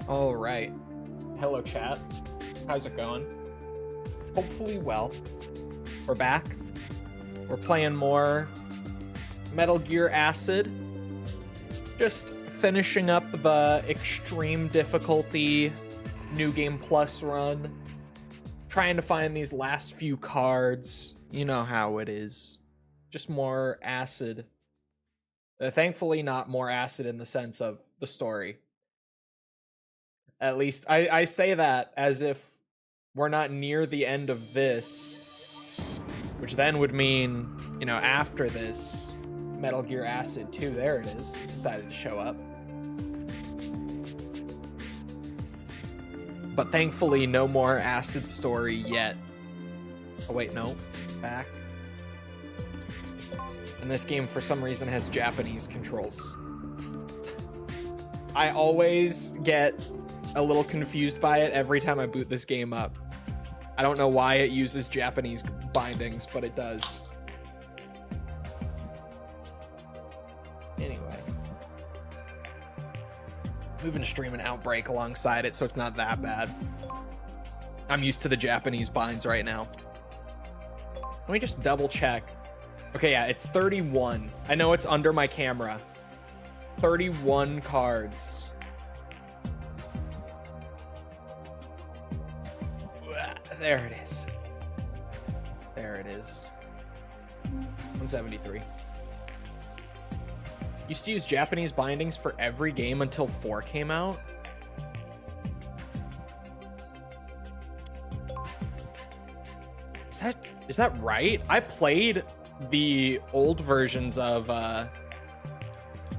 All right. Hello, chat. How's it going? Hopefully well. We're back. We're playing more Metal Gear Acid. Just finishing up the extreme difficulty New Game Plus run. Trying to find these last few cards. You know how it is. Just more acid. Thankfully, not more acid in the sense of the story. At least I say that as if we're not near the end of this, which then would mean, you know, after this, Metal Gear Acid 2, there it is, decided to show up. But thankfully, no more acid story yet. Oh wait, no, back. And this game, for some reason, has Japanese controls. I always get a little confused by it every time I boot this game up. I don't know why it uses Japanese bindings, but it does. Anyway. We've been streaming Outbreak alongside it, so it's not that bad. I'm used to the Japanese binds right now. Let me just double check. Okay, yeah, it's 31. I know it's under my camera. 31 cards. There it is. There it is. 173. Used to use Japanese bindings for every game until 4 came out. Is that right? I played the old versions of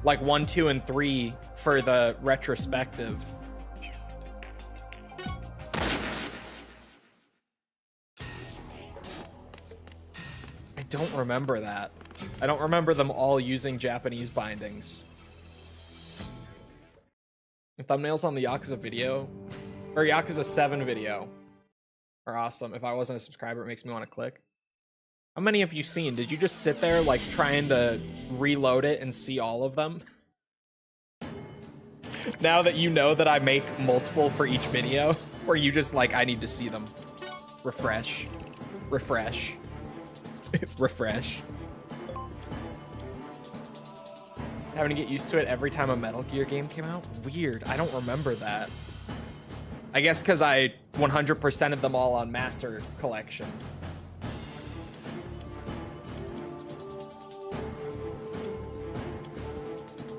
like 1, 2, and 3 for the retrospective. I don't remember that. I don't remember them all using Japanese bindings. The thumbnails on the Yakuza video, or Yakuza 7 video, are awesome. If I wasn't a subscriber, it makes me want to click. How many have you seen? Did you just sit there like trying to reload it and see all of them? Now that you know that I make multiple for each video, or you just like, I need to see them. Refresh. Refresh. Refresh. Having to get used to it every time a Metal Gear game came out? Weird. I don't remember that. I guess because I 100%ed them all on Master Collection.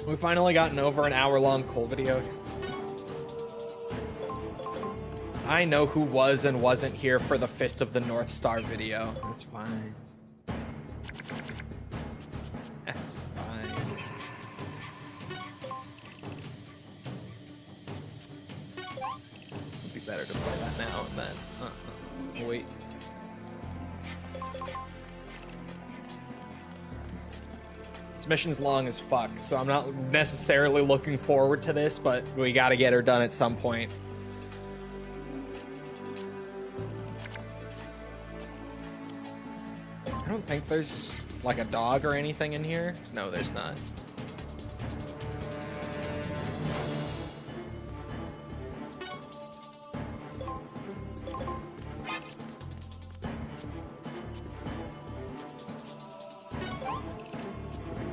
We finally gotten over an hour-long Cole video. I know who was and wasn't here for the Fist of the North Star video. It's fine. It's fine. It'd be better to play that now and then. Wait. This mission's long as fuck, so I'm not necessarily looking forward to this, but we gotta get her done at some point. I don't think there's like a dog or anything in here. No, there's not.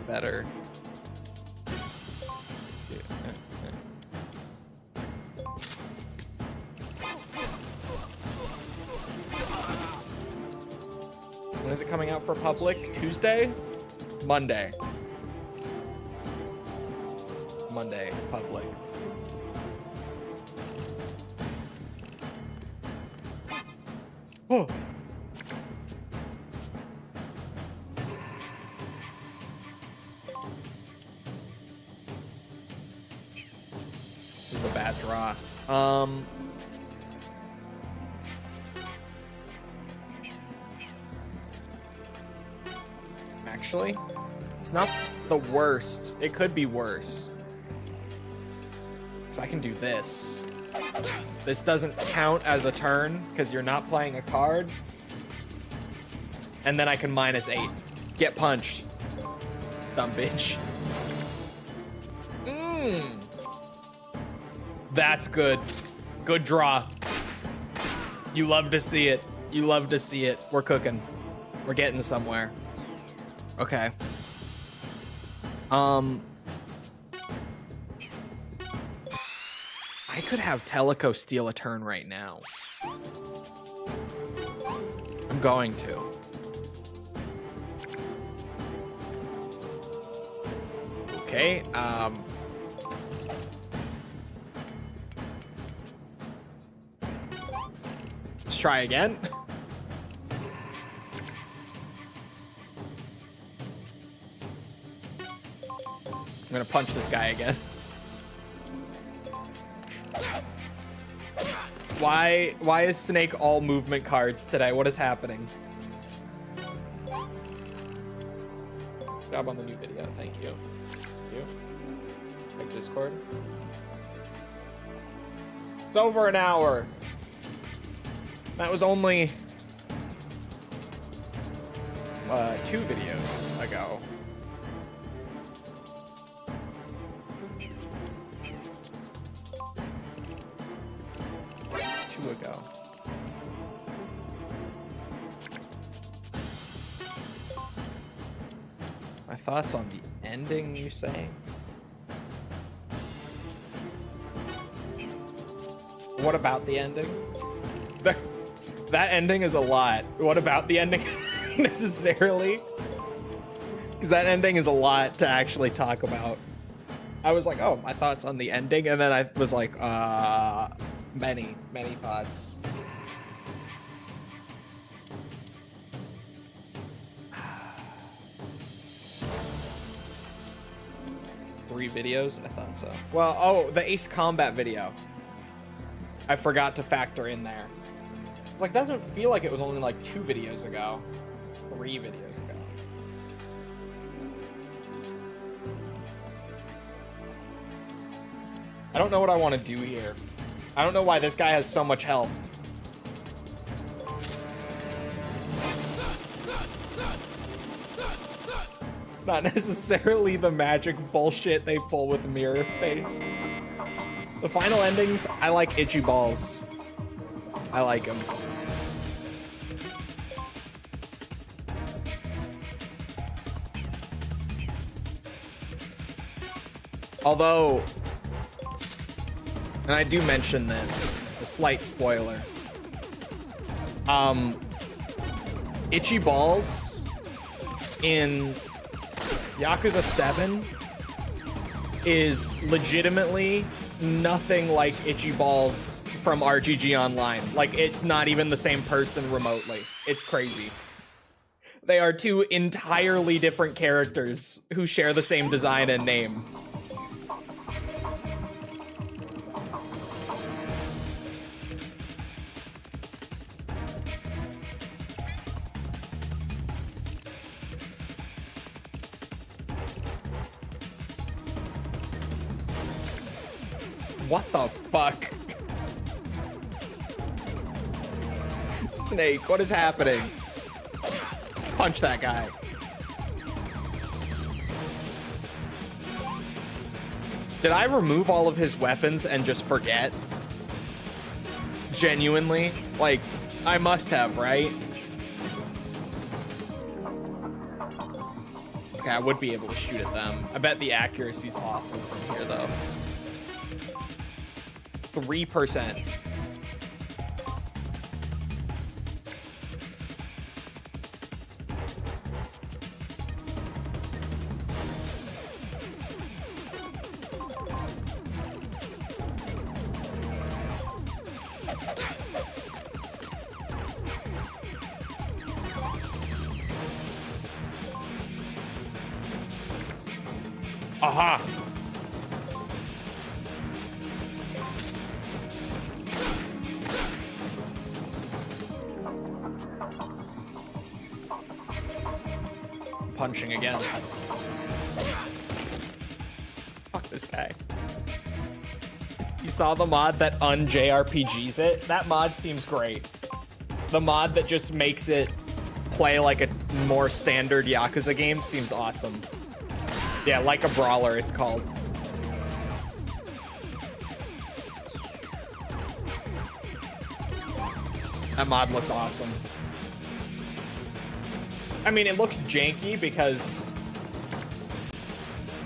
Better. When is it coming out for public? Tuesday? Monday. Monday, public. Oh! This is a bad draw. Actually, it's not the worst. It could be worse. Because I can do this. This doesn't count as a turn because you're not playing a card. And then I can -8. Get punched. Dumb bitch. That's good. Good draw. You love to see it. You love to see it. We're cooking. We're getting somewhere. Okay. I could have Teleco steal a turn right now. I'm going to. Okay, let's try again. I'm gonna punch this guy again. Why is Snake all movement cards today? What is happening? Good job on the new video, thank you. Like Discord. It's over an hour. That was only 2 videos ago. Ago. My thoughts on the ending, you say? What about the ending? That ending is a lot. What about the ending necessarily? Because that ending is a lot to actually talk about. I was like, oh, my thoughts on the ending, and then I was like, many thoughts. Three videos? I thought so. Well, oh, the Ace Combat video. I forgot to factor in there. It's like, doesn't feel like it was only like 2 videos ago. 3 videos ago. I don't know what I want to do here. I don't know why this guy has so much health. Not necessarily the magic bullshit they pull with Mirror Face. The final endings, I like Itchy Balls. I like them. Although, and I do mention this, a slight spoiler. Itchy Balls in Yakuza 7 is legitimately nothing like Itchy Balls from RGG Online. Like, it's not even the same person remotely. It's crazy. They are 2 entirely different characters who share the same design and name. What the fuck? Snake, what is happening? Punch that guy. Did I remove all of his weapons and just forget? Genuinely? Like, I must have, right? Okay, I would be able to shoot at them. I bet the accuracy's awful from here, though. 3%. Aha! Punching again. Fuck this guy. You saw the mod that un-JRPGs it? That mod seems great. The mod that just makes it play like a more standard Yakuza game seems awesome. Yeah, like a brawler, it's called. That mod looks awesome. I mean, it looks janky because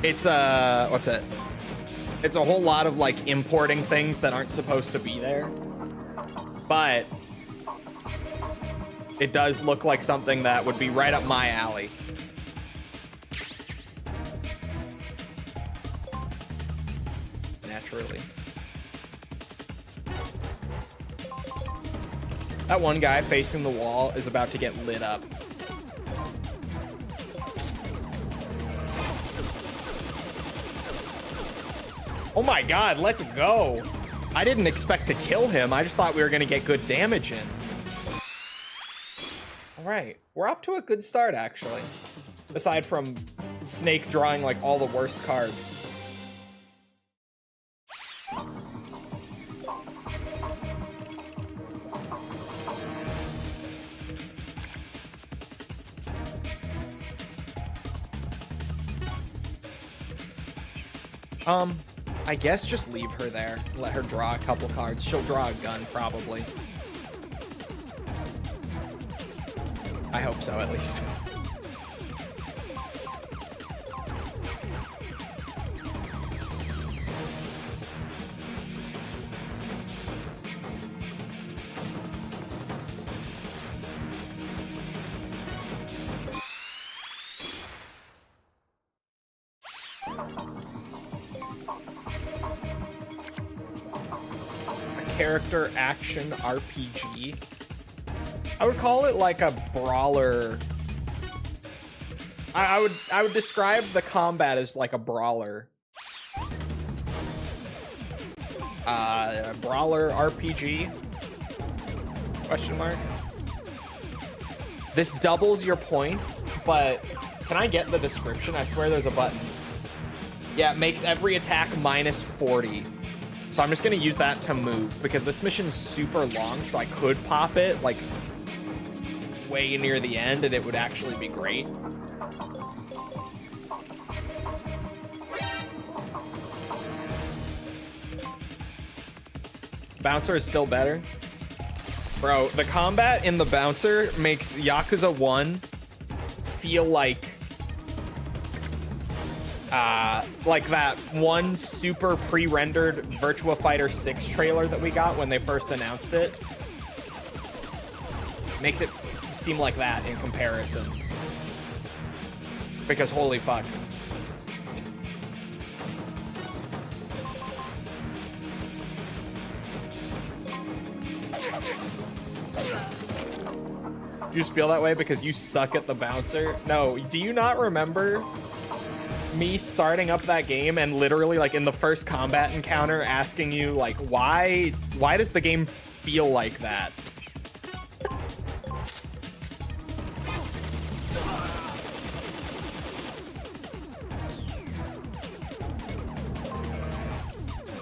it's what's it? It's a whole lot of like importing things that aren't supposed to be there. But it does look like something that would be right up my alley. Naturally. That one guy facing the wall is about to get lit up. Oh my god, let's go. I didn't expect to kill him. I just thought we were going to get good damage in. All right, we're off to a good start, actually. Aside from Snake drawing like all the worst cards. I guess just leave her there. Let her draw a couple cards. She'll draw a gun, probably. I hope so, at least. Character action RPG. I would call it like a brawler. I would describe the combat as like a brawler. A brawler RPG? Question mark. This doubles your points, but can I get the description? I swear there's a button. Yeah, it makes every attack minus 40. So I'm just gonna use that to move because this mission's super long, so I could pop it like way near the end and it would actually be great. Bouncer is still better. Bro, the combat in the Bouncer makes Yakuza 1 feel like that one super pre-rendered Virtua Fighter 6 trailer that we got when they first announced it. Makes it seem like that in comparison. Because holy fuck. You just feel that way because you suck at the Bouncer? No, do you not remember me starting up that game and literally like in the first combat encounter asking you like why does the game feel like that?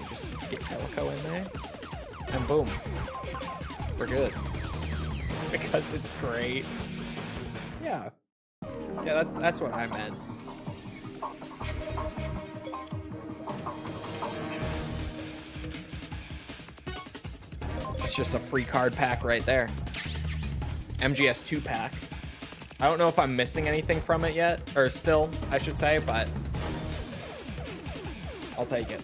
Just get Teleco in there and boom, we're good. Because it's great. Yeah, that's what I meant. It's just a free card pack right there. MGS 2 pack. I don't know if I'm missing anything from it yet, or still, I should say, but I'll take it.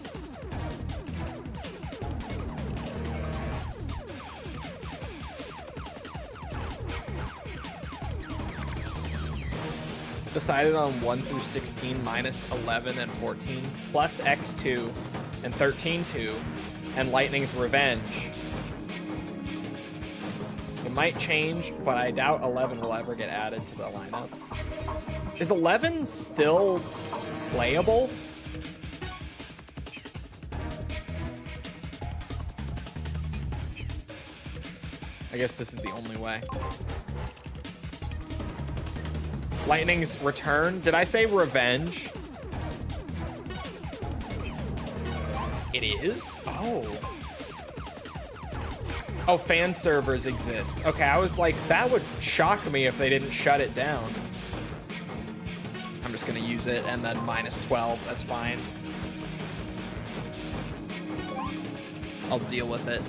Decided on 1 through 16 minus 11 and 14 plus X2 and 13-2 and Lightning's Revenge. It might change, but I doubt 11 will ever get added to the lineup. Is 11 still playable? I guess this is the only way. Lightning's Return. Did I say Revenge? It is? Oh. Oh, fan servers exist. Okay, I was like, that would shock me if they didn't shut it down. I'm just gonna use it and then minus 12. That's fine. I'll deal with it.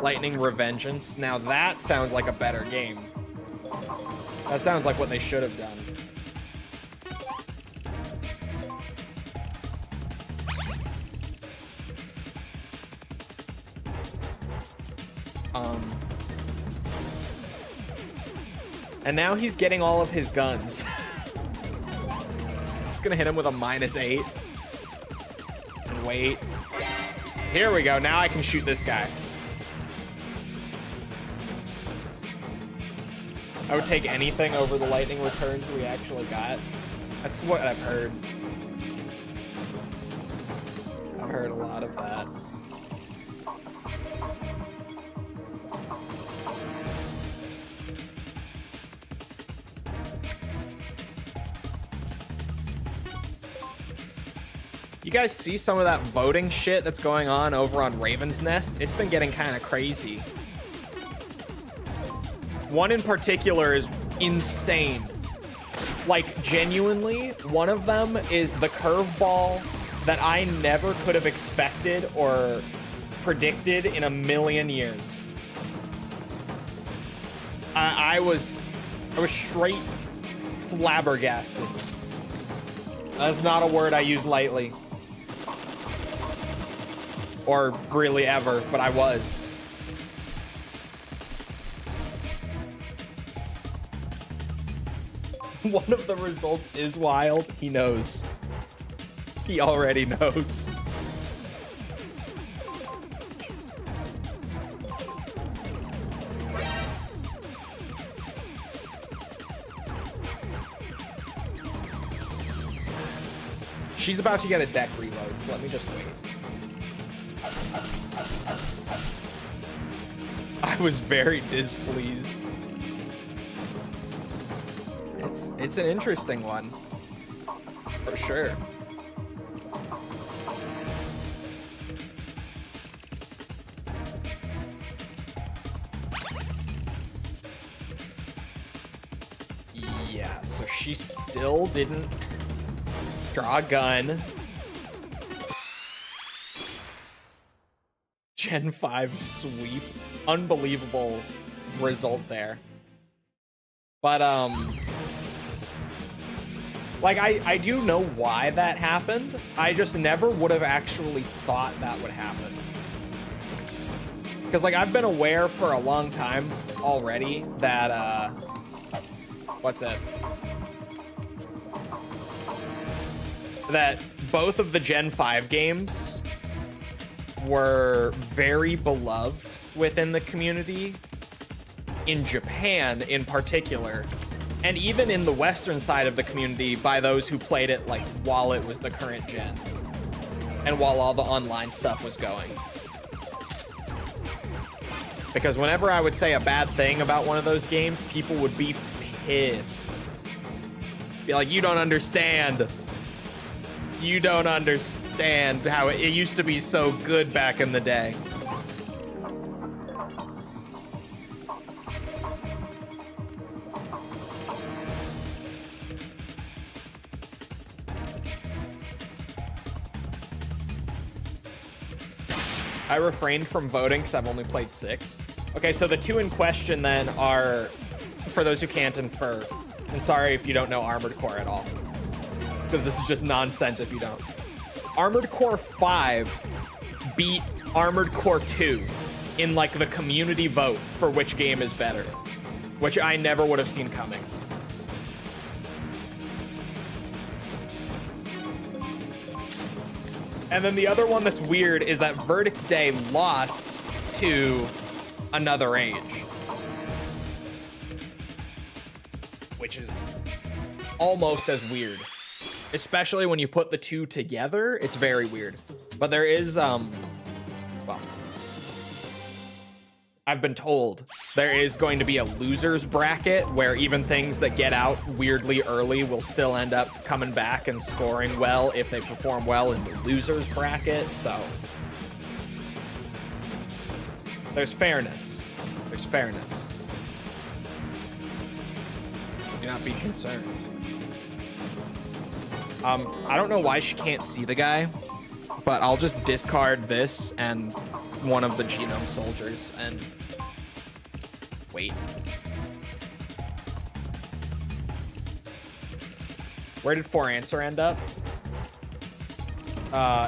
Lightning Revengeance. Now that sounds like a better game. That sounds like what they should have done. And now he's getting all of his guns. Just gonna hit him with a -8. And wait. Here we go. Now I can shoot this guy. I would take anything over the lightning returns we actually got. That's what I've heard. I've heard a lot of that. You guys see some of that voting shit that's going on over on Raven's Nest? It's been getting kind of crazy. One in particular is insane. Like, genuinely, one of them is the curveball that I never could have expected or predicted in a million years. I was straight flabbergasted. That's not a word I use lightly. Or really ever, but I was. One of the results is wild. He knows. He already knows. She's about to get a deck reload, so let me just wait. I was very displeased. It's an interesting one, for sure. Yeah, so she still didn't draw a gun. Gen 5 sweep. Unbelievable result there. But, like, I do know why that happened. I just never would have actually thought that would happen. Because, like, I've been aware for a long time already that, what's it? That both of the Gen 5 games were very beloved within the community, in Japan in particular, and even in the Western side of the community by those who played it like while it was the current gen and while all the online stuff was going. Because whenever I would say a bad thing about one of those games, people would be pissed. Be like, you don't understand. You don't understand how it used to be so good back in the day. I refrained from voting because I've only played 6. Okay, so the 2 in question then are, for those who can't infer, and sorry if you don't know Armored Core at all, because this is just nonsense if you don't. Armored Core 5 beat Armored Core 2 in like the community vote for which game is better, which I never would have seen coming. And then the other one that's weird is that Verdict Day lost to Another Age, which is almost as weird. Especially when you put the 2 together, it's very weird. But there is, well, I've been told there is going to be a losers bracket where even things that get out weirdly early will still end up coming back and scoring well if they perform well in the losers bracket. So there's fairness. There's fairness. Do not be concerned. I don't know why she can't see the guy, but I'll just discard this and one of the genome soldiers and wait. Where did 4Answer end up?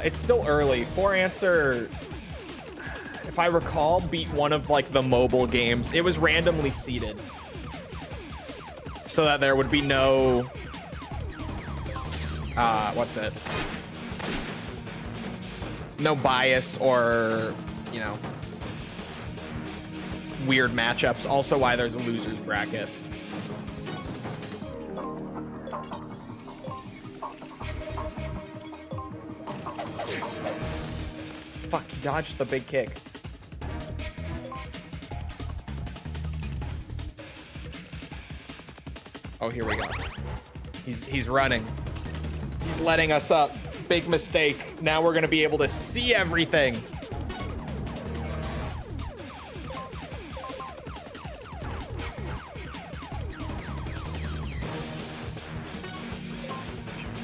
It's still early. 4Answer, if I recall, beat one of like the mobile games. It was randomly seeded so that there would be no what's it? No bias or, you know, weird matchups. Also why there's a loser's bracket. Fuck, he dodged the big kick. Oh, here we go. He's running. He's letting us up. Big mistake. Now we're gonna be able to see everything.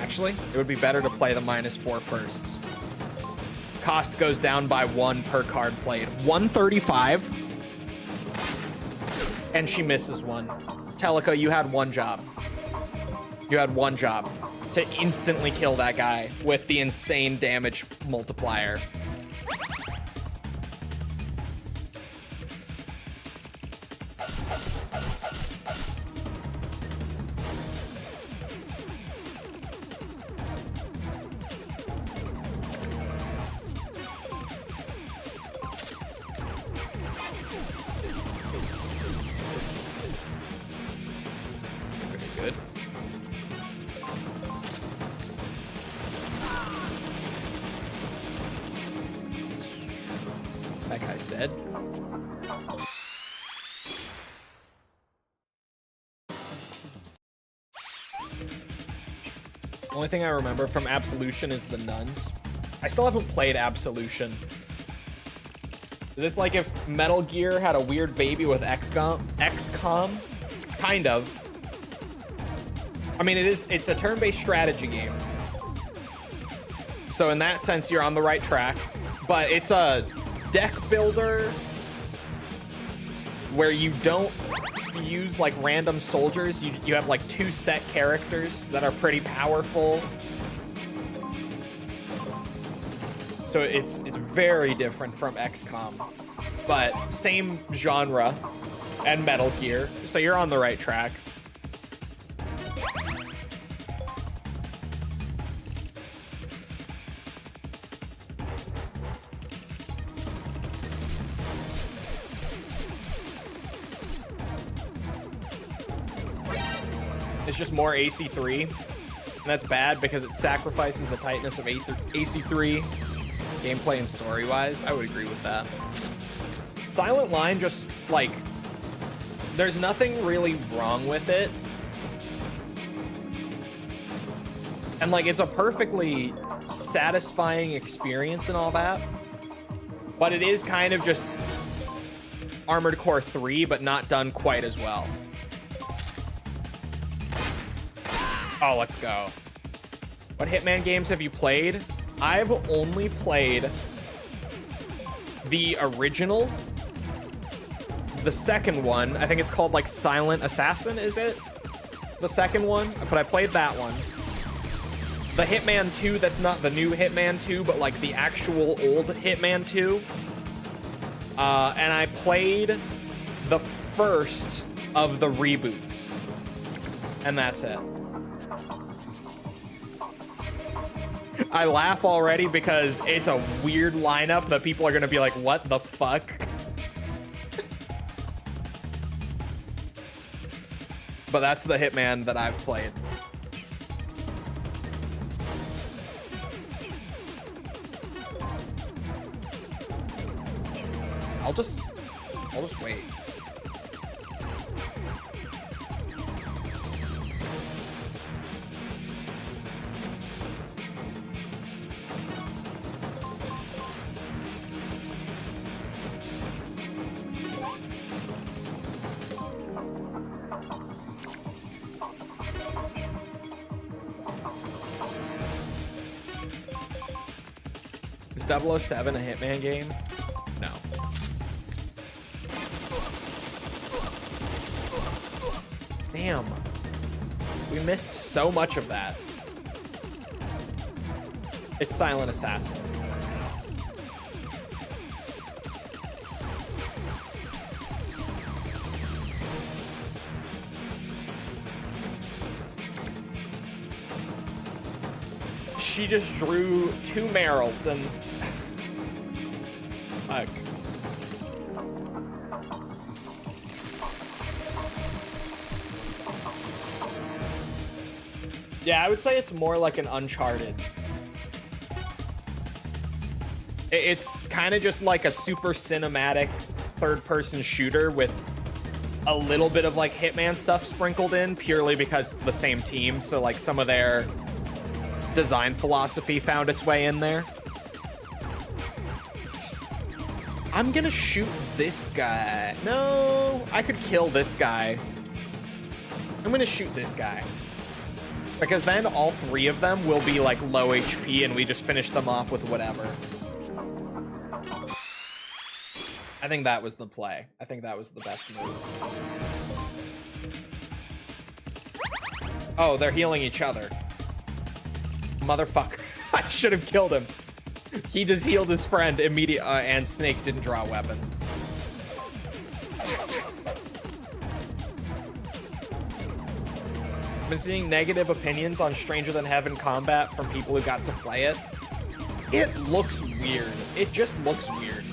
Actually, it would be better to play the -4 first. Cost goes down by 1 per card played. 135. And she misses one. Teleka, you had one job. You had one job. To instantly kill that guy with the insane damage multiplier. Pretty good. That guy's dead. Only thing I remember from Absolution is the nuns. I still haven't played Absolution. Is this like if Metal Gear had a weird baby with XCOM? Kind of. I mean, it's a turn-based strategy game. So in that sense, you're on the right track. But it's a deck builder where you don't use like random soldiers. You have like 2 set characters that are pretty powerful. So it's very different from XCOM, but same genre and Metal Gear. So you're on the right track. It's just more AC3, and that's bad because it sacrifices the tightness of AC3 gameplay and story-wise. I would agree with that. Silent Line just, like, there's nothing really wrong with it. And, like, it's a perfectly satisfying experience and all that. But it is kind of just Armored Core 3, but not done quite as well. Oh, let's go. What Hitman games have you played? I've only played the original. The second one, I think it's called like Silent Assassin, is it? The second one, but I played that one. The Hitman 2, that's not the new Hitman 2, but like the actual old Hitman 2. And I played the first of the reboots. And that's it. I laugh already because it's a weird lineup that people are gonna be like, what the fuck? But that's the Hitman that I've played. I'll just wait. Is 007 a Hitman game? No. Damn. We missed so much of that. It's Silent Assassin. Let's go. She just drew 2 Merrills and... Fuck. Yeah, I would say it's more like an Uncharted. It's kind of just like a super cinematic third-person shooter with a little bit of like Hitman stuff sprinkled in, purely because it's the same team, so like some of their design philosophy found its way in there. I'm gonna shoot this guy. No, I could kill this guy. I'm gonna shoot this guy. Because then all 3 of them will be like low HP and we just finish them off with whatever. I think that was the play. I think that was the best move. Oh, they're healing each other. Motherfucker. I should have killed him. He just healed his friend immediately, and Snake didn't draw a weapon. I've been seeing negative opinions on Stranger Than Heaven combat from people who got to play it. It looks weird. It just looks weird.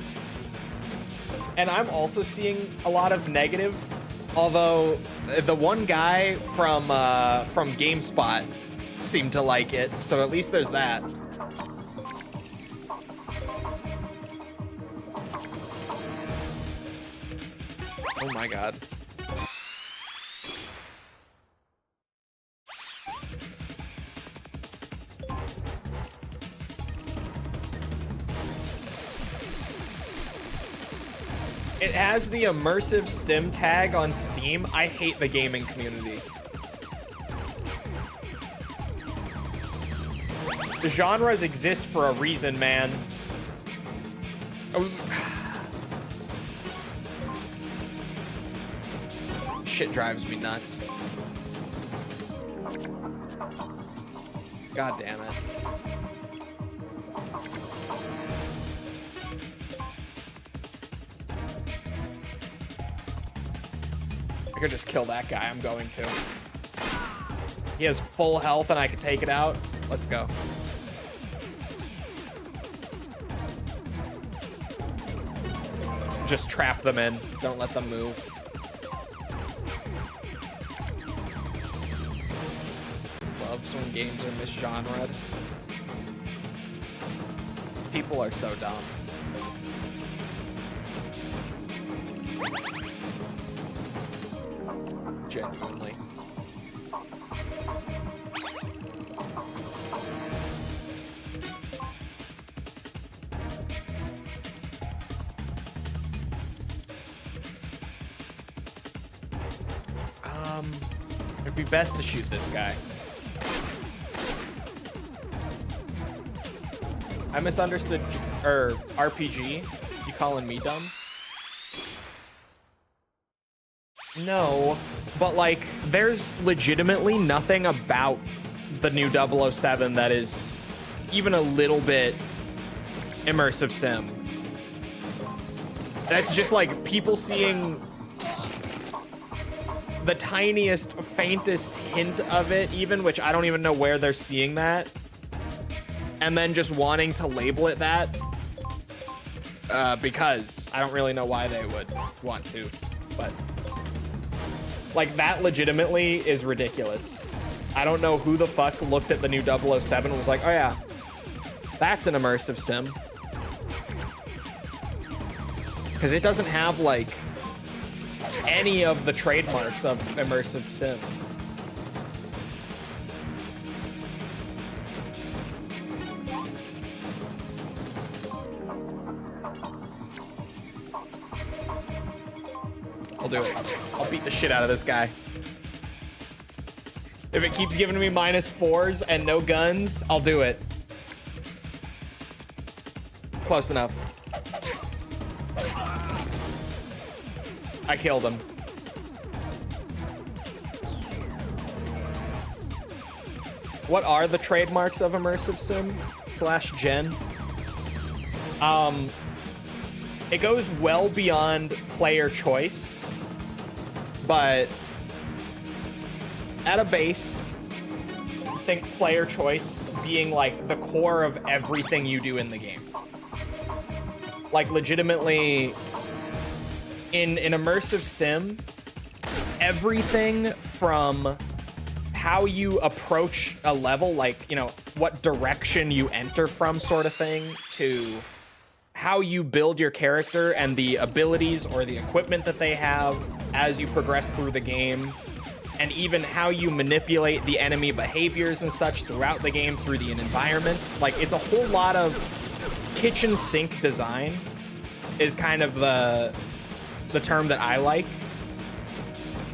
And I'm also seeing a lot of negative, although the one guy from GameSpot seemed to like it, so at least there's that. Oh my god. It has the immersive sim tag on Steam. I hate the gaming community. The genres exist for a reason, man. Oh. Shit drives me nuts. God damn it. I could just kill that guy. I'm going to. He has full health and I could take it out. Let's go. Just trap them in. Don't let them move. Loves when games are misgenred. People are so dumb. Genuinely. It'd be best to shoot this guy. I misunderstood, RPG. You calling me dumb? No, but like, there's legitimately nothing about the new 007 that is even a little bit immersive sim. That's just like people seeing the tiniest, faintest hint of it, even, which I don't even know where they're seeing that, and then just wanting to label it that, because I don't really know why they would want to, but like, that legitimately is ridiculous. I don't know who the fuck looked at the new 007 and was like, oh yeah, that's an immersive sim. Because it doesn't have, like, any of the trademarks of immersive sim. I'll do it. I'll beat the shit out of this guy. If it keeps giving me -4s and no guns, I'll do it. Close enough. I killed him. what are the trademarks of immersive sim slash gen? It goes well beyond player choice, but at a base, think player choice being like the core of everything you do in the game. Like legitimately, in an immersive sim, everything from how you approach a level, like, you know, what direction you enter from sort of thing, to how you build your character and the abilities or the equipment that they have as you progress through the game, and even how you manipulate the enemy behaviors and such throughout the game through the environments. Like, it's a whole lot of kitchen sink design is kind of the term that I like,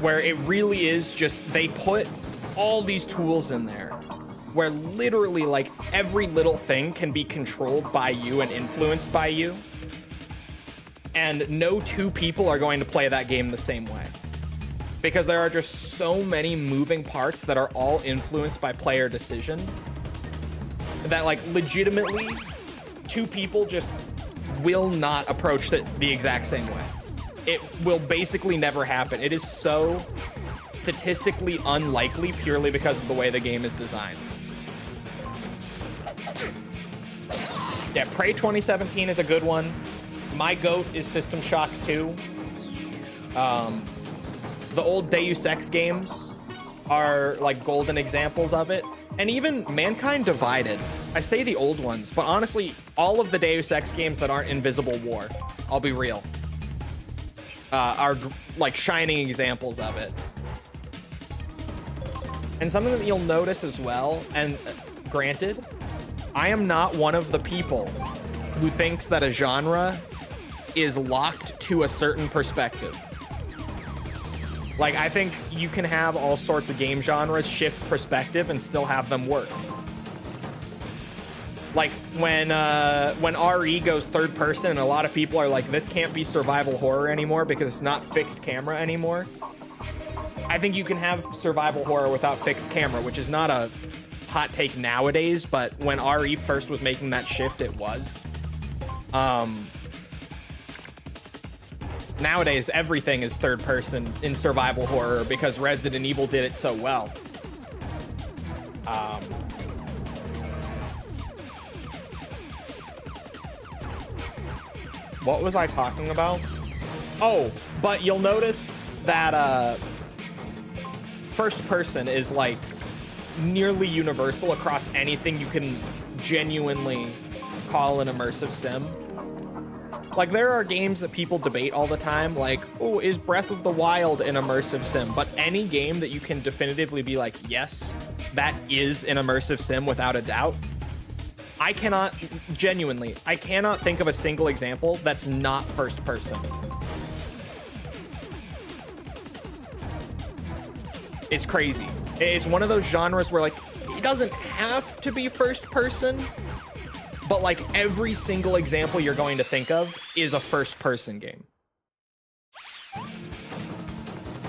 where it really is just, they put all these tools in there where literally like every little thing can be controlled by you and influenced by you, and no two people are going to play that game the same way, because there are just so many moving parts that are all influenced by player decision that like legitimately two people just will not approach it the exact same way. It will basically never happen. It is so statistically unlikely purely because of the way the game is designed. Yeah, Prey 2017 is a good one. My GOAT is System Shock 2. The old Deus Ex games are like golden examples of it. And even Mankind Divided. I say the old ones, but honestly, all of the Deus Ex games that aren't Invisible War, I'll be real, are like shining examples of it. And something that you'll notice as well, and granted, I am not one of the people who thinks that a genre is locked to a certain perspective. Like, I think you can have all sorts of game genres shift perspective and still have them work. Like, when RE goes third person and a lot of people are like, this can't be survival horror anymore because it's not fixed camera anymore. I think you can have survival horror without fixed camera, which is not a hot take nowadays, but when RE first was making that shift, it was. Nowadays, everything is third person in survival horror because Resident Evil did it so well. What was I talking about? Oh, but you'll notice that first person is like nearly universal across anything you can genuinely call an immersive sim. Like, there are games that people debate all the time, like, oh, is Breath of the Wild an immersive sim? But any game that you can definitively be like, yes, that is an immersive sim without a doubt, I cannot think of a single example that's not first person. It's crazy. It's one of those genres where, like, it doesn't have to be first person, but like every single example you're going to think of is a first person game.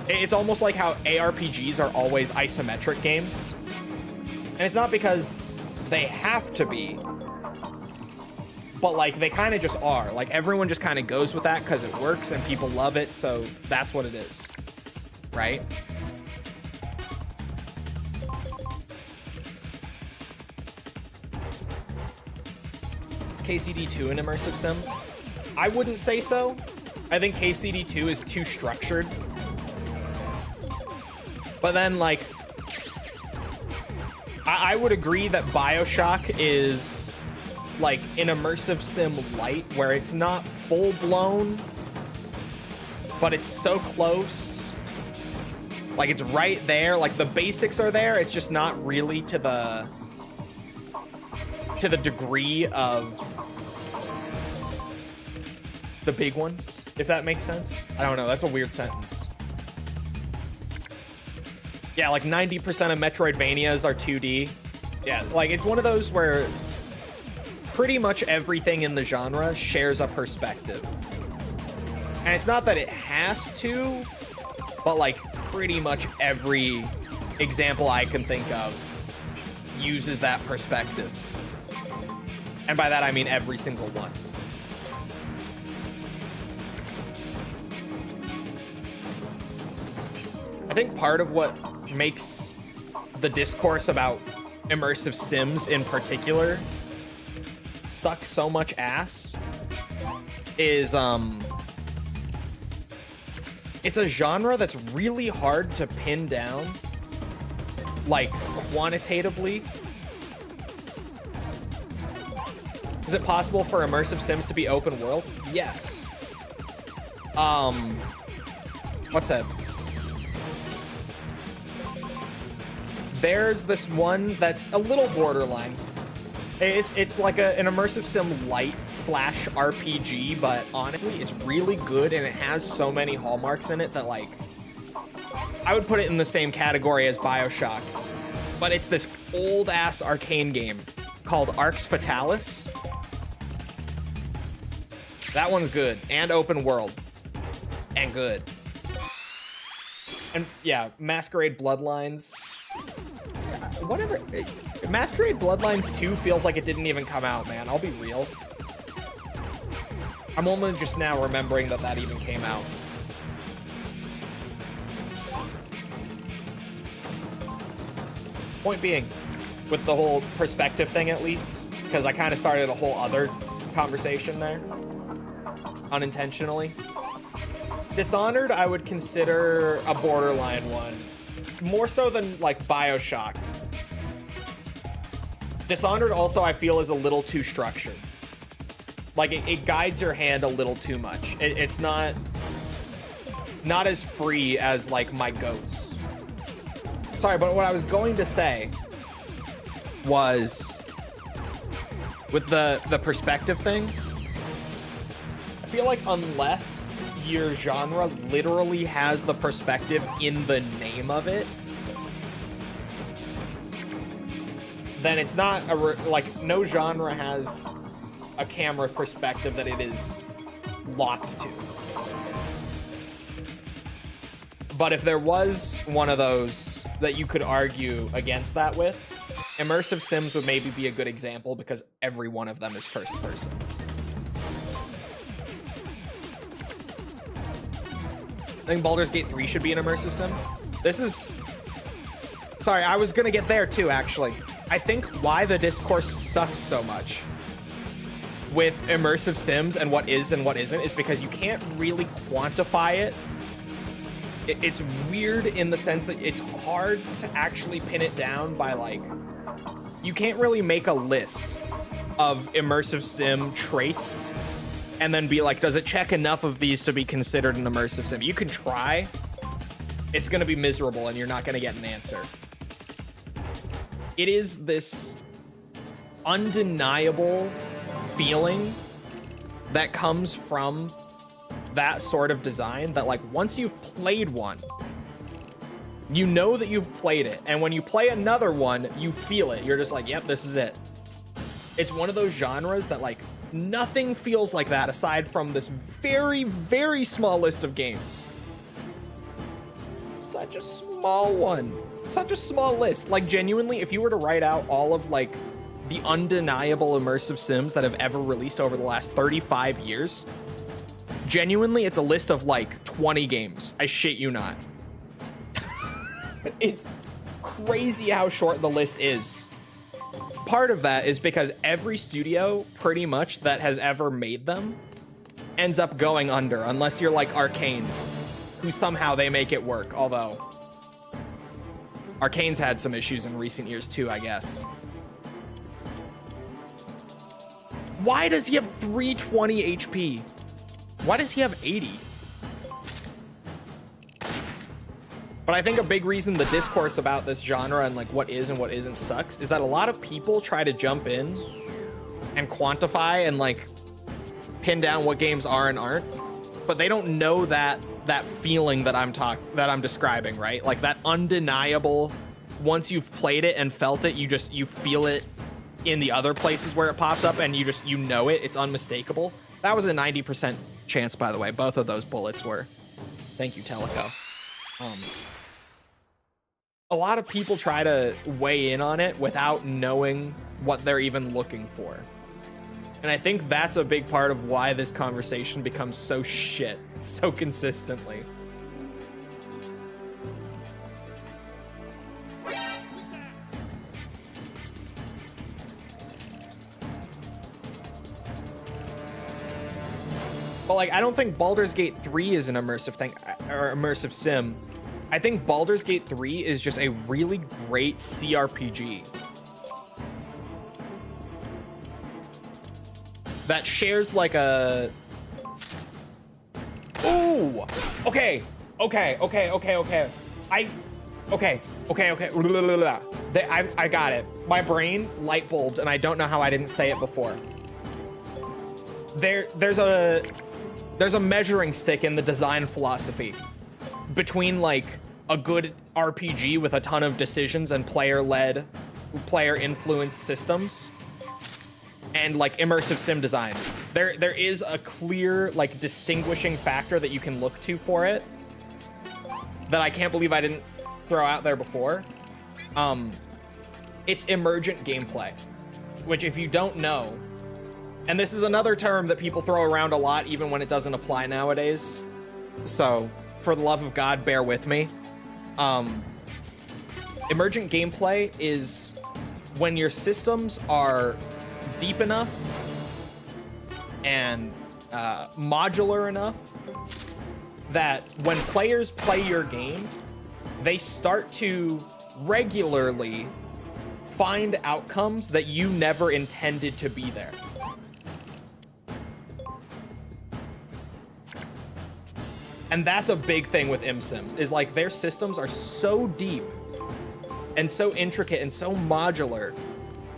It's almost like how ARPGs are always isometric games. And it's not because they have to be, but like they kind of just are. Like, everyone just kind of goes with that because it works and people love it, so that's what it is, right? KCD2 an immersive sim? I wouldn't say so. I think KCD2 is too structured. But then, like, I would agree that BioShock is like an immersive sim light, where it's not full blown, but it's so close. Like, it's right there. Like, the basics are there. It's just not really to the degree of the big ones, if that makes sense. I don't know, that's a weird sentence. Yeah, like 90% of Metroidvanias are 2D. Yeah, like, it's one of those where pretty much everything in the genre shares a perspective. And it's not that it has to, but like pretty much every example I can think of uses that perspective. And by that, I mean every single one. I think part of what makes the discourse about immersive sims in particular suck so much ass is it's a genre that's really hard to pin down, like, quantitatively. Is it possible for immersive sims to be open world? Yes. What's that? There's this one that's a little borderline. It's like an immersive sim light slash RPG, but honestly, it's really good and it has so many hallmarks in it that, like, I would put it in the same category as BioShock. But it's this old ass arcane game called Arx Fatalis. That one's good and open world and good. And yeah, Masquerade Bloodlines. Whatever. Masquerade Bloodlines 2 feels like it didn't even come out, man. I'll be real. I'm only just now remembering that that even came out. Point being, with the whole perspective thing at least, because I kind of started a whole other conversation there, unintentionally. Dishonored, I would consider a borderline one. More so than, like, BioShock. Dishonored also, I feel, is a little too structured. Like, it guides your hand a little too much. It's not as free as, like, my goats. Sorry, but what I was going to say was, with the perspective thing, I feel like unless your genre literally has the perspective in the name of it, then it's not like, no genre has a camera perspective that it is locked to. But if there was one of those that you could argue against that with, immersive sims would maybe be a good example because every one of them is first person. I think Baldur's Gate 3 should be an immersive sim. This is... Sorry, I was gonna get there too, actually. I think why the discourse sucks so much with immersive sims and what is and what isn't is because you can't really quantify it. It's weird in the sense that it's hard to actually pin it down by, like... You can't really make a list of immersive sim traits and then be like, does it check enough of these to be considered an immersive sim? You can try. It's going to be miserable and you're not going to get an answer. It is this undeniable feeling that comes from that sort of design that, like, once you've played one, you know that you've played it. And when you play another one, you feel it. You're just like, yep, this is it. It's one of those genres that, like, nothing feels like that aside from this very, very small list of games. Such a small one. Such a small list. Like, genuinely, if you were to write out all of, like, the undeniable immersive sims that have ever released over the last 35 years, genuinely, it's a list of, like, 20 games. I shit you not. It's crazy how short the list is. Part of that is because every studio, pretty much, that has ever made them ends up going under, unless you're like Arcane, who somehow they make it work, although Arcane's had some issues in recent years too, I guess. Why does he have 320 HP? Why does he have 80? But I think a big reason the discourse about this genre and, like, what is and what isn't sucks is that a lot of people try to jump in and quantify and, like, pin down what games are and aren't, but they don't know that feeling that I'm describing, right? Like, that undeniable, once you've played it and felt it, you feel it in the other places where it pops up and you know it. It's unmistakable. That was a 90% chance, by the way. Both of those bullets were. Thank you, Teleco. a lot of people try to weigh in on it without knowing what they're even looking for. And I think that's a big part of why this conversation becomes so shit so consistently. But like, I don't think Baldur's Gate 3 is an immersive thing or immersive sim. I think Baldur's Gate 3 is just a really great CRPG that shares like a... Ooh! Okay. I got it. My brain light bulbed, and I don't know how I didn't say it before. There's a measuring stick in the design philosophy between like a good RPG with a ton of decisions and player-led, player-influenced systems and like immersive sim design. There is a clear like distinguishing factor that you can look to for it that I can't believe I didn't throw out there before. It's emergent gameplay, which if you don't know, and this is another term that people throw around a lot even when it doesn't apply nowadays, so for the love of God, bear with me. Emergent gameplay is when your systems are deep enough and modular enough that when players play your game, they start to regularly find outcomes that you never intended to be there. And that's a big thing with MSims, is like their systems are so deep and so intricate and so modular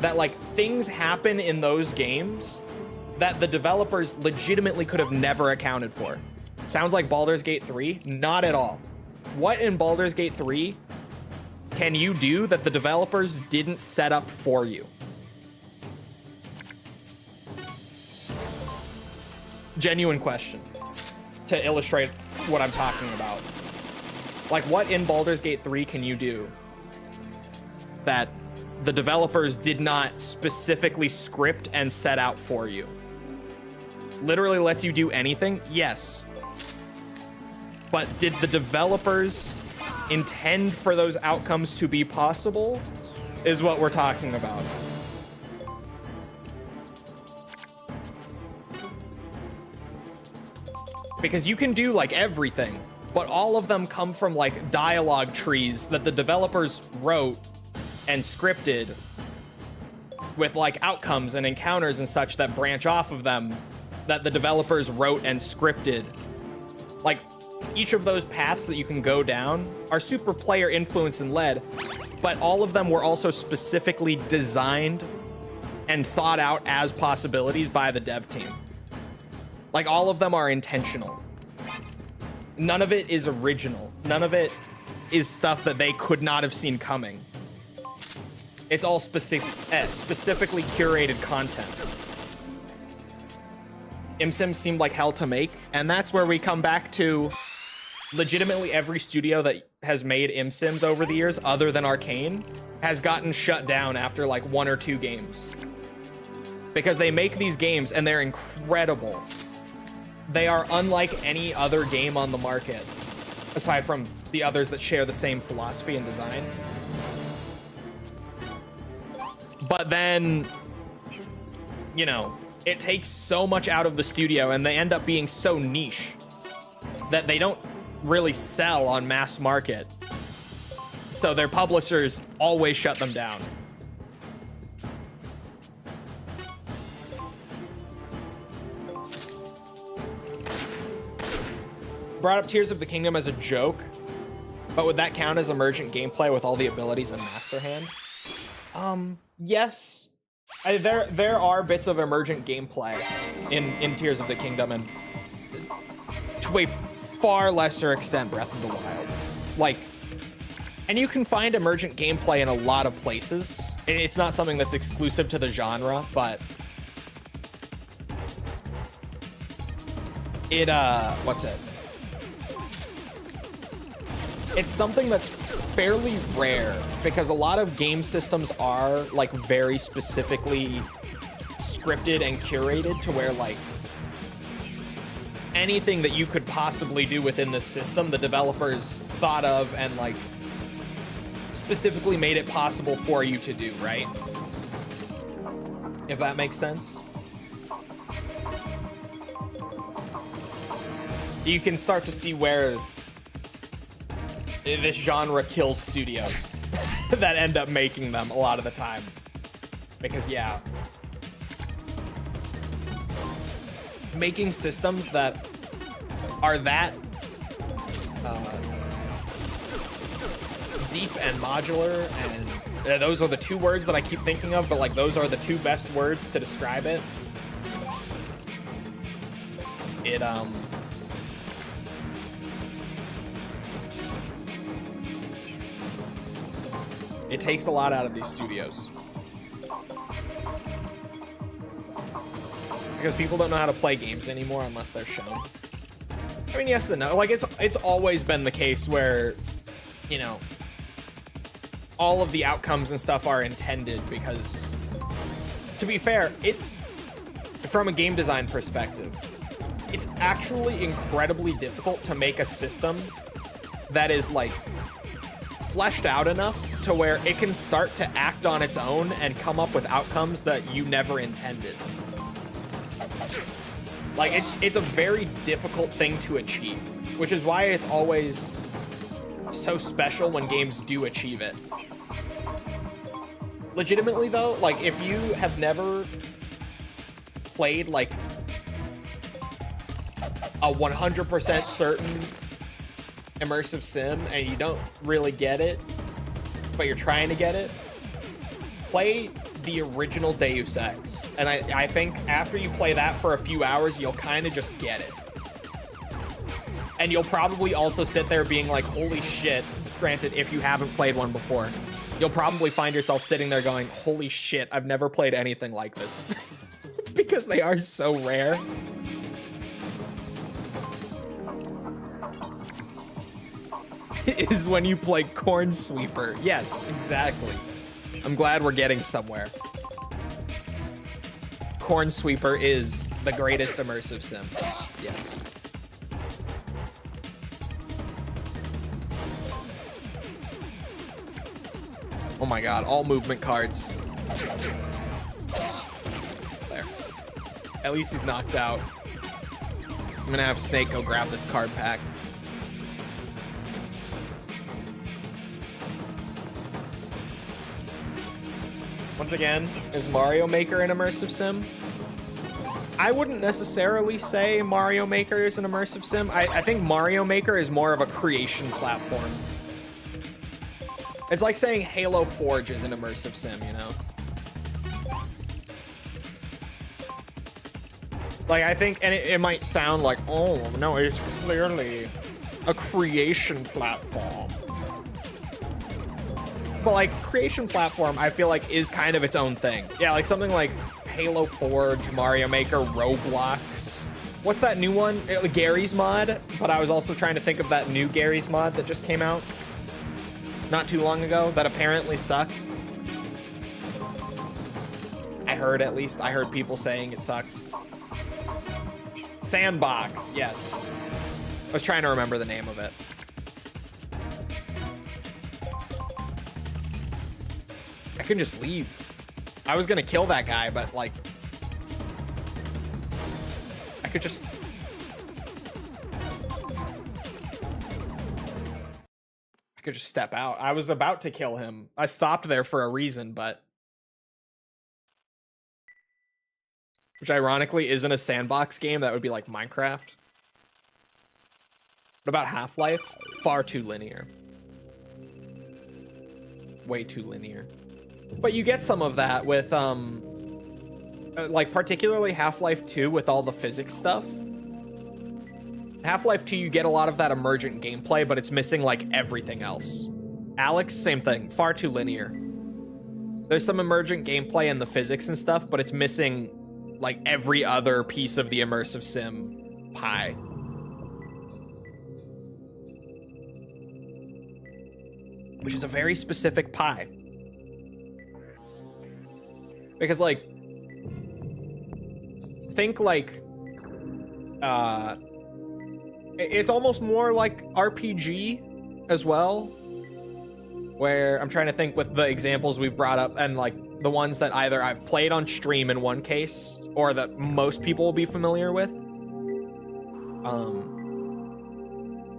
that like things happen in those games that the developers legitimately could have never accounted for. Sounds like Baldur's Gate 3? Not at all. What in Baldur's Gate 3 can you do that the developers didn't set up for you? Genuine question to illustrate what I'm talking about. Like, what in Baldur's Gate 3 can you do that the developers did not specifically script and set out for you? Literally lets you do anything? Yes. But did the developers intend for those outcomes to be possible? Is what we're talking about. Because you can do like everything, but all of them come from like dialogue trees that the developers wrote and scripted with like outcomes and encounters and such that branch off of them that the developers wrote and scripted. Like each of those paths that you can go down are super player influenced and led, but all of them were also specifically designed and thought out as possibilities by the dev team. Like, all of them are intentional. None of it is original. None of it is stuff that they could not have seen coming. It's all specifically curated content. MSims seemed like hell to make, and that's where we come back to legitimately every studio that has made MSims over the years, other than Arcane, has gotten shut down after like 1 or 2 games. Because they make these games and they're incredible. They are unlike any other game on the market, aside from the others that share the same philosophy and design. But then, you know, it takes so much out of the studio and they end up being so niche that they don't really sell on mass market. So their publishers always shut them down. Brought up Tears of the Kingdom as a joke, but would that count as emergent gameplay with all the abilities in Master Hand? Yes. There are bits of emergent gameplay in Tears of the Kingdom, and to a far lesser extent Breath of the Wild. Like, and you can find emergent gameplay in a lot of places. It's not something that's exclusive to the genre, but it, what's it? it's something that's fairly rare because a lot of game systems are like very specifically scripted and curated to where like anything that you could possibly do within the system, the developers thought of and like specifically made it possible for you to do, right? If that makes sense. You can start to see where this genre kills studios that end up making them a lot of the time. Because yeah, making systems that are that deep and modular, and those are the two words that I keep thinking of, but like those are the two best words to describe it. It takes a lot out of these studios. Because people don't know how to play games anymore unless they're shown. I mean, yes and no. Like, it's always been the case where, you know, all of the outcomes and stuff are intended because, to be fair, it's, from a game design perspective, it's actually incredibly difficult to make a system that is, like, fleshed out enough to where it can start to act on its own and come up with outcomes that you never intended. Like, it's a very difficult thing to achieve, which is why it's always so special when games do achieve it. Legitimately, though, like, if you have never played, like, a 100% certain immersive sim and you don't really get it, but you're trying to get it, play the original Deus Ex. And I think after you play that for a few hours, you'll kind of just get it. And you'll probably also sit there being like, holy shit, granted, if you haven't played one before, you'll probably find yourself sitting there going, holy shit, I've never played anything like this. Because they are so rare. Is when you play Corn Sweeper. Yes, exactly. I'm glad we're getting somewhere. Corn Sweeper is the greatest immersive sim. Yes. Oh my god, all movement cards. There. At least he's knocked out. I'm gonna have Snake go grab this card pack. Once again, is Mario Maker an immersive sim? I wouldn't necessarily say Mario Maker is an immersive sim. I think Mario Maker is more of a creation platform. It's like saying Halo Forge is an immersive sim, you know? Like, I think, and it might sound like, oh, no, it's clearly a creation platform. But like creation platform, I feel like is kind of its own thing. Yeah, like something like Halo Forge, Mario Maker, Roblox. What's that new one? Gary's mod. But I was also trying to think of that new Gary's mod that just came out not too long ago that apparently sucked. I heard, at least. I heard people saying it sucked. Sandbox, yes. I was trying to remember the name of it. I can just leave. I was gonna kill that guy, but like, I could just. I could just step out. I was about to kill him. I stopped there for a reason, but. Which ironically isn't a sandbox game. That would be like Minecraft. What about Half-Life? Far too linear. Way too linear. But you get some of that with, like, particularly Half-Life 2 with all the physics stuff. Half-Life 2, you get a lot of that emergent gameplay, but it's missing, like, everything else. Alex, same thing. Far too linear. There's some emergent gameplay in the physics and stuff, but it's missing, like, every other piece of the immersive sim pie. which is a very specific pie. Because, like, think like, it's almost more like RPG as well, where I'm trying to think with the examples we've brought up and like the ones that either I've played on stream in one case or that most people will be familiar with.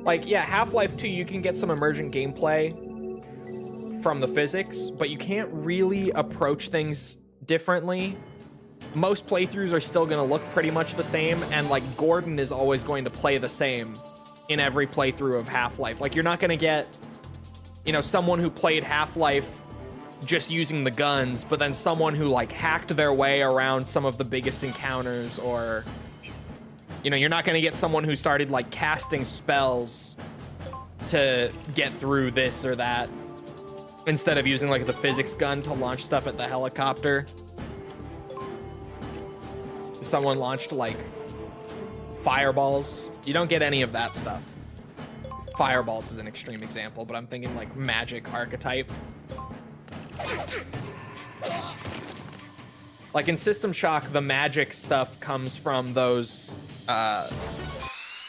Like, yeah, Half-Life 2, you can get some emergent gameplay from the physics, but you can't really approach things differently. Most playthroughs are still going to look pretty much the same, and like Gordon is always going to play the same in every playthrough of Half-Life. Like, you're not going to get, you know, someone who played Half-Life just using the guns, but then someone who like hacked their way around some of the biggest encounters, or, you know, you're not going to get someone who started like casting spells to get through this or that instead of using like the physics gun to launch stuff at the helicopter. Someone launched like fireballs. You don't get any of that stuff. Fireballs is an extreme example, but I'm thinking like magic archetype. Like in System Shock, the magic stuff comes from those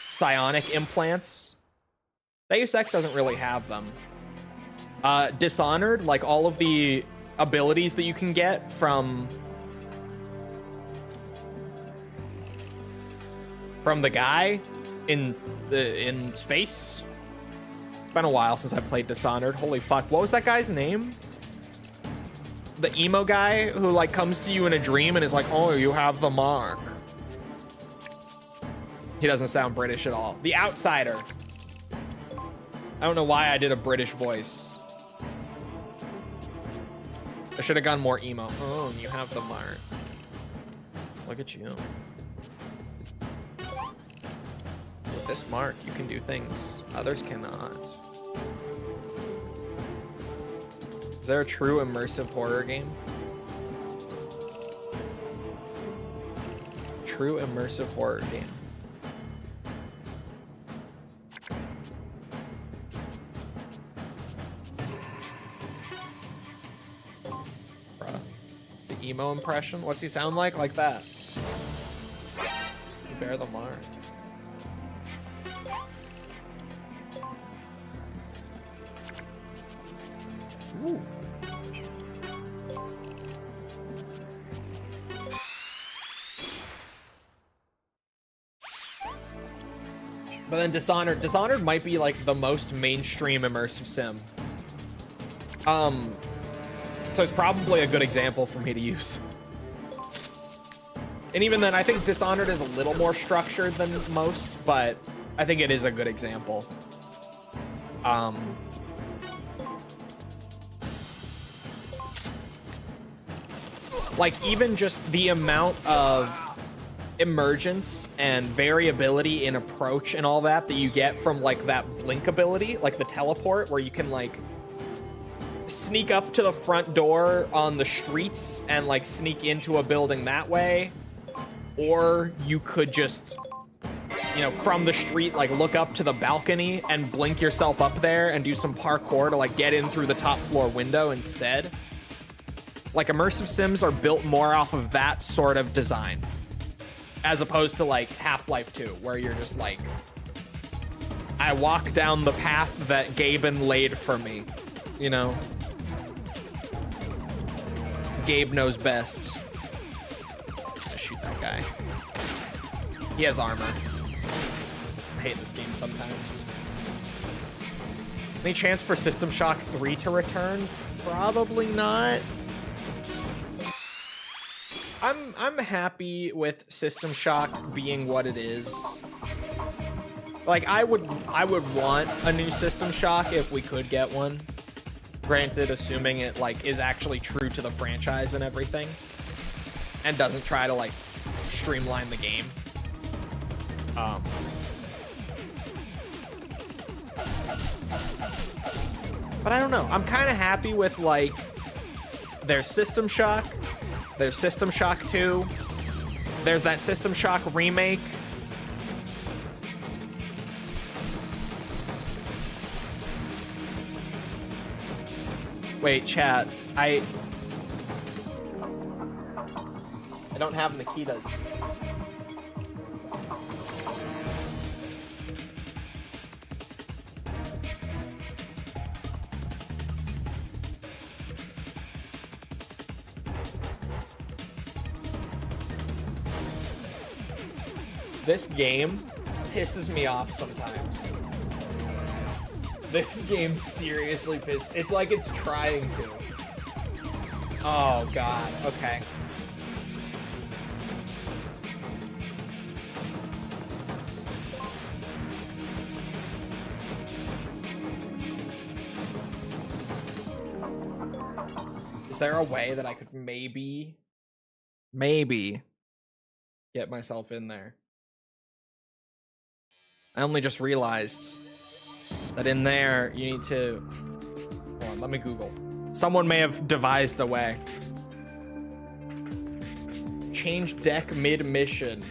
psionic implants. Deus Ex doesn't really have them. Dishonored, like all of the abilities that you can get from the guy in space. It's been a while since I played Dishonored. Holy fuck, what was that guy's name? The emo guy who like comes to you in a dream and is like, oh, you have the mark. He doesn't sound British at all. The Outsider. I don't know why I did a British voice. I should have gone more emo. Oh, you have the mark. Look at you. With this mark, you can do things others cannot. Is there a true immersive horror game? True immersive horror game. Bruh. The emo impression? What's he sound like? Like that. You bear the mark. Ooh. But then Dishonored might be like the most mainstream immersive sim. So it's probably a good example for me to use. And even then, I think Dishonored is a little more structured than most, but I think it is a good example. Like even just the amount of emergence and variability in approach and all that you get from like that blink ability, like the teleport, where you can like sneak up to the front door on the streets and like sneak into a building that way, or you could just, you know, from the street like look up to the balcony and blink yourself up there and do some parkour to like get in through the top floor window instead. Like immersive sims are built more off of that sort of design, as opposed to like Half-Life 2, where you're just like, I walk down the path that Gaben laid for me, you know? Gabe knows best. Let's shoot that guy. He has armor. I hate this game sometimes. Any chance for System Shock 3 to return? Probably not. I'm happy with System Shock being what it is. Like I would want a new System Shock if we could get one. Granted, assuming it like is actually true to the franchise and everything, and doesn't try to like streamline the game. But I don't know. I'm kind of happy with like there's System Shock. There's System Shock 2. There's that System Shock remake. Wait, chat. I don't have Nikita's. This game pisses me off sometimes. This game seriously pisses. It's like it's trying to. Oh god. Okay. Is there a way that I could maybe get myself in there? I only just realized that in there you need to... Hold on, let me Google. Someone may have devised a way. Change deck mid-mission.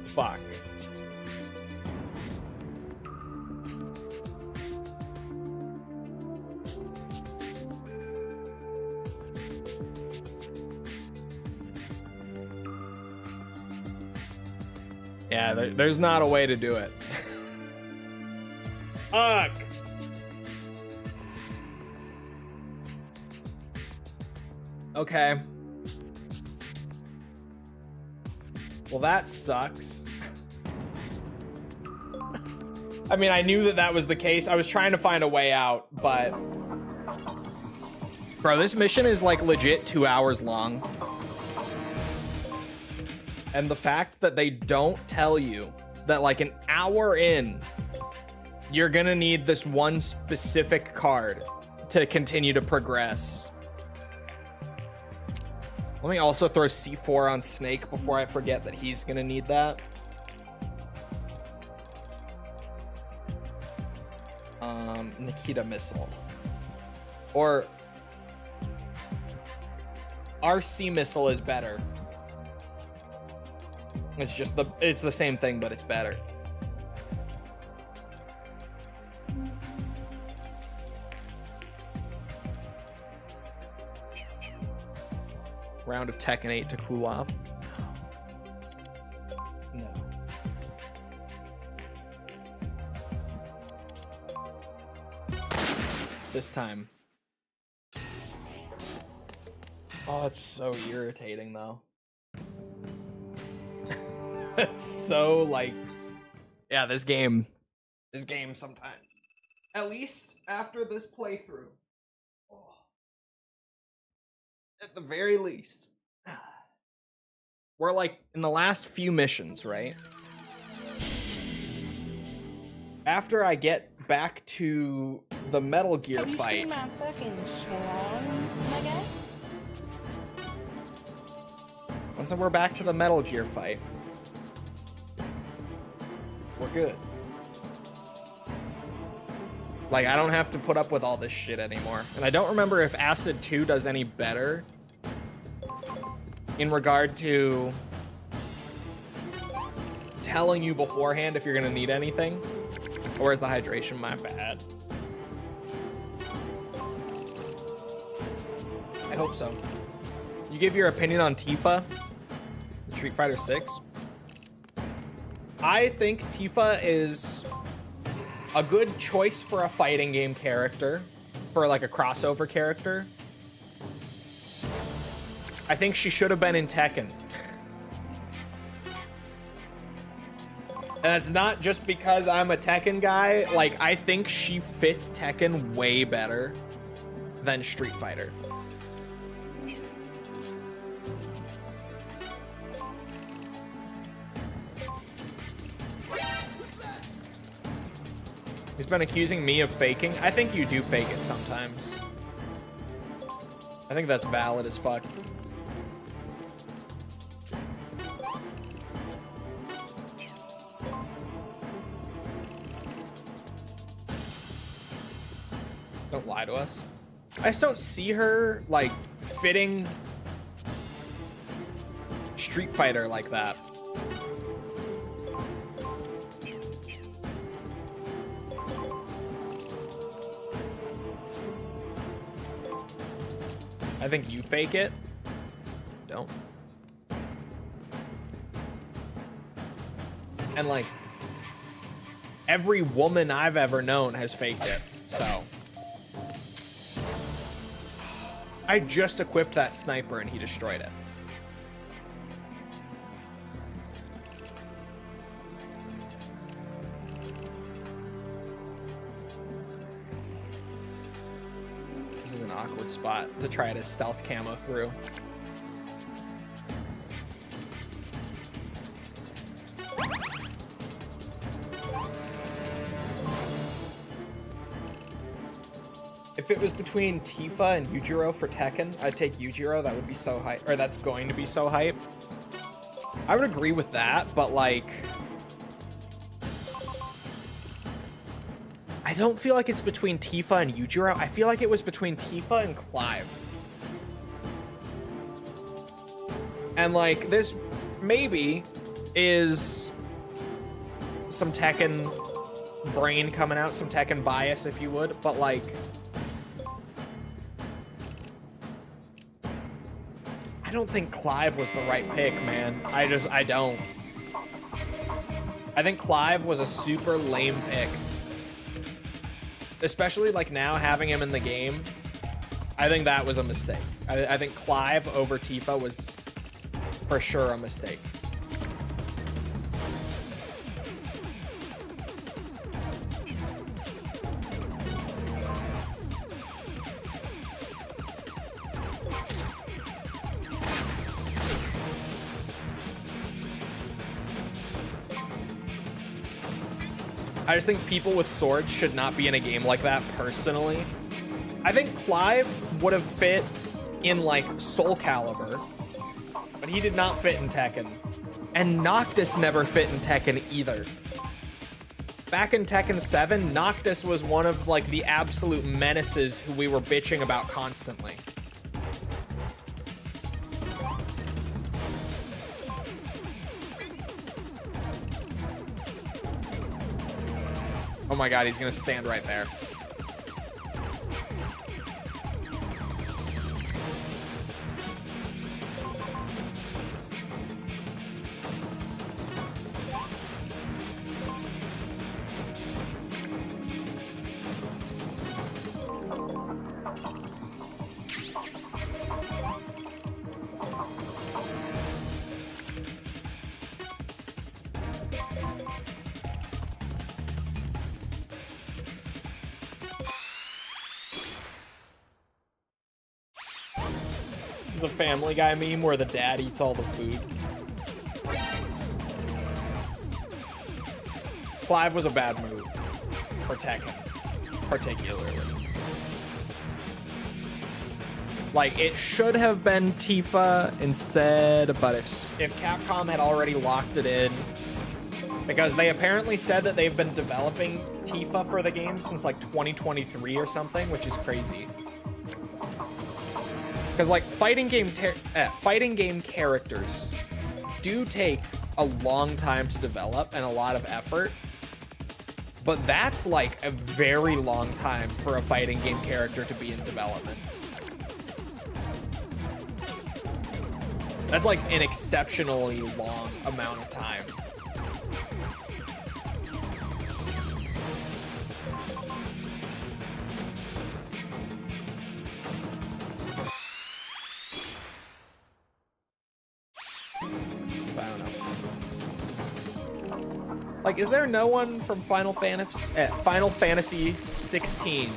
Fuck. Yeah, there's not a way to do it. Fuck. Okay. Well, that sucks. I mean, I knew that that was the case. I was trying to find a way out, but... Bro, this mission is like legit 2 hours long. And the fact that they don't tell you that like an hour in, you're gonna need this one specific card to continue to progress. Let me also throw C4 on Snake before I forget that he's gonna need that. Nikita missile. Or RC missile is better. It's the same thing, but it's better. Round of Tekken 8 to cool off. No. This time. Oh, it's so irritating though. It's so like, yeah, this game sometimes. At least after this playthrough. Oh. At the very least. We're like in the last few missions, right? After I get back to the Metal Gear fight. My fucking schlong, my guy? Once we're back to the Metal Gear fight, we're good. Like, I don't have to put up with all this shit anymore. And I don't remember if Acid 2 does any better in regard to telling you beforehand if you're gonna need anything. Or is the hydration my bad? I hope so. You give your opinion on Tifa, Street Fighter 6. I think Tifa is a good choice for a fighting game character, for like a crossover character. I think she should have been in Tekken. And it's not just because I'm a Tekken guy. Like, I think she fits Tekken way better than Street Fighter. He's been accusing me of faking. I think you do fake it sometimes. I think that's valid as fuck. Don't lie to us. I just don't see her, like, fitting Street Fighter like that. I think you fake it. Don't. And like, every woman I've ever known has faked it, so. I just equipped that sniper and he destroyed it. This is an awkward spot to try to stealth camo through. If it was between Tifa and Yujiro for Tekken, I'd take Yujiro. That would be so hype, or that's going to be so hype. I would agree with that, but like, I don't feel like it's between Tifa and Yujiro. I feel like it was between Tifa and Clive. And like, this maybe is some Tekken brain coming out, some Tekken bias, if you would, but like, I don't think Clive was the right pick, man. I don't. I think Clive was a super lame pick. Especially like now having him in the game. I think that was a mistake. I think Clive over Tifa was for sure a mistake. I just think people with swords should not be in a game like that, personally. I think Clive would have fit in, like, Soul Calibur, but he did not fit in Tekken. And Noctis never fit in Tekken either. Back in Tekken 7, Noctis was one of, like, the absolute menaces who we were bitching about constantly. Oh my god, he's gonna stand right there. The Family Guy meme where the dad eats all the food. Clive was a bad move for Tekken, particularly. Like, it should have been Tifa instead, but if Capcom had already locked it in, because they apparently said that they've been developing Tifa for the game since like 2023 or something, which is crazy. Because like fighting game characters do take a long time to develop and a lot of effort, but that's like a very long time for a fighting game character to be in development. That's like an exceptionally long amount of time. Like, is there no one from Final Fantasy 16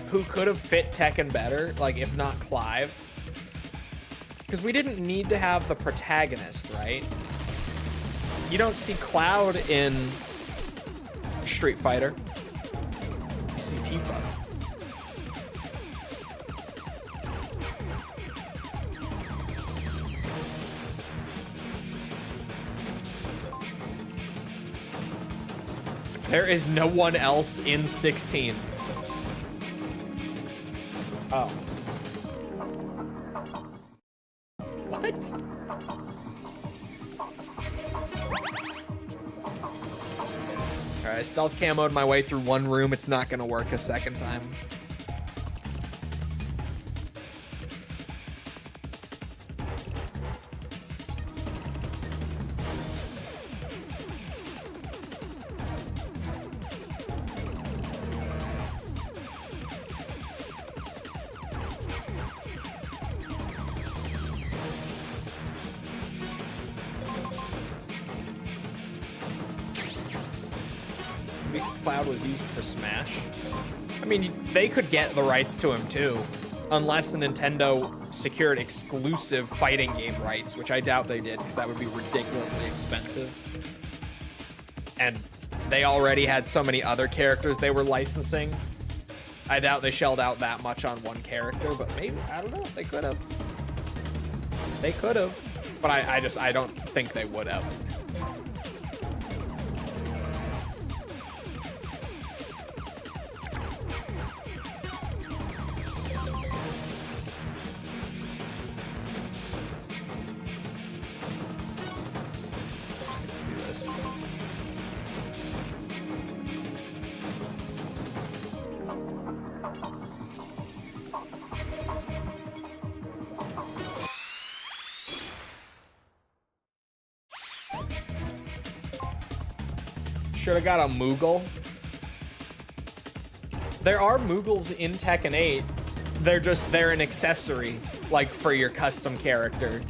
who could have fit Tekken better, like, if not Clive? Because we didn't need to have the protagonist, right? You don't see Cloud in Street Fighter. You see Tifa. There is no one else in 16. Oh. What? Alright. I stealth camoed my way through one room. It's not gonna work a second time. Cloud was used for Smash. I mean, they could get the rights to him too, unless Nintendo secured exclusive fighting game rights, which I doubt they did, because that would be ridiculously expensive. And they already had so many other characters they were licensing. I doubt they shelled out that much on one character, but maybe, I don't know, they could have. They could have, but I don't think they would have. Should have got a Moogle. There are Moogles in Tekken 8. They're an accessory, like for your custom character.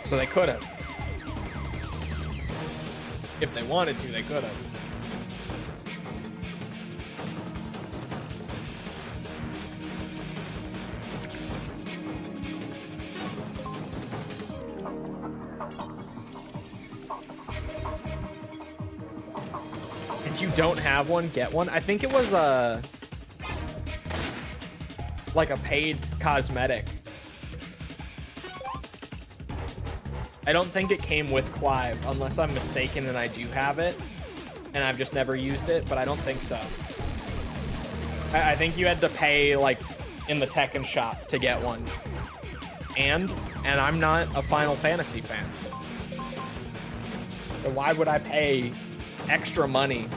So they could have. If they wanted to, they could have. If you don't have one, get one. I think it was like a paid cosmetic. I don't think it came with Clive, unless I'm mistaken and I do have it, and I've just never used it, but I don't think so. I think you had to pay, like, in the Tekken shop to get one. And I'm not a Final Fantasy fan. So why would I pay extra money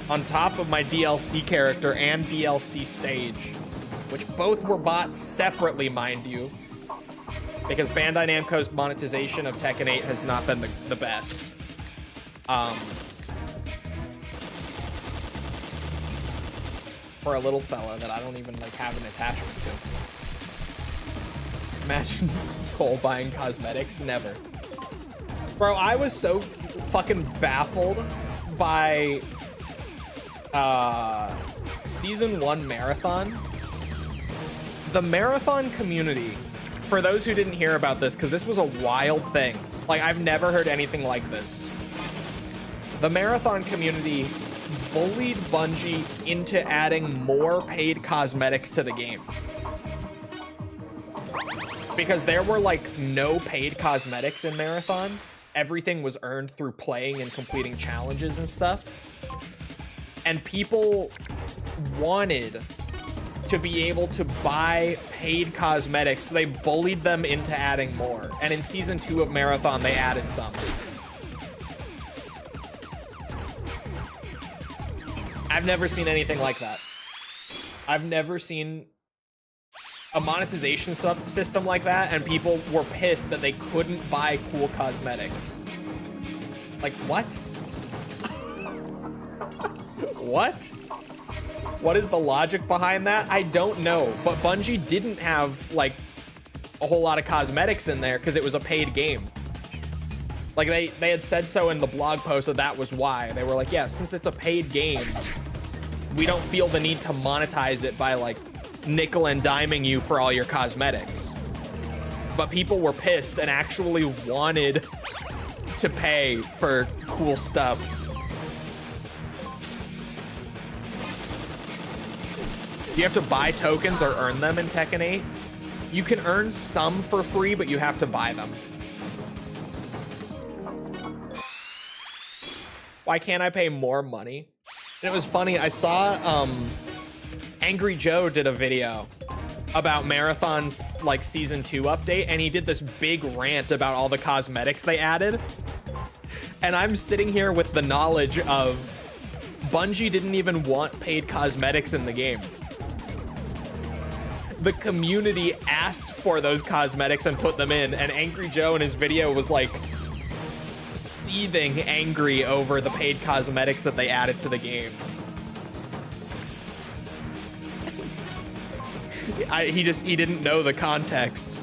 on top of my DLC character and DLC stage, which both were bought separately, mind you, because Bandai Namco's monetization of Tekken 8 has not been the best. For a little fella that I don't even like have an attachment to. Imagine Cole buying cosmetics, never. Bro, I was so fucking baffled by Season 1 Marathon. The Marathon community, for those who didn't hear about this, because this was a wild thing. Like, I've never heard anything like this. The Marathon community bullied Bungie into adding more paid cosmetics to the game. Because there were, like, no paid cosmetics in Marathon. Everything was earned through playing and completing challenges and stuff. And people wanted to be able to buy paid cosmetics, so they bullied them into adding more. And in Season 2 of Marathon, they added some. I've never seen anything like that. I've never seen a monetization system like that, and people were pissed that they couldn't buy cool cosmetics. Like, what? What? What is the logic behind that? I don't know, but Bungie didn't have, like, a whole lot of cosmetics in there because it was a paid game. Like, they had said so in the blog post that was why. They were like, yeah, since it's a paid game, we don't feel the need to monetize it by, like, nickel and diming you for all your cosmetics. But people were pissed and actually wanted to pay for cool stuff. Do you have to buy tokens or earn them in Tekken 8? You can earn some for free, but you have to buy them. Why can't I pay more money? And it was funny, I saw Angry Joe did a video about Marathon's like season 2 update, and he did this big rant about all the cosmetics they added. And I'm sitting here with the knowledge of Bungie didn't even want paid cosmetics in the game. The community asked for those cosmetics and put them in, and Angry Joe in his video was like seething angry over the paid cosmetics that they added to the game. He didn't know the context.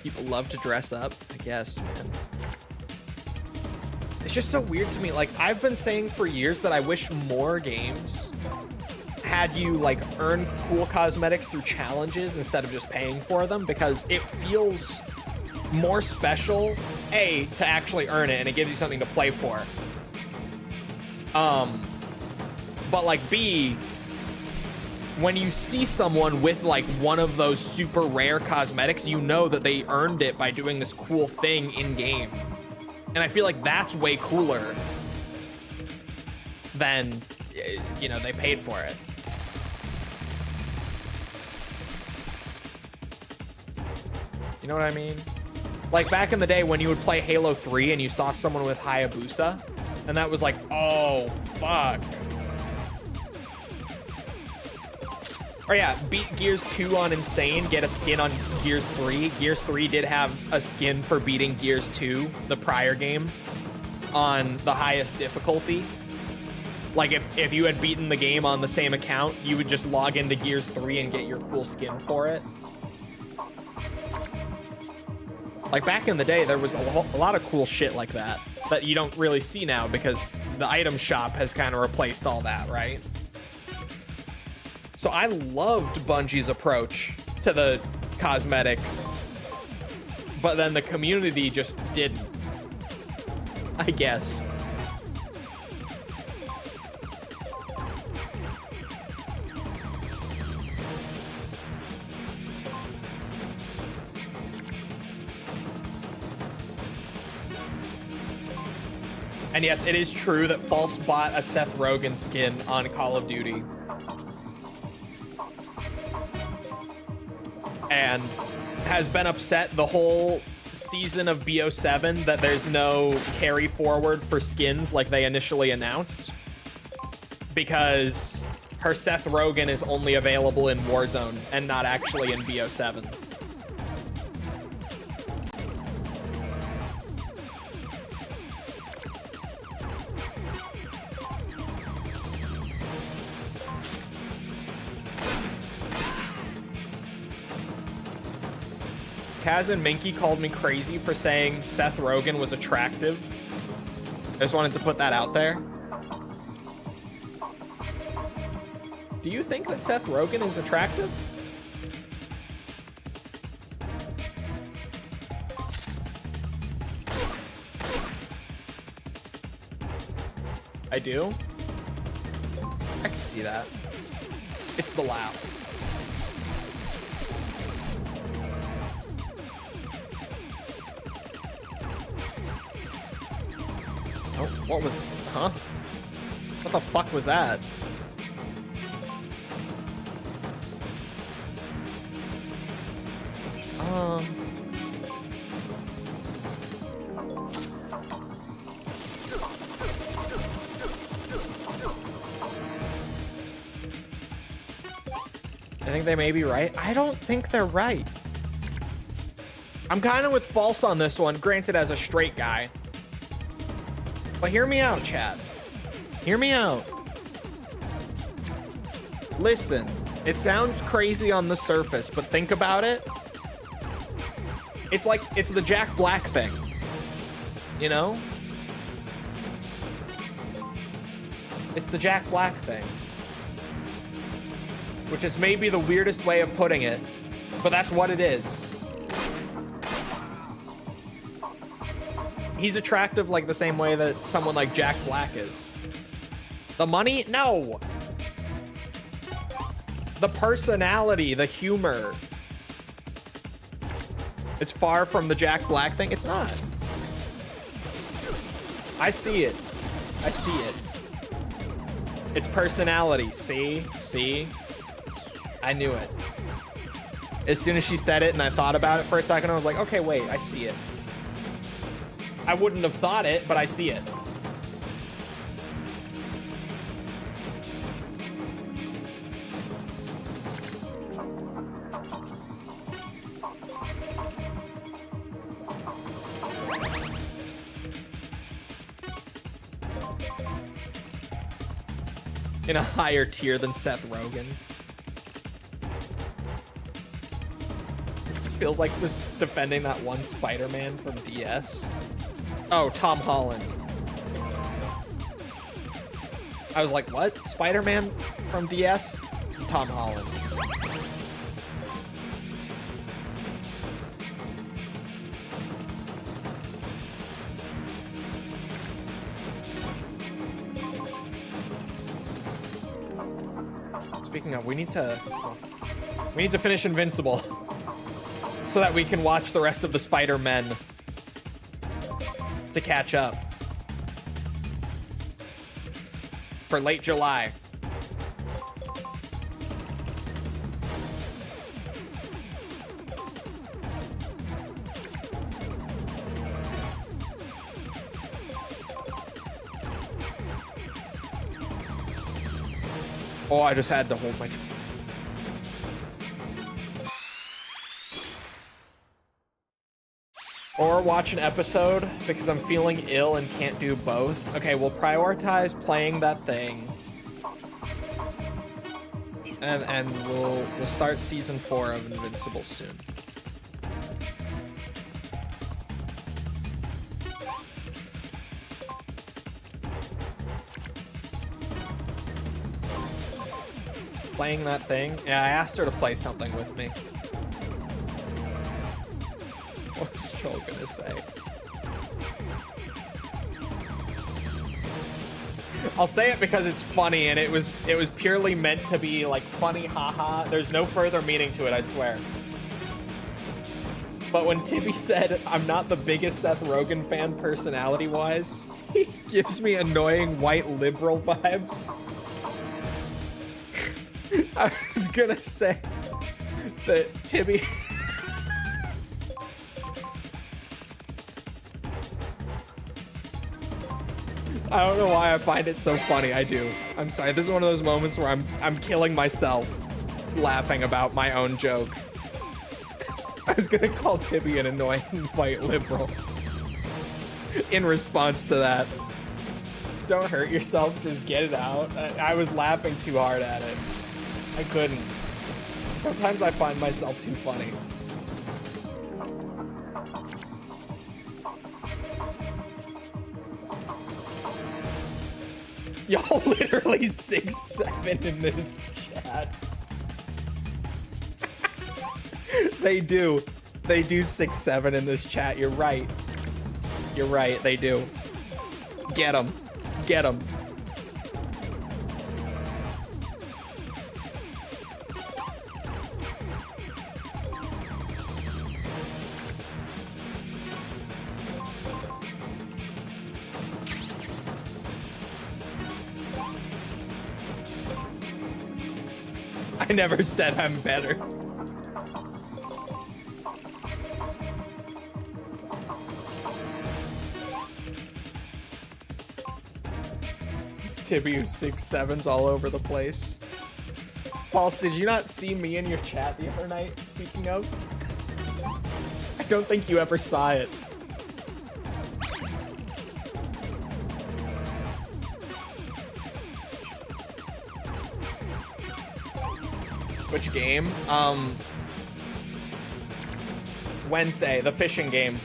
People love to dress up, I guess, man. It's just so weird to me. Like, I've been saying for years that I wish more games had you like earn cool cosmetics through challenges instead of just paying for them, because it feels more special, A, to actually earn it, and it gives you something to play for. But like B, when you see someone with like one of those super rare cosmetics, you know that they earned it by doing this cool thing in game. And I feel like that's way cooler than, you know, they paid for it. You know what I mean? Like back in the day when you would play Halo 3 and you saw someone with Hayabusa, and that was like, oh, fuck. Or yeah, beat Gears 2 on Insane, get a skin on Gears 3. Gears 3 did have a skin for beating Gears 2, the prior game, on the highest difficulty. Like if you had beaten the game on the same account, you would just log into Gears 3 and get your cool skin for it. Like back in the day, there was a lot of cool shit like that that you don't really see now because the item shop has kind of replaced all that, right? So I loved Bungie's approach to the cosmetics, but then the community just didn't, I guess. And yes, it is true that False bought a Seth Rogen skin on Call of Duty. And has been upset the whole season of BO7 that there's no carry forward for skins like they initially announced, because her Seth Rogen is only available in Warzone and not actually in BO7. Kaz and Minky called me crazy for saying Seth Rogen was attractive. I just wanted to put that out there. Do you think that Seth Rogen is attractive? I do? I can see that. It's the laugh. Oh, what was, huh? What the fuck was that? I think they may be right. I don't think they're right. I'm kind of with False on this one, granted as a straight guy. But hear me out, chat. Hear me out. Listen, it sounds crazy on the surface, but think about it. It's like, it's the Jack Black thing. You know? It's the Jack Black thing. Which is maybe the weirdest way of putting it, but that's what it is. He's attractive like the same way that someone like Jack Black is. The money? No. The personality, the humor. It's far from the Jack Black thing. It's not. I see it. I see it. It's personality. See? See? I knew it. As soon as she said it and I thought about it for a second, I was like, okay, wait, I see it. I wouldn't have thought it, but I see it. In a higher tier than Seth Rogen. Feels like just defending that one Spider-Man from DS. Oh, Tom Holland. I was like, what? Spider-Man from DS? Tom Holland. Speaking of, we need to finish Invincible so that we can watch the rest of the Spider-Men to catch up for late July. Oh, I just had to hold my tongue. Or watch an episode because I'm feeling ill and can't do both. Okay, we'll prioritize playing that thing. And we'll start season 4 of Invincible soon. Playing that thing? Yeah, I asked her to play something with me. What's Joel gonna say? I'll say it because it's funny, and it was purely meant to be like funny, haha. There's no further meaning to it, I swear. But when Tibby said I'm not the biggest Seth Rogen fan personality-wise, he gives me annoying white liberal vibes. I was gonna say that Tibby... I don't know why I find it so funny. I do. I'm sorry. This is one of those moments where I'm killing myself laughing about my own joke. I was gonna call Tibby an annoying white liberal in response to that. Don't hurt yourself. Just get it out. I was laughing too hard at it. I couldn't. Sometimes I find myself too funny. Y'all literally 6'7" in this chat. They do. They do 6'7" in this chat. You're right. You're right. They do. Get them. Get them. I never said I'm better. It's Tibby who's 6'7's all over the place. False, did you not see me in your chat the other night, speaking of? I don't think you ever saw it. Which game? Wednesday, the fishing game.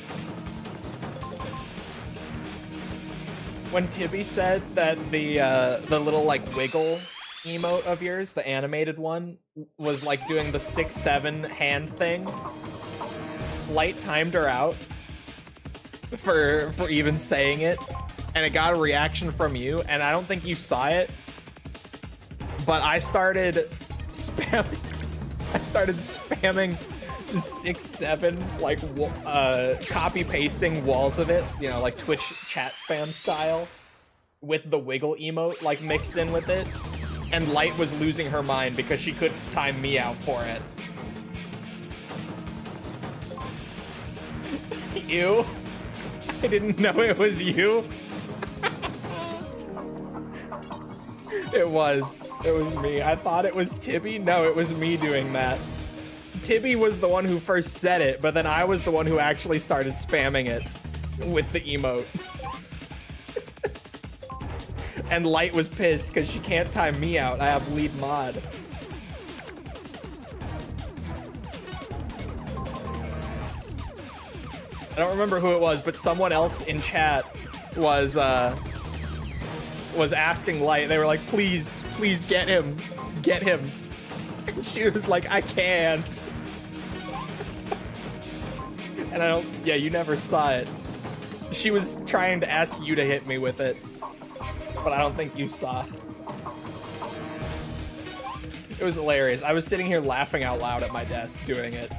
When Tibby said that the little like wiggle emote of yours, the animated one, was like doing the 6'7" hand thing, Light timed her out for even saying it, and it got a reaction from you, and I don't think you saw it, but I started spamming 6, 7, like, copy pasting walls of it, you know, like Twitch chat spam style, with the wiggle emote, like, mixed in with it. And Light was losing her mind because she couldn't time me out for it. Ew. I didn't know it was you. It was me. I thought it was Tibby. No, it was me doing that. Tibby was the one who first said it, but then I was the one who actually started spamming it with the emote. And Light was pissed because she can't time me out. I have lead mod. I don't remember who it was, but someone else in chat was asking Light. They were like, please get him. Get him. And she was like, I can't. And I don't, yeah, you never saw it. She was trying to ask you to hit me with it, but I don't think you saw. It was hilarious. I was sitting here laughing out loud at my desk doing it.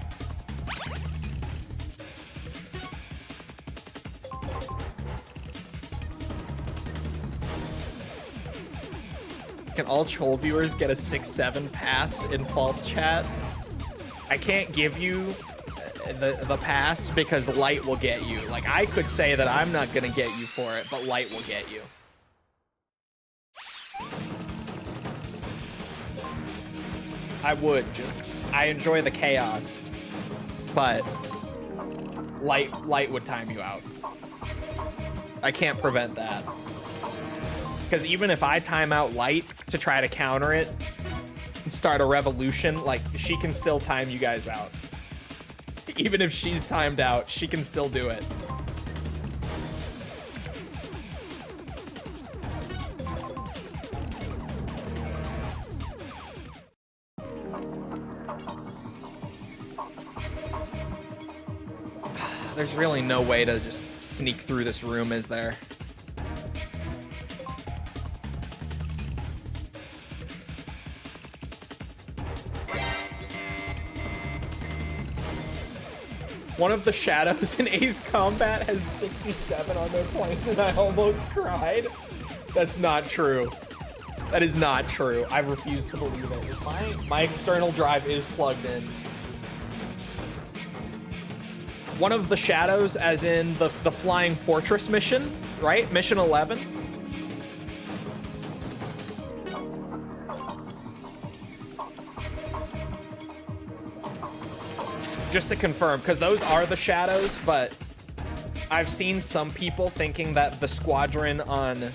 Can all troll viewers get a 6-7 pass in false chat? I can't give you the pass because Light will get you. Like, I could say that I'm not gonna get you for it, but Light will get you. I would just, I enjoy the chaos, but Light would time you out. I can't prevent that. Because even if I time out Light to try to counter it and start a revolution, like, she can still time you guys out. Even if she's timed out, she can still do it. There's really no way to just sneak through this room, is there? One of the shadows in Ace Combat has 67 on their plane, and I almost cried. That's not true. That is not true. I refuse to believe it. Is my external drive is plugged in. One of the shadows, as in the Flying Fortress mission, right? Mission 11. Just to confirm, because those are the shadows, but I've seen some people thinking that the squadron on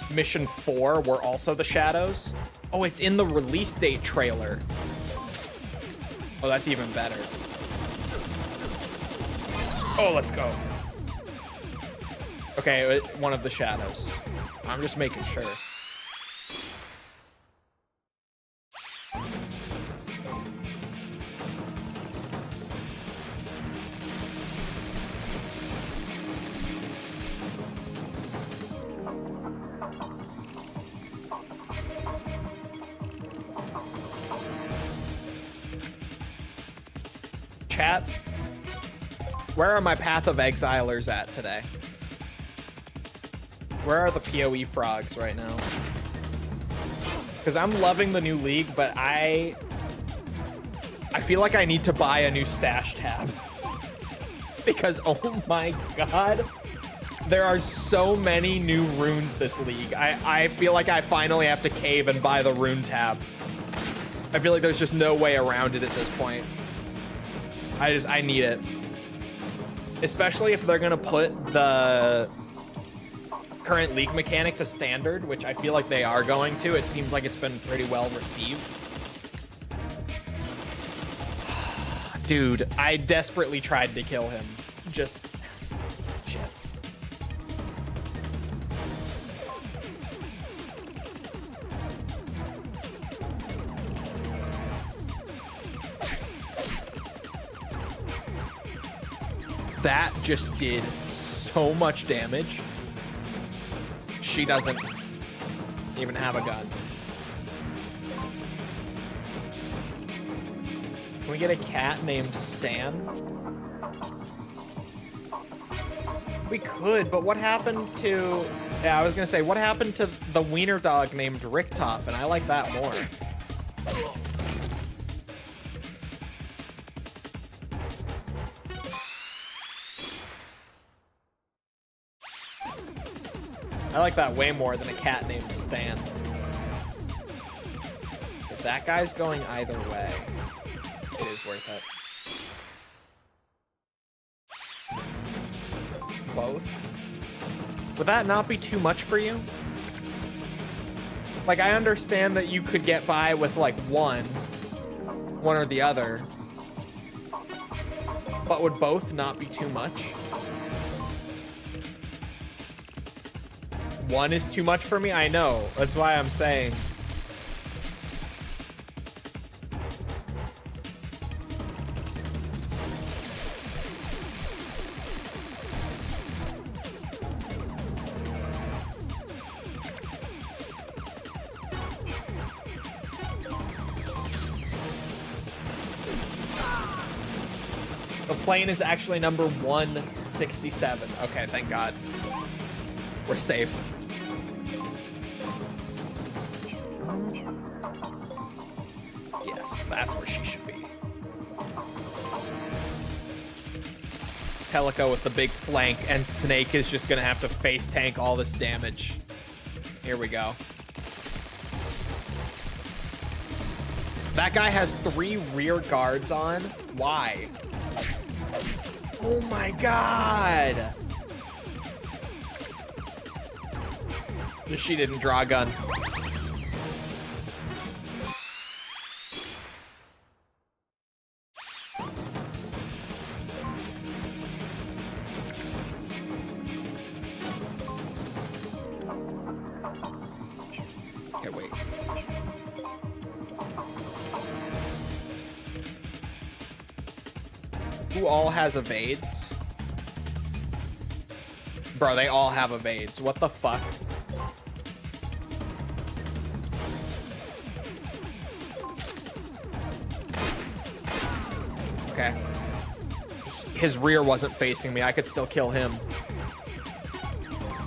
Mission 4 were also the shadows. Oh, it's in the release date trailer. Oh, that's even better. Oh, let's go. Okay, one of the shadows. I'm just making sure. Chat, where are my Path of Exilers at today? Where are the PoE frogs right now? Because I'm loving the new league, but I feel like I need to buy a new stash tab. Because, oh my god, there are so many new runes this league. I feel like I finally have to cave and buy the rune tab. I feel like there's just no way around it at this point. I need it. Especially if they're gonna put the current league mechanic to standard, which I feel like they are going to. It seems like it's been pretty well received. Dude, I desperately tried to kill him. Just... shit. That just did so much damage. She doesn't even have a gun. Can we get a cat named Stan? We could, but what happened to... Yeah, I was gonna say, what happened to the wiener dog named Richtoff? And I like that more. I like that way more than a cat named Stan. If that guy's going either way, it is worth it. Both? Would that not be too much for you? Like, I understand that you could get by with, like, one or the other. But would both not be too much? One is too much for me? I know. That's why I'm saying. The plane is actually number 167. Okay, thank God. We're safe. Yes, that's where she should be. Pelico with the big flank, and Snake is just gonna have to face tank all this damage. Here we go. That guy has 3 rear guards on. Why? Oh my God. She didn't draw a gun. Okay, wait. Who all has evades? Bro, they all have evades. What the fuck? Okay. His rear wasn't facing me. I could still kill him.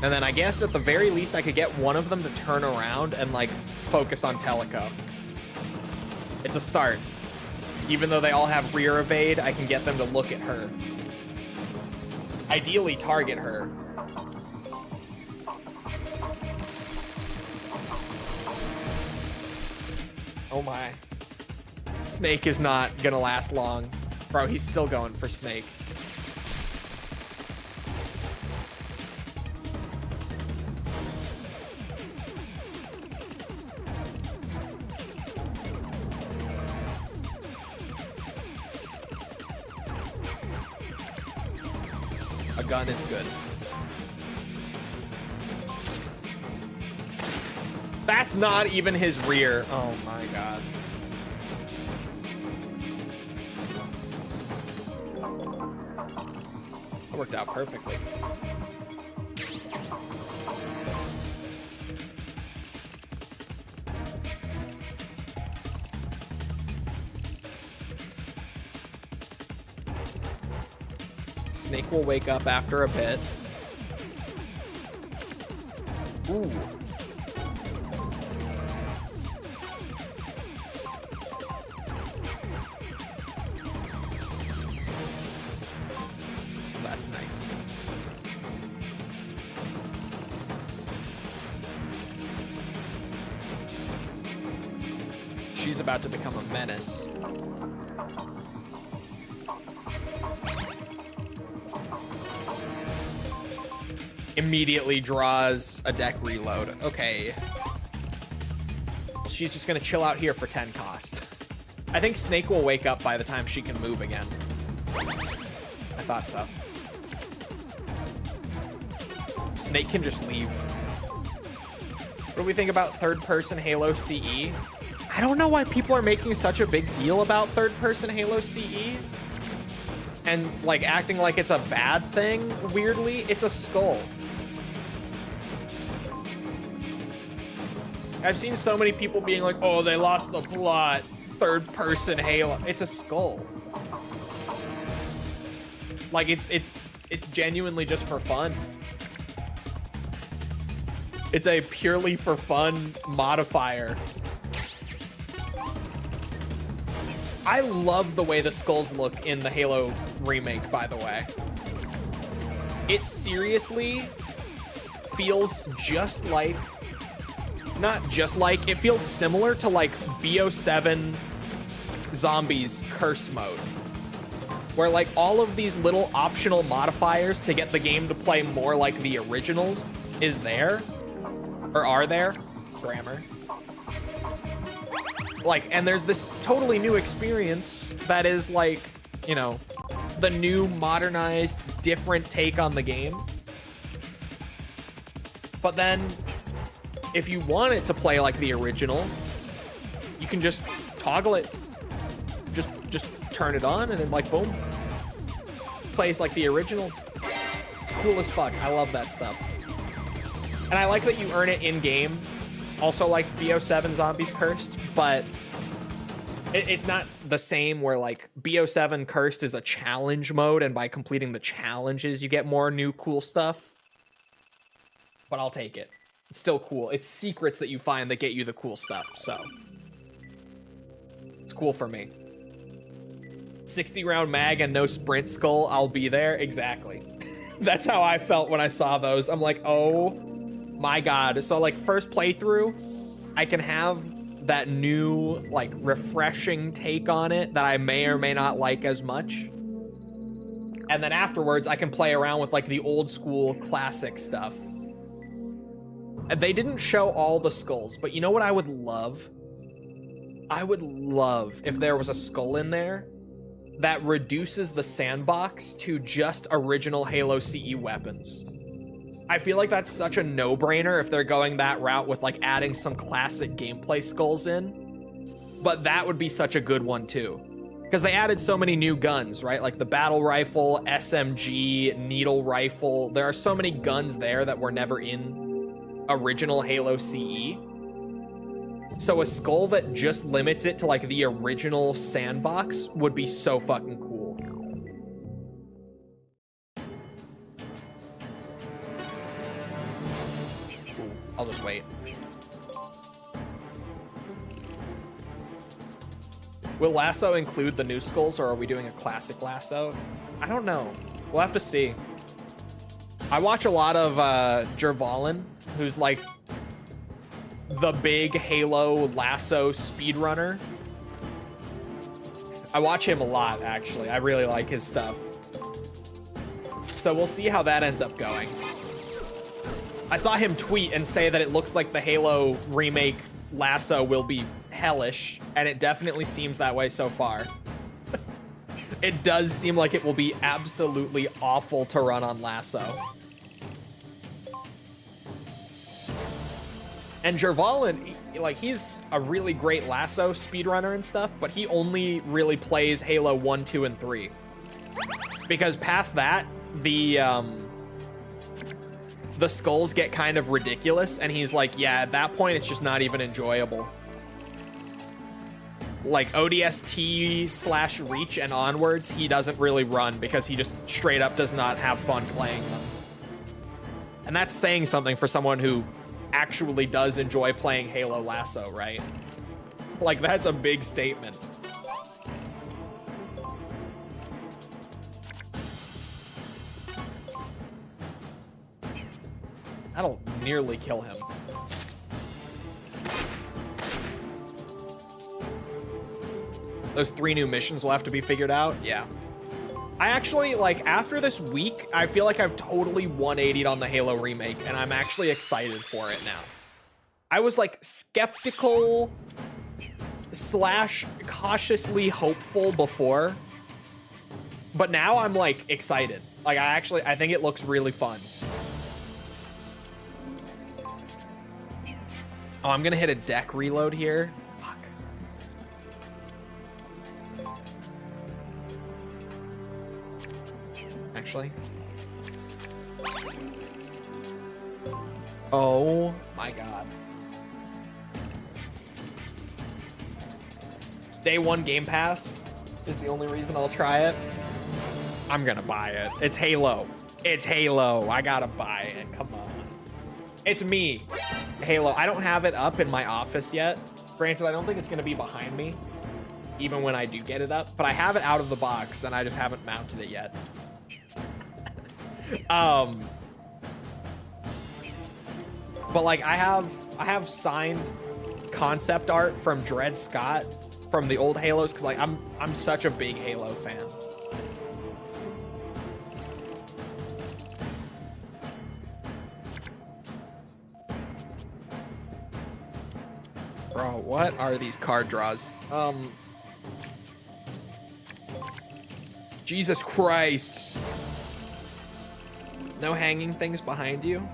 And then I guess at the very least I could get one of them to turn around and like focus on Teleco. It's a start. Even though they all have rear evade, I can get them to look at her. Ideally target her. Oh my. Snake is not gonna last long. Bro, he's still going for Snake. A gun is good. That's not even his rear. Oh my God. That worked out perfectly. Snake will wake up after a bit. Ooh. That's nice. She's about to become a menace. Immediately draws a deck reload. Okay. She's just gonna chill out here for 10 cost. I think Snake will wake up by the time she can move again. I thought so. Snake can just leave. What do we think about third-person Halo CE? I don't know why people are making such a big deal about third-person Halo CE. And, like, acting like it's a bad thing, weirdly. It's a skull. I've seen so many people being like, oh, they lost the plot. third-person Halo. It's a skull. Like it's genuinely just for fun. It's a purely for fun modifier. I love the way the skulls look in the Halo remake, by the way. It seriously feels just like, not just like, it feels similar to like BO7 Zombies Cursed mode, where like all of these little optional modifiers to get the game to play more like the originals is there, or are there, grammar. Like, and there's this totally new experience that is like, you know, the new modernized, different take on the game. But then if you want it to play like the original, you can just toggle it, just turn it on, and then like boom, plays like the original. It's cool as fuck. I love that stuff. And I like that you earn it in game, also like BO7 Zombies Cursed, but it's not the same where like BO7 Cursed is a challenge mode, and by completing the challenges you get more new cool stuff. But I'll take it. It's still cool. It's secrets that you find that get you the cool stuff, so it's cool for me. 60 round mag and no sprint skull, I'll be there. Exactly. That's how I felt when I saw those. I'm like, oh my god. So like first playthrough, I can have that new like refreshing take on it that I may or may not like as much. And then afterwards I can play around with like the old school classic stuff. And they didn't show all the skulls, but you know what I would love? I would love if there was a skull in there that reduces the sandbox to just original Halo CE weapons. I feel like that's such a no-brainer if they're going that route with like adding some classic gameplay skulls in. But that would be such a good one too. Because they added so many new guns, right? Like the battle rifle, SMG, needle rifle. There are so many guns there that were never in original Halo CE. So a skull that just limits it to like the original sandbox would be so fucking cool. I'll just wait. Will Lasso include the new skulls, or are we doing a classic Lasso? I don't know. We'll have to see. I watch a lot of Jervalin, who's like the big Halo Lasso speedrunner. I watch him a lot, actually. I really like his stuff. So we'll see how that ends up going. I saw him tweet and say that it looks like the Halo remake Lasso will be hellish, and it definitely seems that way so far. It does seem like it will be absolutely awful to run on Lasso. And Jervalin, like, he's a really great Lasso speedrunner and stuff, but he only really plays Halo 1, 2, and 3. Because past that, the skulls get kind of ridiculous, and he's like, yeah, at that point, it's just not even enjoyable. Like, ODST/Reach and onwards, he doesn't really run because he just straight up does not have fun playing them. And that's saying something for someone who actually does enjoy playing Halo Lasso, right? Like, that's a big statement. That'll nearly kill him. Those 3 new missions will have to be figured out. Yeah. I actually, like, after this week, I feel like I've totally 180'd on the Halo remake, and I'm actually excited for it now. I was, like, skeptical / cautiously hopeful before, but now I'm, like, excited. Like, I think it looks really fun. Oh, I'm gonna hit a deck reload here. Fuck. Actually. Oh my god. day one Game Pass is the only reason I'll try it. I'm gonna buy it. It's Halo. It's Halo. I gotta buy it. Come on. It's me. Halo. I don't have it up in my office yet. Granted, I don't think it's gonna be behind me, even when I do get it up, but I have it out of the box and I just haven't mounted it yet. But like I have signed concept art from Dred Scott from the old Halos, because like I'm such a big Halo fan. Bro, what are these card draws? Jesus Christ. No hanging things behind you?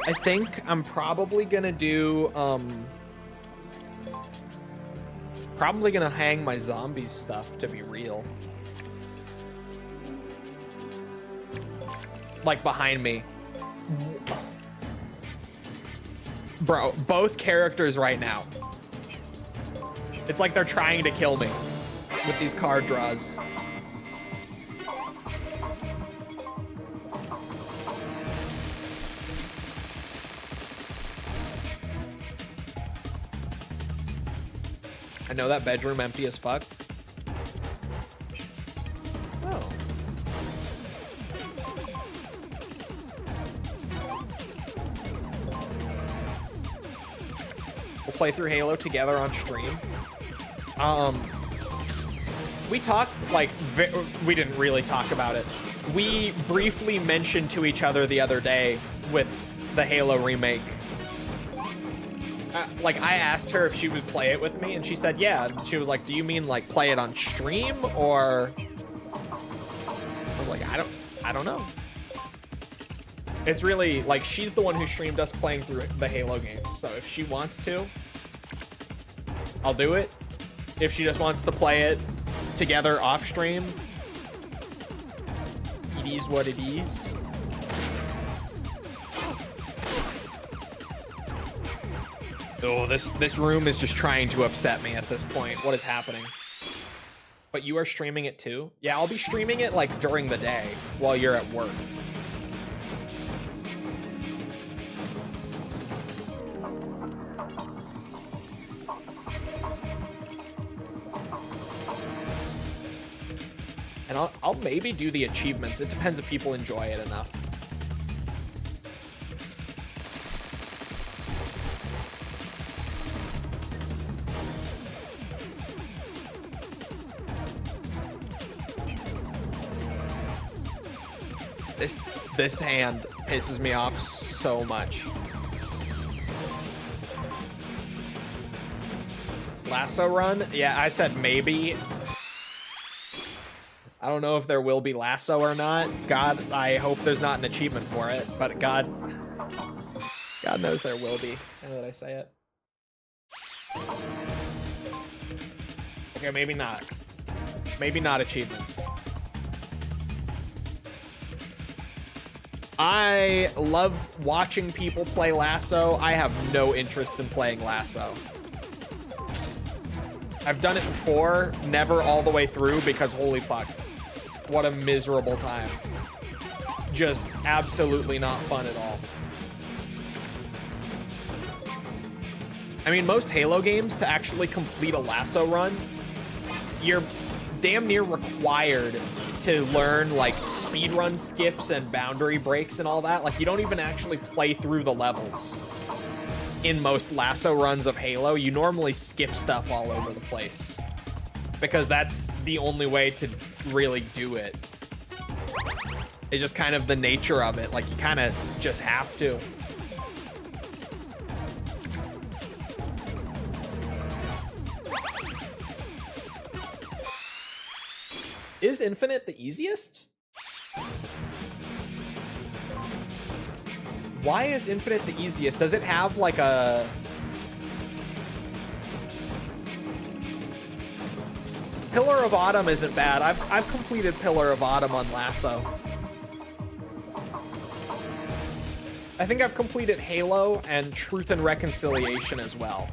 I think I'm probably gonna do, probably gonna hang my zombies stuff, to be real. Like behind me. Bro, both characters right now. It's like they're trying to kill me with these card draws. I know that bedroom empty as fuck. Oh. We'll play through Halo together on stream. We talked, like, we didn't really talk about it. We briefly mentioned to each other the other day with the Halo remake. Like, I asked her if she would play it with me, and she said, yeah. And she was like, do you mean, like, play it on stream, or... I was like, I don't know. It's really, like, she's the one who streamed us playing through the Halo games, so if she wants to, I'll do it. If she just wants to play it together off stream, it is what it is. Oh, this room is just trying to upset me at this point. What is happening? But you are streaming it too? Yeah, I'll be streaming it like during the day while you're at work. And I'll maybe do the achievements. It depends if people enjoy it enough. This hand pisses me off so much. Lasso run? Yeah, I said maybe. I don't know if there will be lasso or not. God, I hope there's not an achievement for it, but God knows there will be, now that I say it. Okay, maybe not. Maybe not achievements. I love watching people play Lasso. I have no interest in playing Lasso. I've done it before, never all the way through, because holy fuck. What a miserable time. Just absolutely not fun at all. I mean, most Halo games, to actually complete a Lasso run, you're damn near required to learn like speedrun skips and boundary breaks and all that. Like, you don't even actually play through the levels in most Lasso runs of Halo. You normally skip stuff all over the place because that's the only way to really do it. It's just kind of the nature of it. Like, you kind of just have to. Is Infinite the easiest? Why is Infinite the easiest? Does it have like a... Pillar of Autumn isn't bad. I've completed Pillar of Autumn on Lasso. I think I've completed Halo and Truth and Reconciliation as well.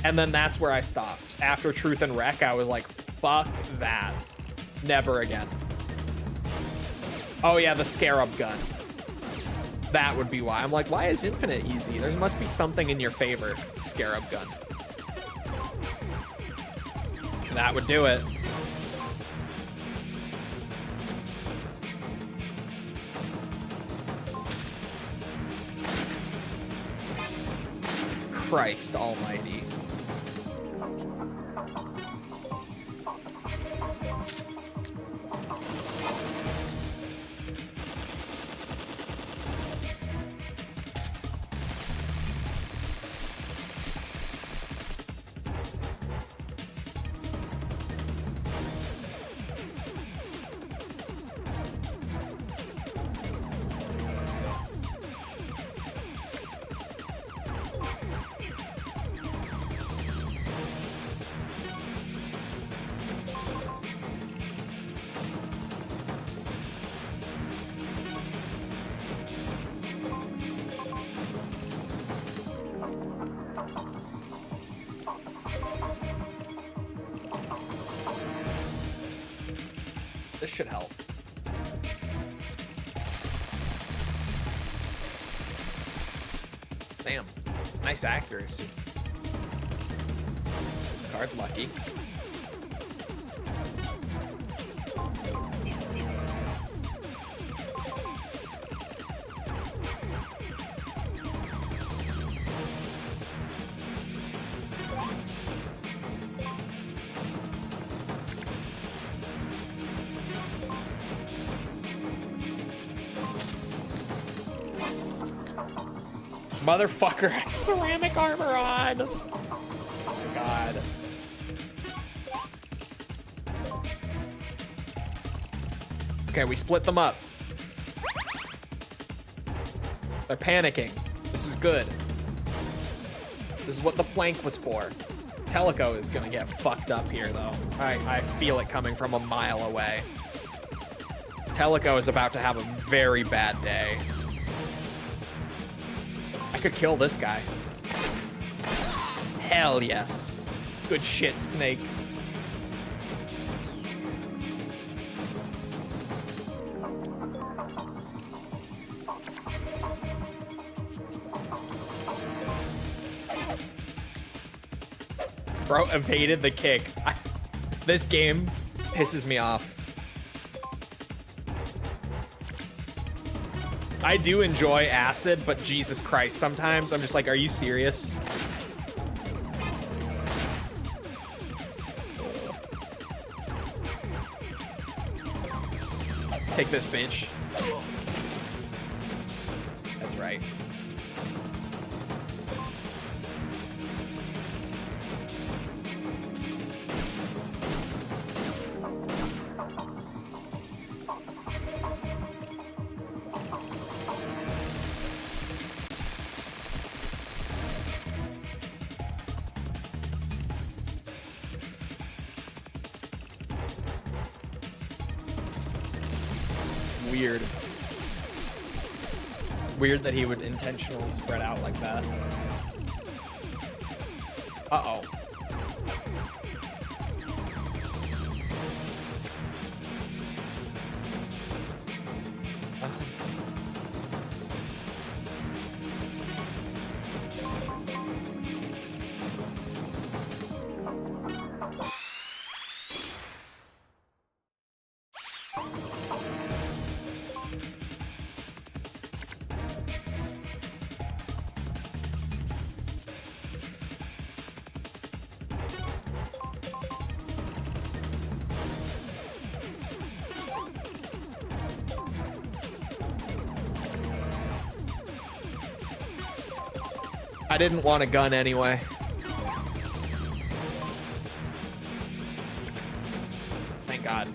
And then that's where I stopped. After Truth and Wreck, I was like, fuck that. Never again. Oh yeah, the Scarab gun. That would be why. I'm like, why is Infinite easy? There must be something in your favor, Scarab gun. That would do it. Christ almighty. This should help. Damn. Nice accuracy. Discard lucky. Motherfucker has ceramic armor on. Oh my God. Okay, we split them up. They're panicking. This is good. This is what the flank was for. Teleco is gonna get fucked up here, though. I feel it coming from a mile away. Teleco is about to have a very bad day. I could kill this guy. Hell yes. Good shit, Snake. Bro evaded the kick. This game pisses me off. I do enjoy Acid, but Jesus Christ, sometimes I'm just like, are you serious? Take this, bitch. That's right. Weird. Weird that he would intentionally spread out like that. Uh-oh. I didn't want a gun anyway. Thank God.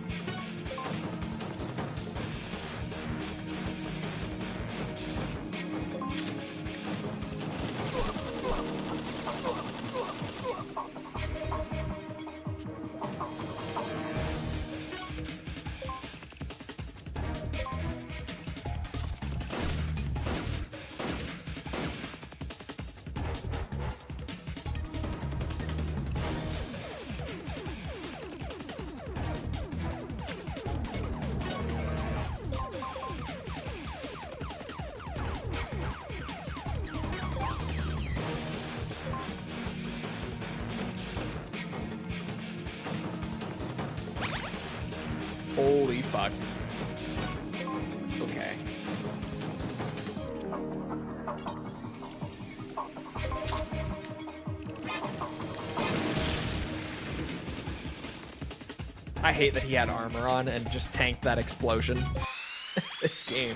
Holy fuck. Okay. I hate that he had armor on and just tanked that explosion. This game.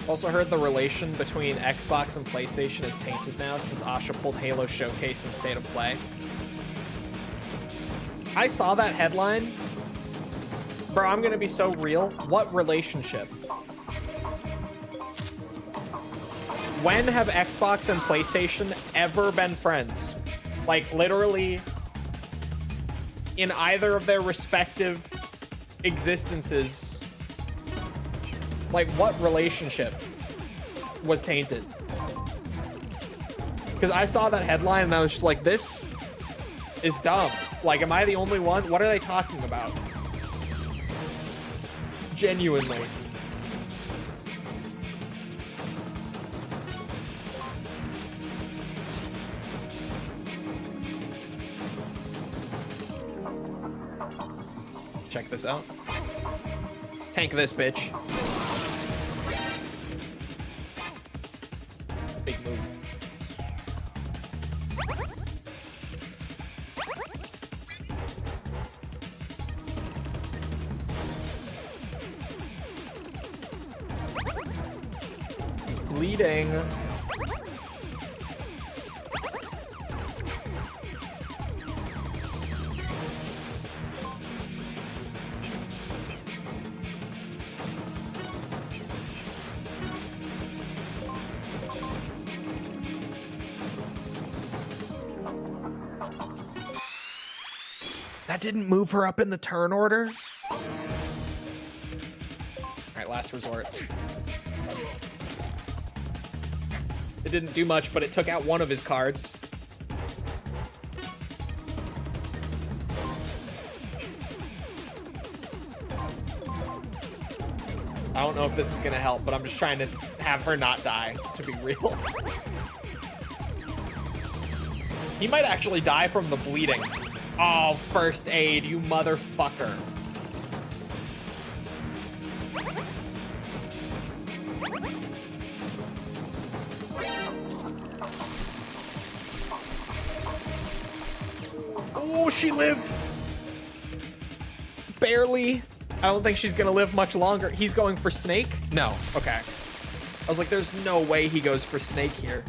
Also heard the relation between Xbox and PlayStation is tainted now since Asha pulled Halo Showcase in State of Play. I saw that headline. Bro, I'm gonna be so real. What relationship? When have Xbox and PlayStation ever been friends? Like, literally, in either of their respective existences. Like, what relationship was tainted? Because I saw that headline and I was just like, this is dumb. Like, am I the only one? What are they talking about? Genuinely. Check this out. Tank this bitch. Big move. He's bleeding. That didn't move her up in the turn order? All right, last resort. It didn't do much, but it took out one of his cards. I don't know if this is gonna help, but I'm just trying to have her not die, to be real. He might actually die from the bleeding. Oh, first aid, you motherfucker. Oh, she lived. Barely. I don't think she's gonna live much longer. He's going for Snake? No, okay. I was like, there's no way he goes for Snake here.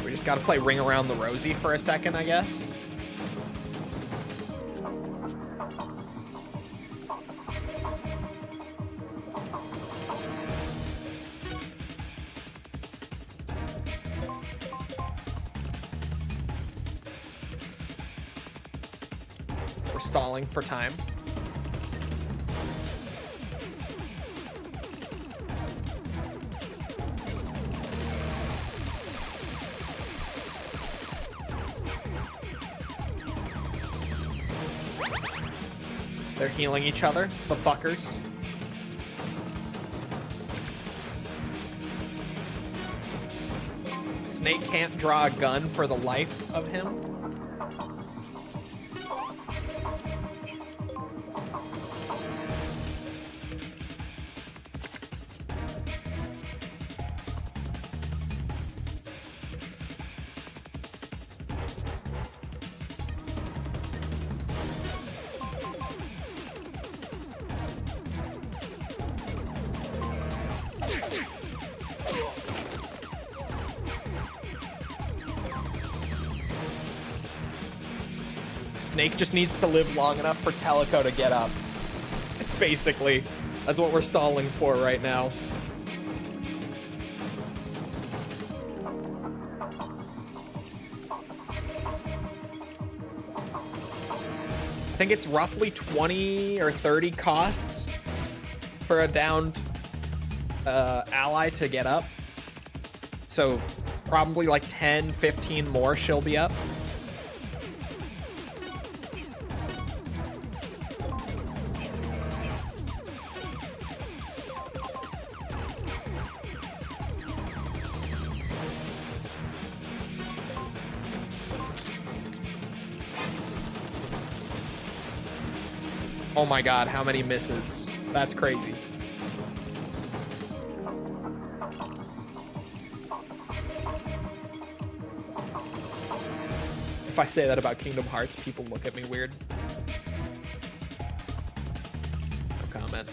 We just gotta play Ring Around the Rosie for a second, I guess. We're stalling for time. They're healing each other, the fuckers. Snake can't draw a gun for the life of him. Snake just needs to live long enough for Teleco to get up. Basically, that's what we're stalling for right now. I think it's roughly 20 or 30 costs for a downed ally to get up. So probably like 10, 15 more she'll be up. Oh my god, how many misses? That's crazy. If I say that about Kingdom Hearts, people look at me weird. No comment.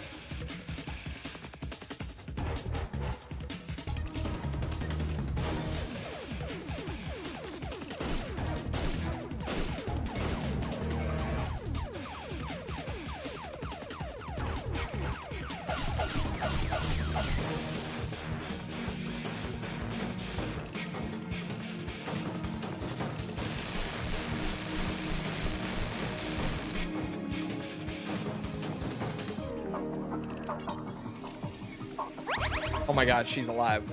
Oh my god, she's alive.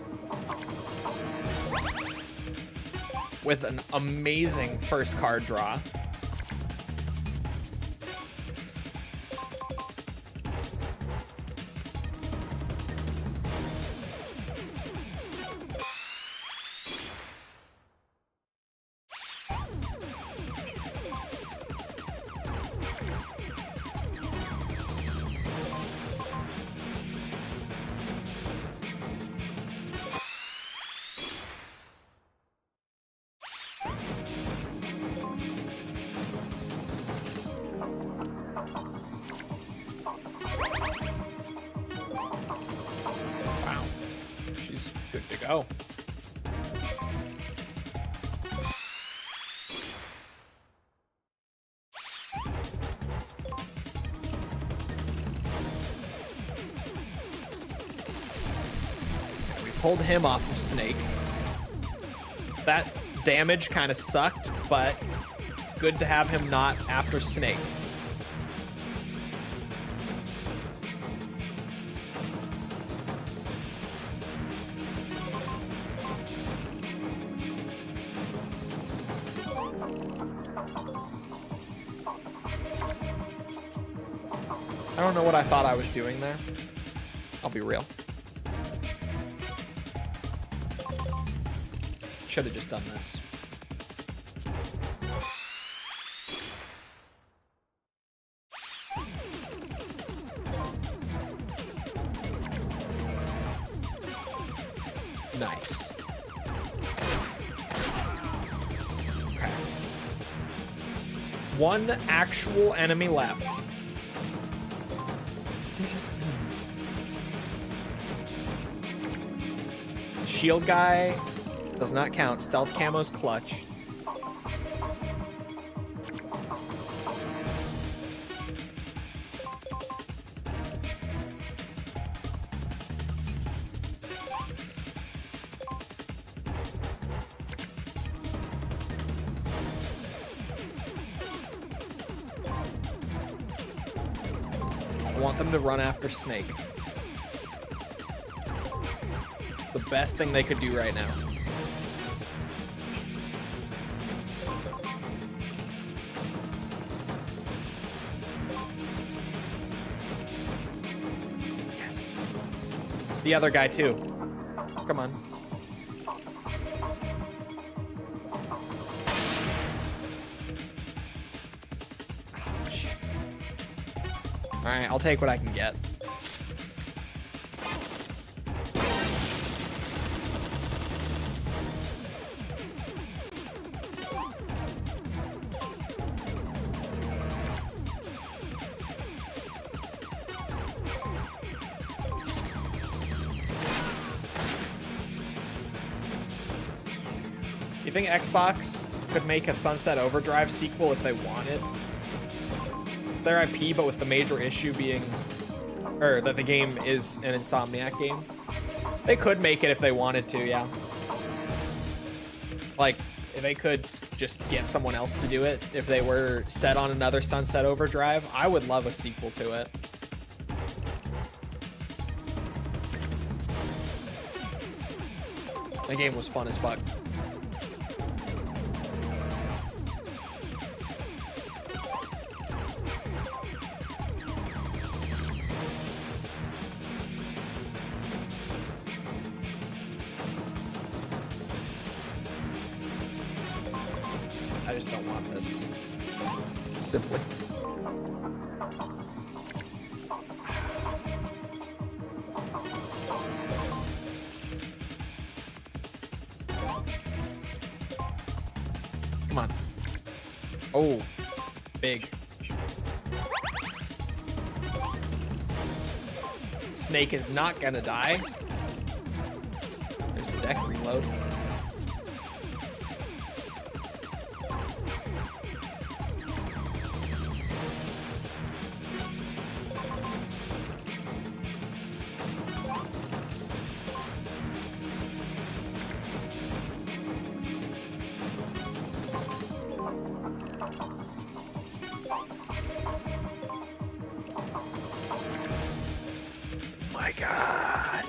With an amazing first card draw. Go. We pulled him off of Snake. That damage kind of sucked, but it's good to have him not after Snake. I don't know what I thought I was doing there. I'll be real. Should have just done this. Nice. Okay. One actual enemy left. Shield guy does not count. Stealth camo's clutch. I want them to run after Snake. It's the best thing they could do right now. Yes. The other guy too. Come on. Oh, shit. All right, I'll take what I can get. You think Xbox could make a Sunset Overdrive sequel if they wanted? It's their IP, but with the major issue being, or that the game is an Insomniac game. They could make it if they wanted to, yeah. Like, if they could just get someone else to do it, if they were set on another Sunset Overdrive, I would love a sequel to it. The game was fun as fuck. I just don't want this. Simply. Come on. Oh, big. Snake is not gonna die. There's the deck reload. My God.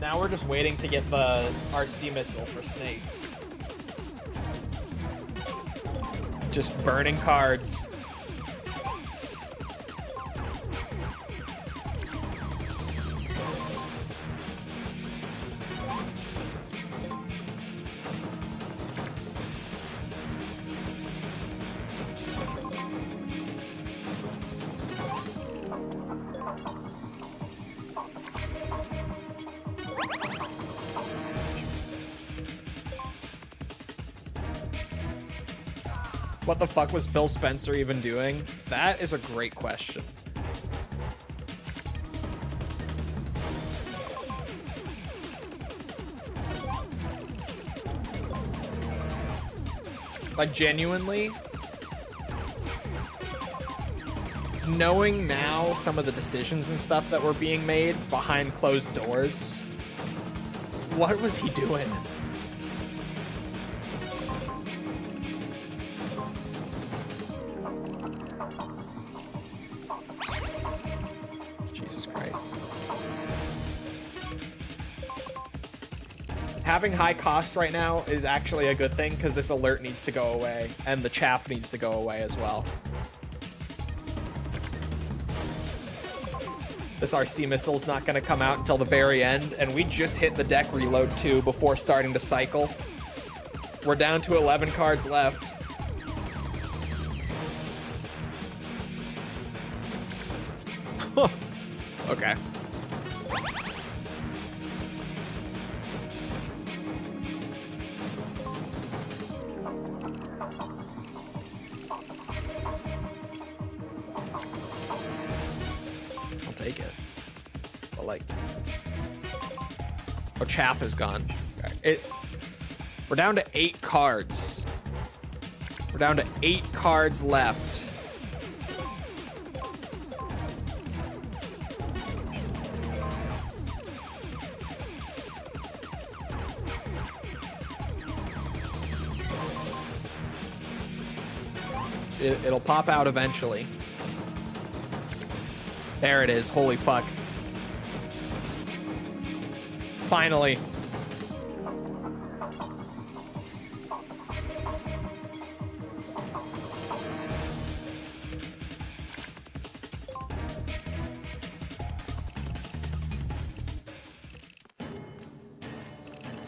Now we're just waiting to get the RC missile for Snake. Just burning cards. What the fuck was Phil Spencer even doing? That is a great question. Like, genuinely, knowing now some of the decisions and stuff that were being made behind closed doors, what was he doing? Jesus Christ. Having high cost right now is actually a good thing because this alert needs to go away and the chaff needs to go away as well. This RC missile's not going to come out until the very end, and we just hit the deck reload too before starting to cycle. We're down to 11 cards left. Okay. I'll take it. But like, oh, chaff is gone. We're down to 8 cards. We're down to 8 cards left. It'll pop out eventually. There it is. Holy fuck. Finally.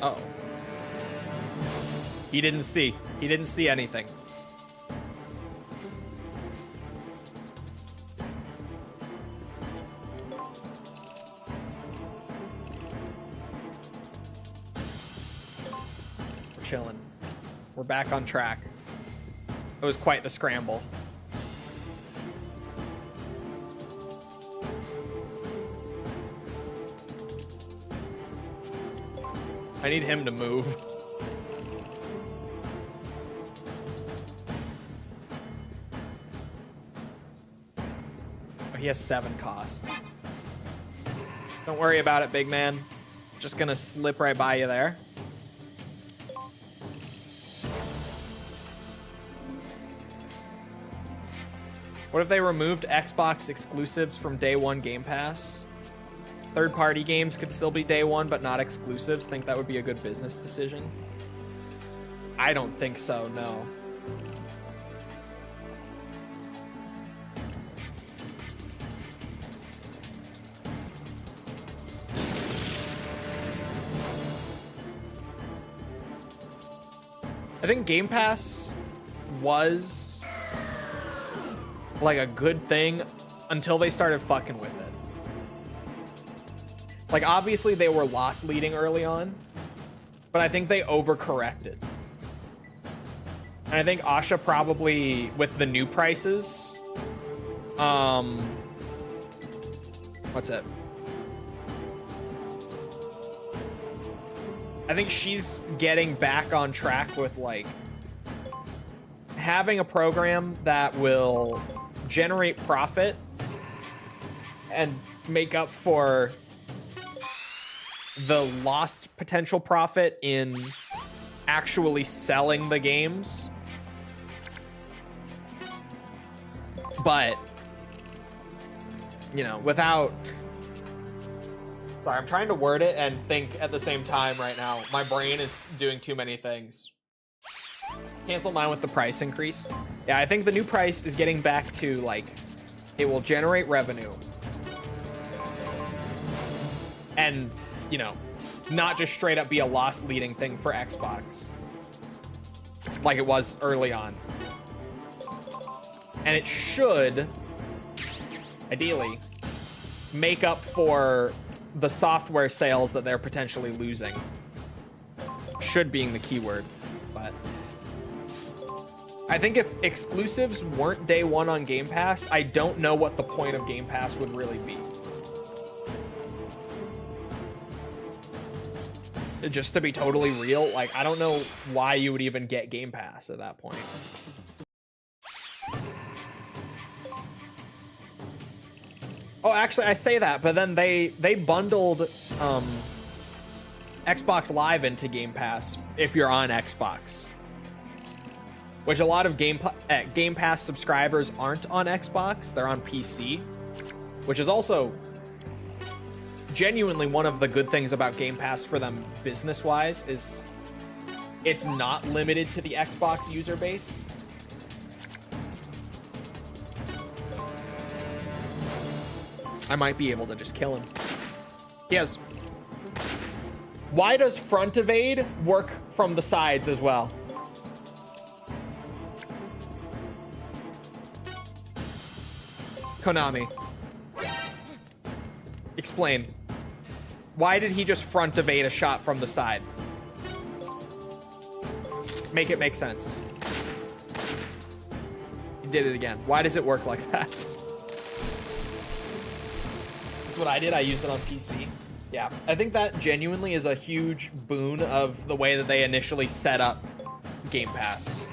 Uh-oh. He didn't see. He didn't see anything. Chilling. We're back on track. It was quite the scramble. I need him to move. Oh, he has 7 costs. Don't worry about it, big man. Just gonna slip right by you there. What if they removed Xbox exclusives from day one Game Pass? Third-party games could still be day one, but not exclusives. Think that would be a good business decision? I don't think so, no. I think Game Pass was like a good thing until they started fucking with it. Like, obviously they were loss leading early on, but I think they overcorrected. And I think Asha probably, with the new prices, what's it? I think she's getting back on track with like having a program that will generate profit and make up for the lost potential profit in actually selling the games. But, you know, without... Sorry, I'm trying to word it and think at the same time right now. My brain is doing too many things. Cancel mine with the price increase. Yeah, I think the new price is getting back to, like, it will generate revenue. And, you know, not just straight up be a loss leading thing for Xbox. Like it was early on. And it should, ideally, make up for the software sales that they're potentially losing. Should being the keyword, but I think if exclusives weren't day one on Game Pass, I don't know what the point of Game Pass would really be. Just to be totally real, like, I don't know why you would even get Game Pass at that point. Oh, actually, I say that, but then they bundled Xbox Live into Game Pass if you're on Xbox, which a lot of Game Pass subscribers aren't on Xbox. They're on PC, which is also genuinely one of the good things about Game Pass for them business-wise is it's not limited to the Xbox user base. I might be able to just kill him. He has... Why does front evade work from the sides as well? Konami. Explain. Why did he just front evade a shot from the side? Make it make sense. He did it again. Why does it work like that? That's what I did. I used it on PC. Yeah, I think that genuinely is a huge boon of the way that they initially set up Game Pass.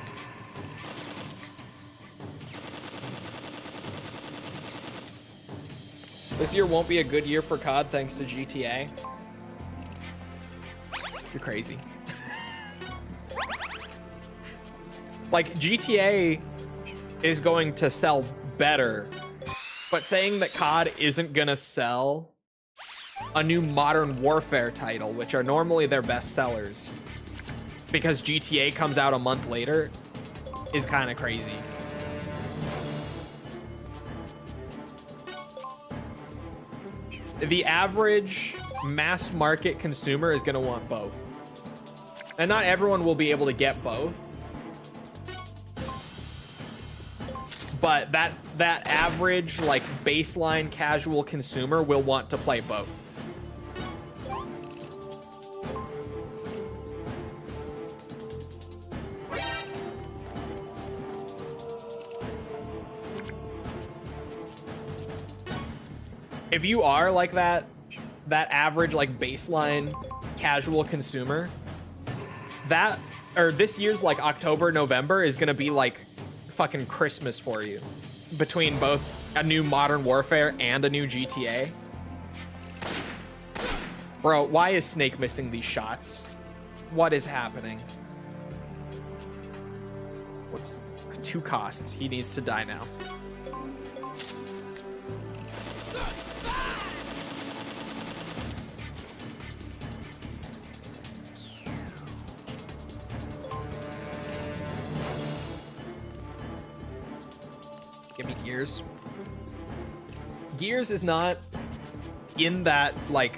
This year won't be a good year for COD thanks to GTA. You're crazy. Like, GTA is going to sell better, but saying that COD isn't gonna sell a new Modern Warfare title, which are normally their best sellers, because GTA comes out a month later, is kind of crazy. The average mass market consumer is going to want both. And not everyone will be able to get both. But that average, like, baseline casual consumer will want to play both. If you are like that average, like, baseline casual consumer, this year's, like, October, November is gonna be like fucking Christmas for you, between both a new Modern Warfare and a new GTA. Bro, why is Snake missing these shots? What is happening? What's 2 costs? He needs to die now. Give me Gears. Gears is not in that, like,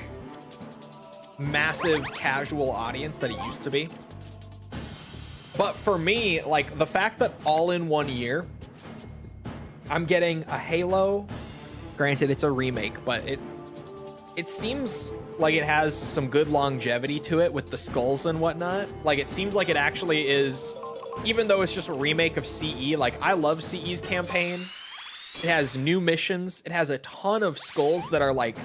massive casual audience that it used to be. But for me, like, the fact that all in one year, I'm getting a Halo. Granted, it's a remake, but it seems like it has some good longevity to it with the skulls and whatnot. Like, it seems like it actually is, even though it's just a remake of CE, like, I love CE's campaign. It has new missions. It has a ton of skulls that are, like,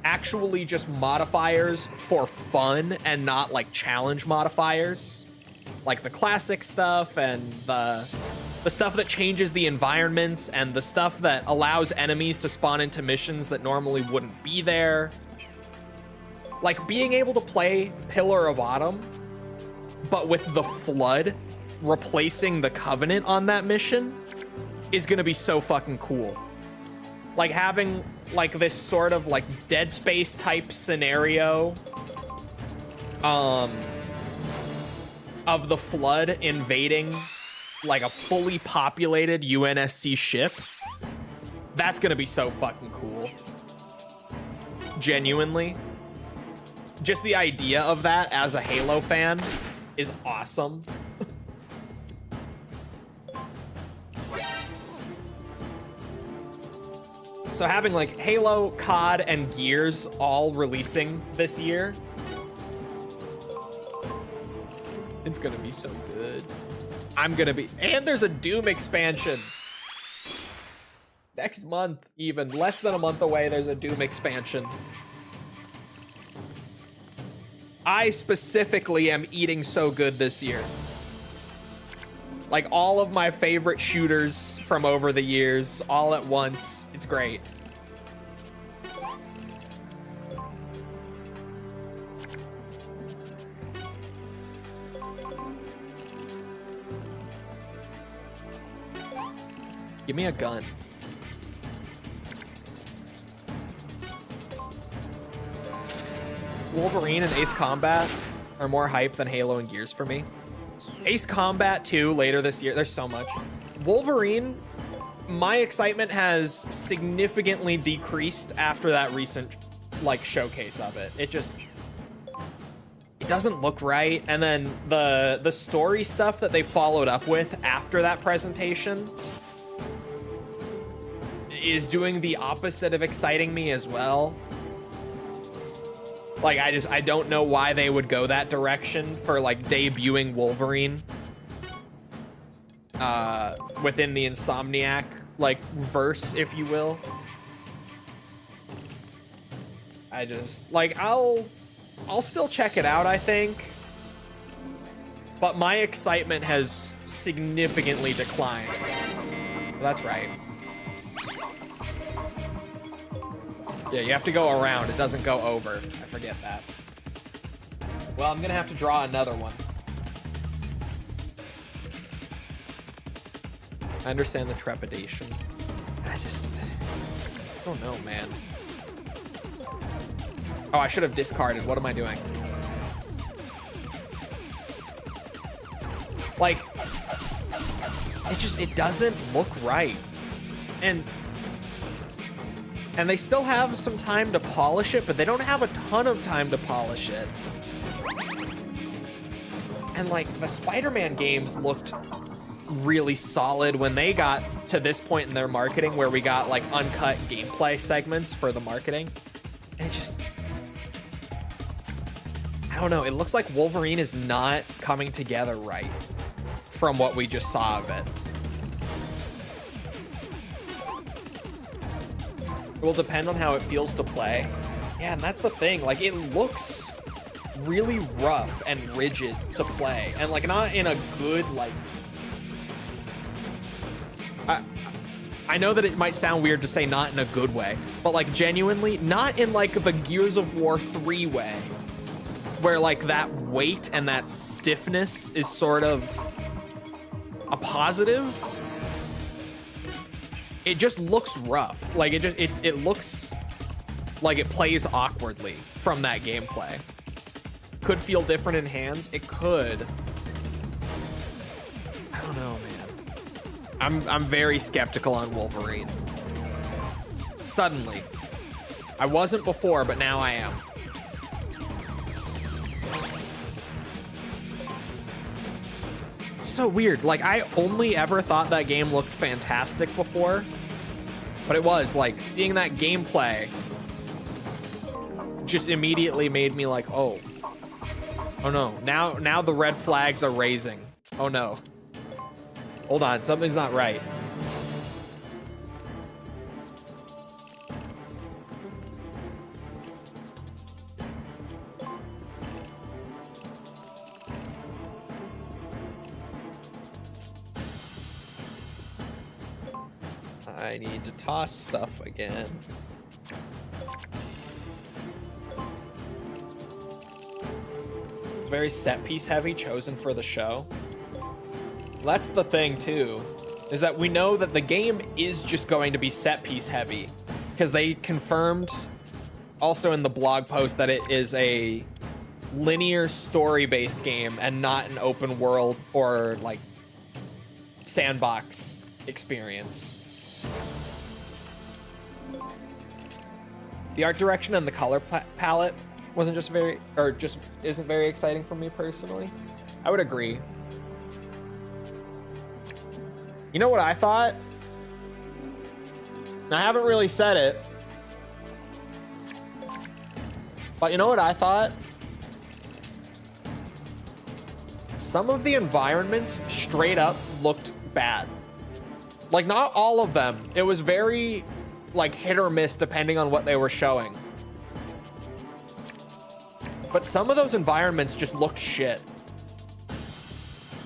actually just modifiers for fun and not, like, challenge modifiers. Like the classic stuff and the stuff that changes the environments and the stuff that allows enemies to spawn into missions that normally wouldn't be there. Like, being able to play Pillar of Autumn, but with the Flood replacing the Covenant on that mission is gonna be so fucking cool. Like, having, like, this sort of, like, Dead Space type scenario of the Flood invading, like, a fully populated UNSC ship. That's gonna be so fucking cool. Genuinely. Just the idea of that as a Halo fan is awesome. So having, like, Halo, COD, and Gears all releasing this year, it's gonna be so good. I'm gonna be... And there's a Doom expansion. Next month, even. Less than a month away, there's a Doom expansion. I specifically am eating so good this year. Like, all of my favorite shooters from over the years, all at once. It's great. Give me a gun. Wolverine and Ace Combat are more hype than Halo and Gears for me. Ace Combat 2 later this year. There's so much. Wolverine, my excitement has significantly decreased after that recent, like, showcase of it. It doesn't look right. And then the story stuff that they followed up with after that presentation is doing the opposite of exciting me as well. Like, I don't know why they would go that direction for, like, debuting Wolverine within the Insomniac, like, verse, if you will. I just, like, I'll still check it out, I think. But my excitement has significantly declined. That's right. Yeah, you have to go around. It doesn't go over. I forget that. Well, I'm gonna have to draw another one. I understand the trepidation. I don't know, man. Oh, I should have discarded. What am I doing? Like, it doesn't look right. And they still have some time to polish it, but they don't have a ton of time to polish it. And, like, the Spider-Man games looked really solid when they got to this point in their marketing where we got, like, uncut gameplay segments for the marketing. And it just... I don't know. It looks like Wolverine is not coming together right from what we just saw of it. It will depend on how it feels to play. Yeah, and that's the thing. Like, it looks really rough and rigid to play. And, like, not in a good, like... I know that it might sound weird to say not in a good way, but like genuinely not in like the Gears of War 3 way, where like that weight and that stiffness is sort of a positive. It just looks rough. Like it looks like it plays awkwardly from that gameplay. Could feel different in hands. It could. I don't know, man. I'm very skeptical on Wolverine. Suddenly. I wasn't before, but now I am. So weird. Like, I only ever thought that game looked fantastic before. But it was, like, seeing that gameplay just immediately made me like, oh. Oh no. Now the red flags are raising. Oh no. Hold on, something's not right. I need to toss stuff again. It's very set piece heavy, chosen for the show. That's the thing too, is that we know that the game is just going to be set piece heavy, because they confirmed also in the blog post that it is a linear story based game and not an open world or like sandbox experience. The art direction and the color palette wasn't just very, or just isn't very exciting for me personally. I would agree. You know what I thought? I haven't really said it, but you know what I thought? Some of the environments straight up looked bad. Like, not all of them. It was very, like, hit or miss depending on what they were showing. But some of those environments just looked shit.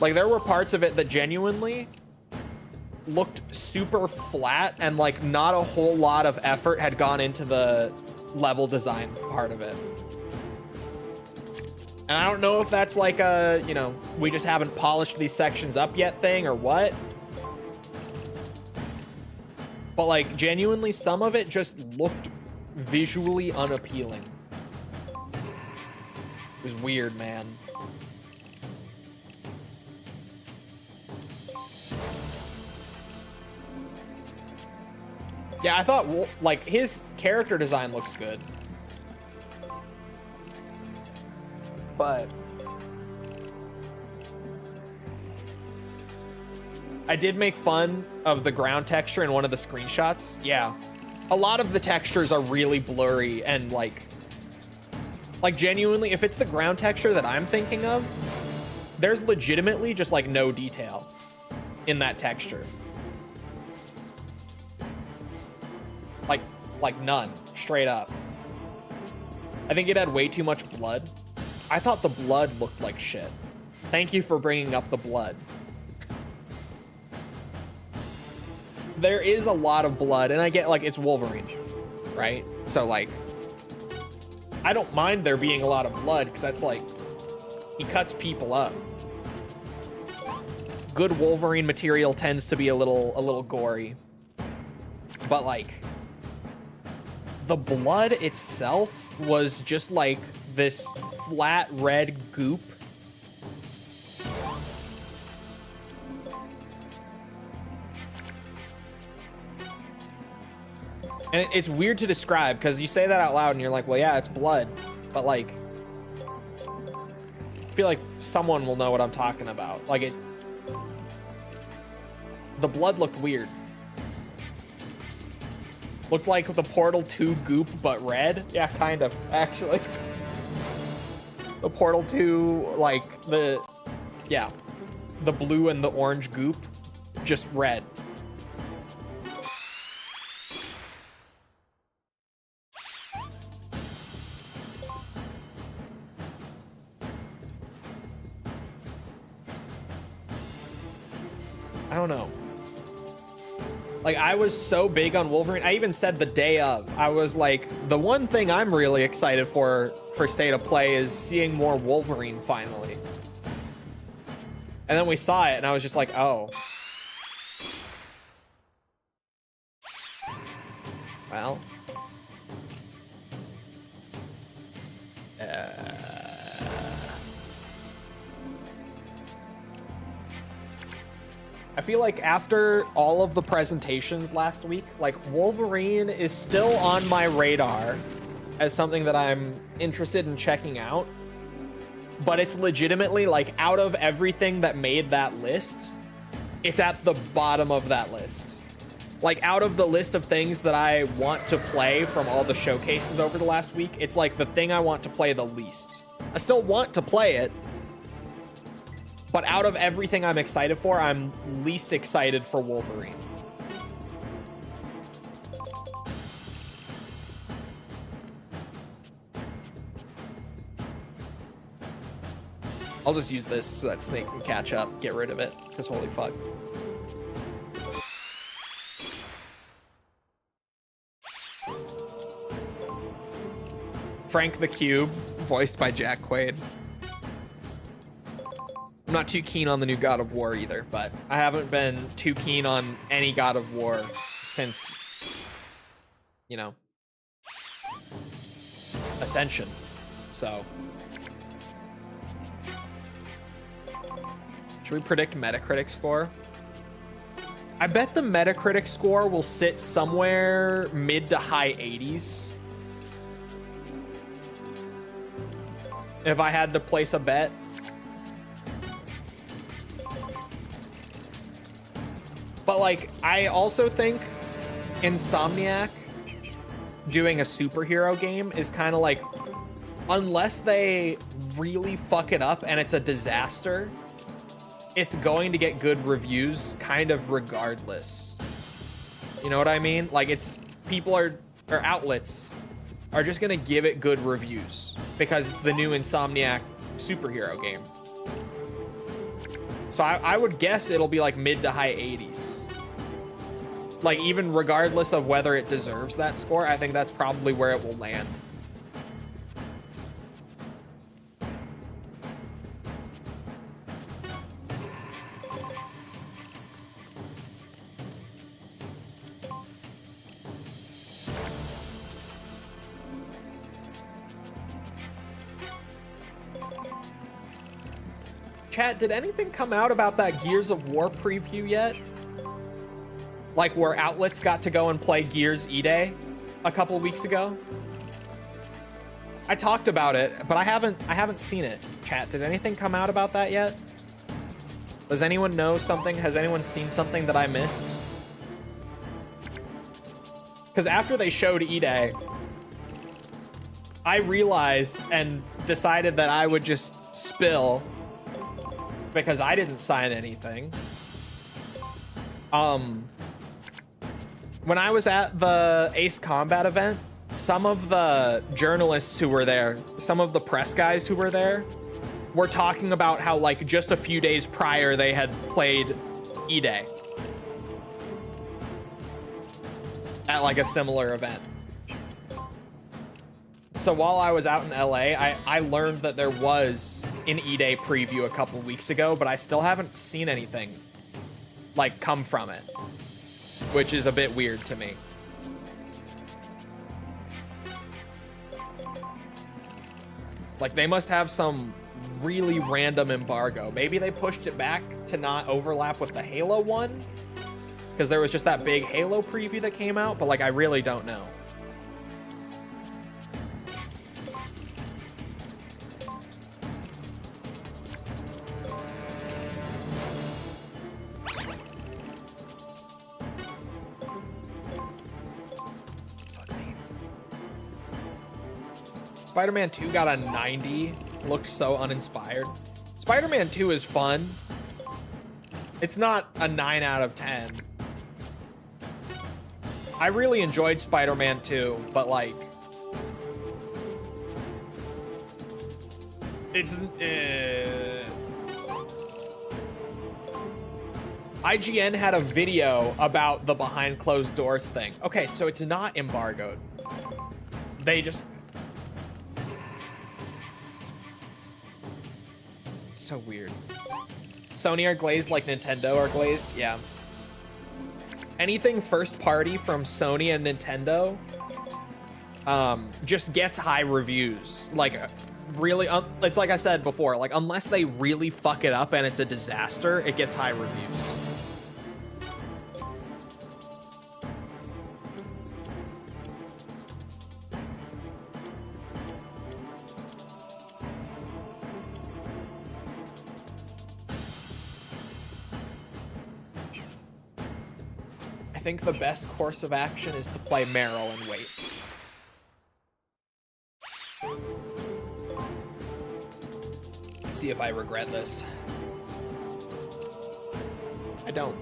Like, there were parts of it that genuinely looked super flat and like not a whole lot of effort had gone into the level design part of it. And I don't know if that's like a, you know, we just haven't polished these sections up yet thing or what. But like genuinely some of it just looked visually unappealing. It was weird, man. Yeah, I thought, like, his character design looks good. But I did make fun of the ground texture in one of the screenshots. Yeah. A lot of the textures are really blurry and, like genuinely, if it's the ground texture that I'm thinking of, there's legitimately just, like, no detail in that texture. Like none, straight up. I think it had way too much blood. I thought the blood looked like shit. Thank you for bringing up the blood. There is a lot of blood, and I get, like, it's Wolverine, right? So, like, I don't mind there being a lot of blood, because that's, like, he cuts people up. Good Wolverine material tends to be a little gory. But, like, the blood itself was just like this flat red goop. And it's weird to describe because you say that out loud and you're like, well, yeah, it's blood. But like, I feel like someone will know what I'm talking about. Like the blood looked weird. Looked like the Portal 2 goop, but red. Yeah, kind of, actually. The Portal 2, like, the blue and the orange goop, just red. I don't know. Like, I was so big on Wolverine. I even said the day of, I was like, the one thing I'm really excited for State of Play is seeing more Wolverine finally. And then we saw it, and I was just like, oh. Well. I feel like after all of the presentations last week, like, Wolverine is still on my radar as something that I'm interested in checking out. But it's legitimately, like, out of everything that made that list, it's at the bottom of that list. Like, out of the list of things that I want to play from all the showcases over the last week, it's like the thing I want to play the least. I still want to play it, but out of everything I'm excited for, I'm least excited for Wolverine. I'll just use this so that Snake can catch up, get rid of it, because holy fuck. Frank the Cube, voiced by Jack Quaid. I'm not too keen on the new God of War either, but I haven't been too keen on any God of War since, you know, Ascension. So, should we predict Metacritic score? I bet the Metacritic score will sit somewhere mid to high 80s. If I had to place a bet. But, like, I also think Insomniac doing a superhero game is kind of like, unless they really fuck it up and it's a disaster, it's going to get good reviews kind of regardless. You know what I mean? Like, it's, people are, or outlets are just gonna give it good reviews because it's the new Insomniac superhero game. So I would guess it'll be like mid to high 80s. Like, even regardless of whether it deserves that score, I think that's probably where it will land. Chat, did anything come out about that Gears of War preview yet? Like, where outlets got to go and play Gears E-Day a couple weeks ago? I talked about it, but I haven't seen it. Chat, did anything come out about that yet? Does anyone know something? Has anyone seen something that I missed? Because after they showed E-Day, I realized and decided that I would just spill because I didn't sign anything. When I was at the Ace Combat event, some of the journalists who were there, some of the press guys who were there, were talking about how, like, just a few days prior they had played E-Day at, like, a similar event. So while I was out in LA, I learned that there was an E-Day preview a couple weeks ago, but I still haven't seen anything, like, come from it, which is a bit weird to me. Like, they must have some really random embargo. Maybe they pushed it back to not overlap with the Halo one, because there was just that big Halo preview that came out, but, like, I really don't know. Spider-Man 2 got a 90. Looked so uninspired. Spider-Man 2 is fun. It's not a 9 out of 10. I really enjoyed Spider-Man 2, but, like, it's IGN had a video about the behind closed doors thing. Okay, so it's not embargoed. They just... So weird. Sony are glazed like Nintendo are glazed? Yeah. Anything first party from Sony and Nintendo just gets high reviews. Like, really, it's like I said before, like, unless they really fuck it up and it's a disaster, it gets high reviews. I think the best course of action is to play Meryl and wait. See if I regret this. I don't.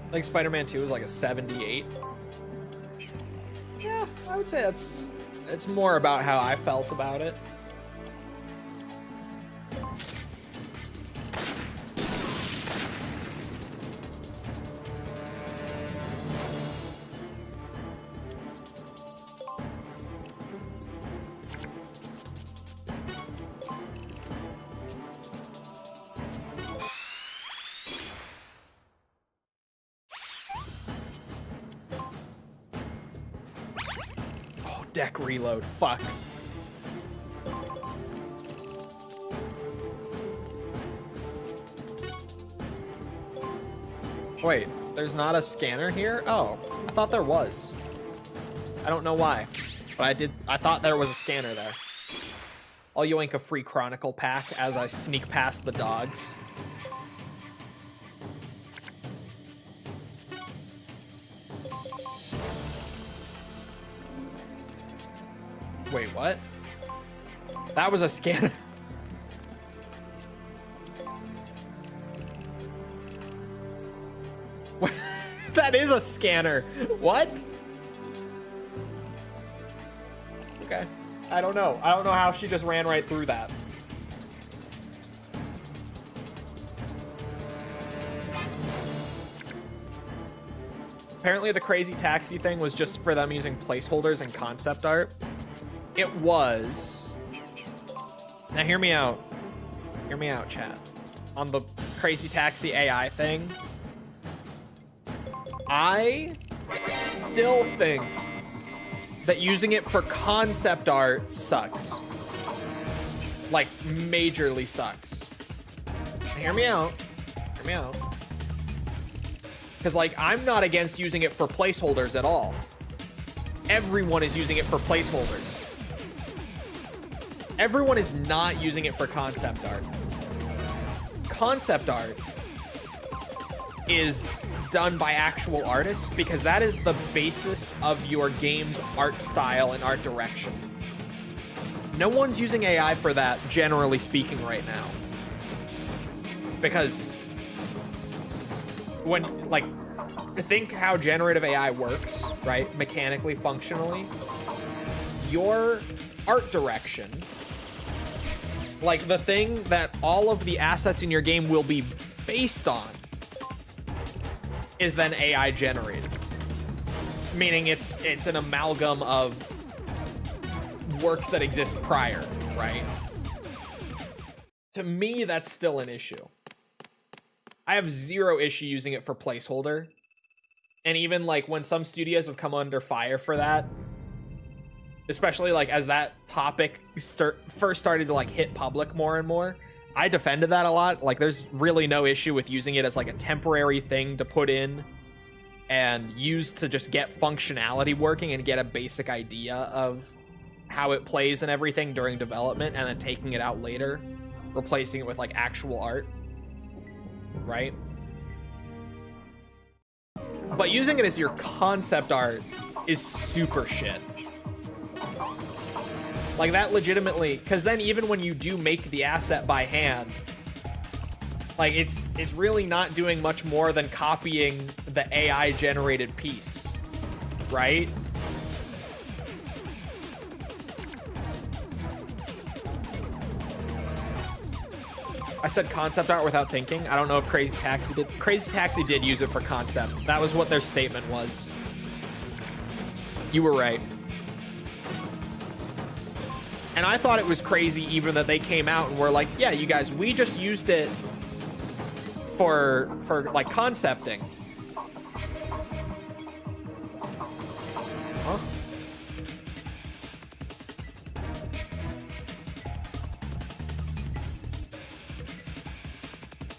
I think Spider-Man 2 was like a 78. Yeah, I would say it's more about how I felt about it. Deck reload, fuck. Wait, there's not a scanner here? Oh, I thought there was. I don't know why, but I thought there was a scanner there. I'll yoink a free Chronicle pack as I sneak past the dogs. Wait, what? That was a scanner. That is a scanner. What? Okay. I don't know. I don't know how she just ran right through that. Apparently the crazy taxi thing was just for them using placeholders and concept art. It was. Now hear me out. Hear me out, chat. On the crazy taxi AI thing, I still think that using it for concept art sucks. Like, majorly sucks. Hear me out. Hear me out. Because, like, I'm not against using it for placeholders at all. Everyone is using it for placeholders. Everyone is not using it for concept art. Concept art is done by actual artists because that is the basis of your game's art style and art direction. No one's using AI for that, generally speaking, right now. Because when, like, think how generative AI works, right? Mechanically, functionally. Your art direction, like the thing that all of the assets in your game will be based on, is then AI generated. Meaning it's an amalgam of works that exist prior, right? To me, that's still an issue. I have zero issue using it for placeholder. And even like when some studios have come under fire for that, especially like as that topic first started to like hit public more and more, I defended that a lot. Like there's really no issue with using it as like a temporary thing to put in and use to just get functionality working and get a basic idea of how it plays and everything during development, and then taking it out later, replacing it with like actual art, right? But using it as your concept art is super shit. Like that legitimately, because then even when you do make the asset by hand, like it's really not doing much more than copying the AI generated piece, right? I said concept art without thinking. I don't know if Crazy Taxi did. Crazy Taxi did use it for concept. That was what their statement was. You were right. And I thought it was crazy even that they came out and were like, yeah, you guys, we just used it for like concepting. Huh?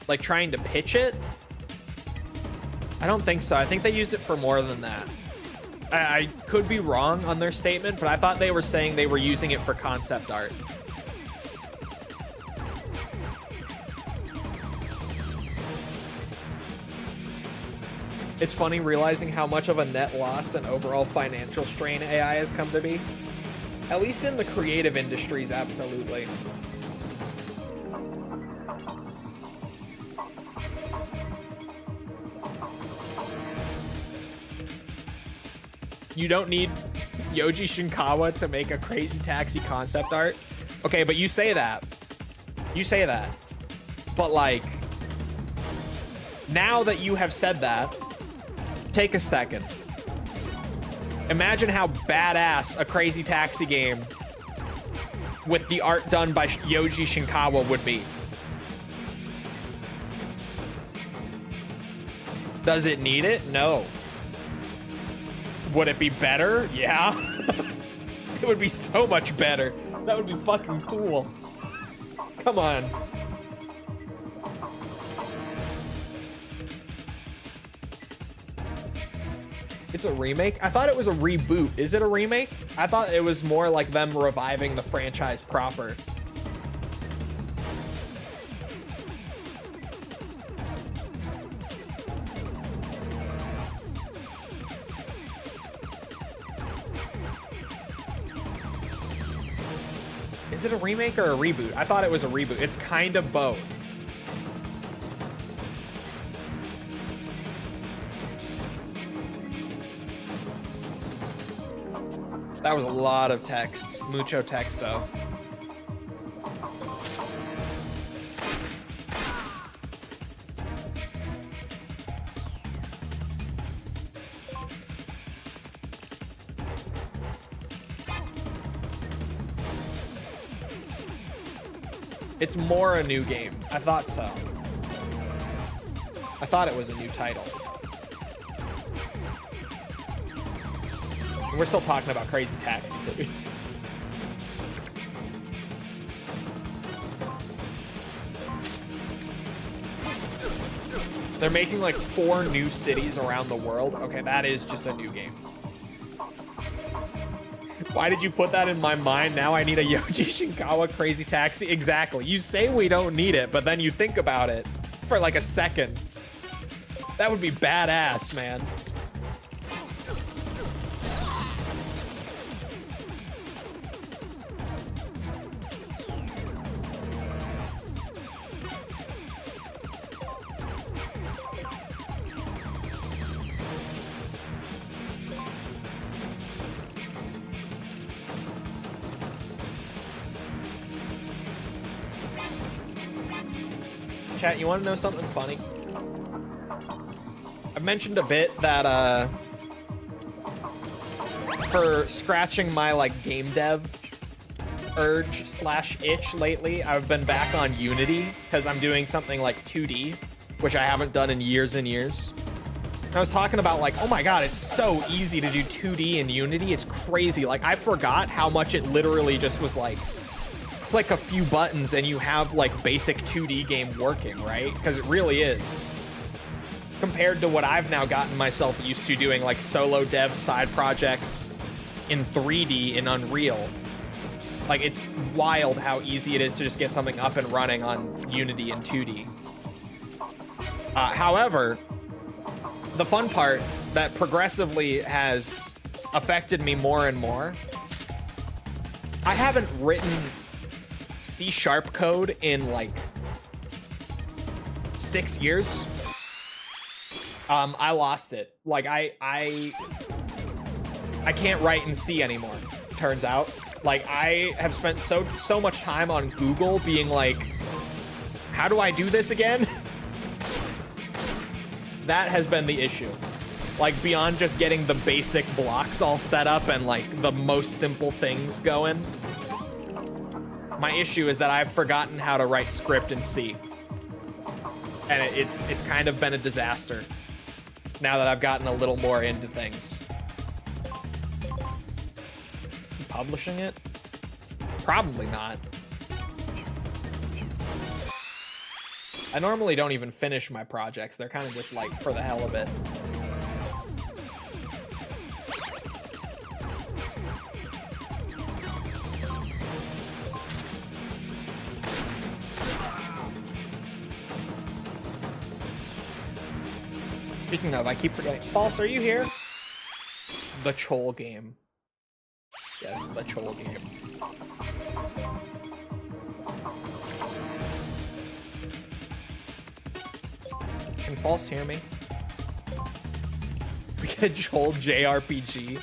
Like trying to pitch it? I don't think so. I think they used it for more than that. I could be wrong on their statement, but I thought they were saying they were using it for concept art. It's funny realizing how much of a net loss and overall financial strain AI has come to be. At least in the creative industries, absolutely. You don't need Yoji Shinkawa to make a Crazy Taxi concept art. Okay, but you say that. You say that. But like, now that you have said that, take a second. Imagine how badass a Crazy Taxi game with the art done by Yoji Shinkawa would be. Does it need it? No. Would it be better? Yeah. It would be so much better. That would be fucking cool. Come on. It's a remake? I thought it was a reboot. Is it a remake? I thought it was more like them reviving the franchise proper. Is it a remake or a reboot? I thought it was a reboot. It's kind of both. That was a lot of text. Mucho texto. It's more a new game. I thought so. I thought it was a new title. We're still talking about Crazy Taxi, too. They're making like 4 new cities around the world. Okay, that is just a new game. Why did you put that in my mind? Now I need a Yoji Shinkawa Crazy Taxi. Exactly. You say we don't need it, but then you think about it for like a second. That would be badass, man. Chat, you want to know something funny? I mentioned a bit that for scratching my like game dev urge / itch lately, I've been back on Unity because I'm doing something like 2D, which I haven't done in years and years. And I was talking about like, oh my god, it's so easy to do 2D in Unity. It's crazy. Like I forgot how much it literally just was like click a few buttons and you have like basic 2D game working, right? Because it really is. Compared to what I've now gotten myself used to doing, like solo dev side projects in 3D in Unreal. Like it's wild how easy it is to just get something up and running on Unity in 2D. However, the fun part that progressively has affected me more and more I haven't written C# code in like 6 years. I lost it. Like I can't write in C anymore, turns out. Like I have spent so much time on Google being like, how do I do this again? That has been the issue. Like beyond just getting the basic blocks all set up and like the most simple things going. My issue is that I've forgotten how to write script in C. And it's kind of been a disaster now that I've gotten a little more into things. Publishing it? Probably not. I normally don't even finish my projects. They're kind of just like for the hell of it. Speaking of, I keep forgetting. False, are you here? The Chol game. Yes, the Chol game. Can False hear me? We get Chol JRPG.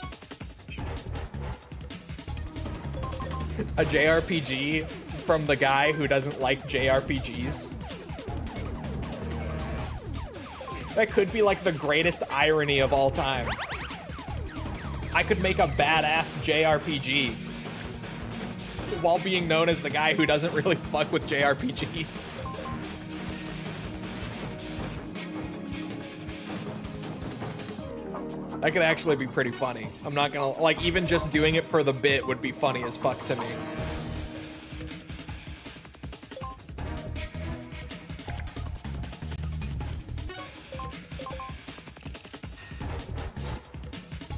A JRPG from the guy who doesn't like JRPGs. That could be like the greatest irony of all time. I could make a badass JRPG while being known as the guy who doesn't really fuck with JRPGs. That could actually be pretty funny. I'm not gonna, like, even just doing it for the bit would be funny as fuck to me.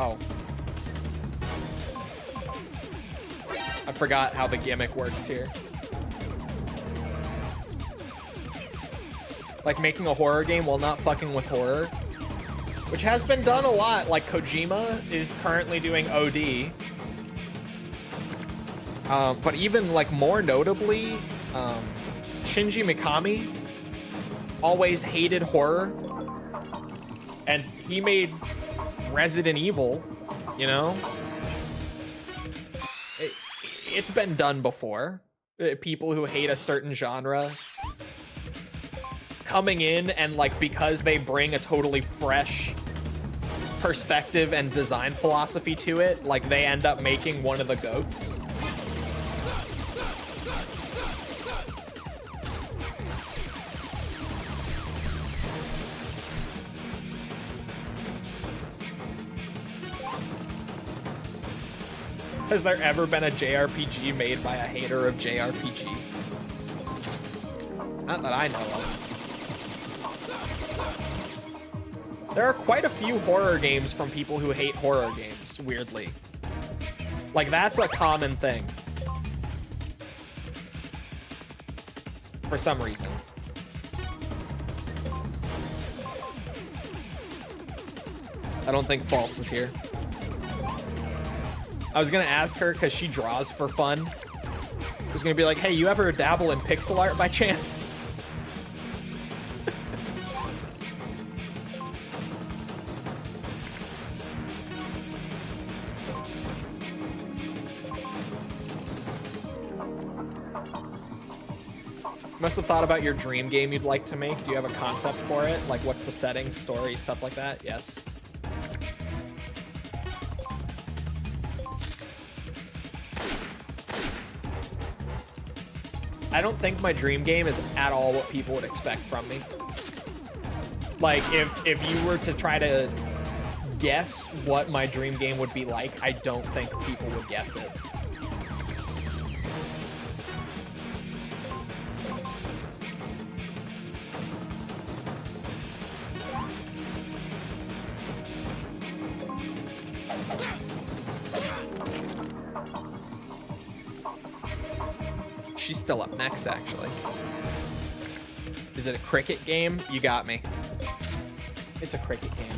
Oh. I forgot how the gimmick works here. Like making a horror game while not fucking with horror. Which has been done a lot. Like Kojima is currently doing OD. But even like more notably, Shinji Mikami always hated horror. And he made Resident Evil, you know? It's been done before. People who hate a certain genre coming in and like, because they bring a totally fresh perspective and design philosophy to it, like they end up making one of the GOATs. Has there ever been a JRPG made by a hater of JRPG? Not that I know of. There are quite a few horror games from people who hate horror games, weirdly. Like, that's a common thing. For some reason. I don't think False is here. I was gonna ask her because she draws for fun. I was gonna be like, hey, you ever dabble in pixel art by chance? Must have thought about your dream game you'd like to make. Do you have a concept for it? Like, what's the settings, story, stuff like that? Yes. I don't think my dream game is at all what people would expect from me. Like, if you were to try to guess what my dream game would be like, I don't think people would guess it. She's still up next, actually. Is it a cricket game? You got me. It's a cricket game.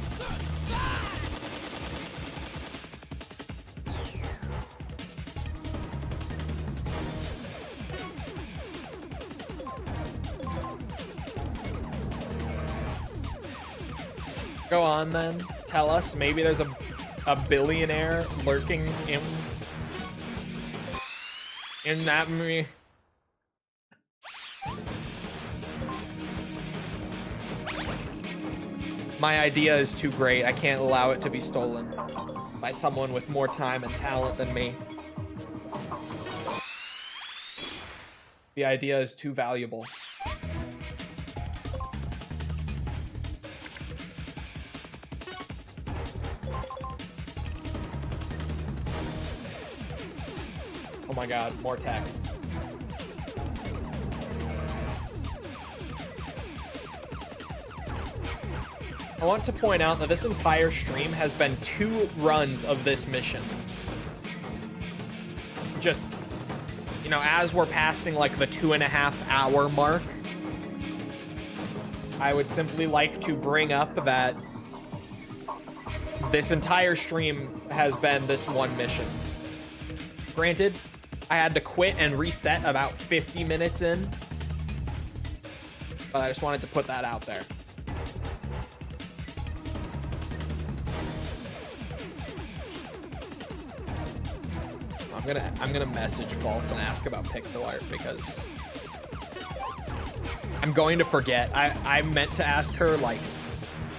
Go on then. Tell us. Maybe there's a billionaire lurking in that movie. My idea is too great. I can't allow it to be stolen by someone with more time and talent than me. The idea is too valuable. Oh my god, more text. I want to point out that this entire stream has been 2 runs of this mission. Just, you know, as we're passing like the 2.5-hour mark, I would simply like to bring up that this entire stream has been this one mission. Granted, I had to quit and reset about 50 minutes in, but I just wanted to put that out there. I'm gonna message False and ask about pixel art because I'm going to forget. I meant to ask her like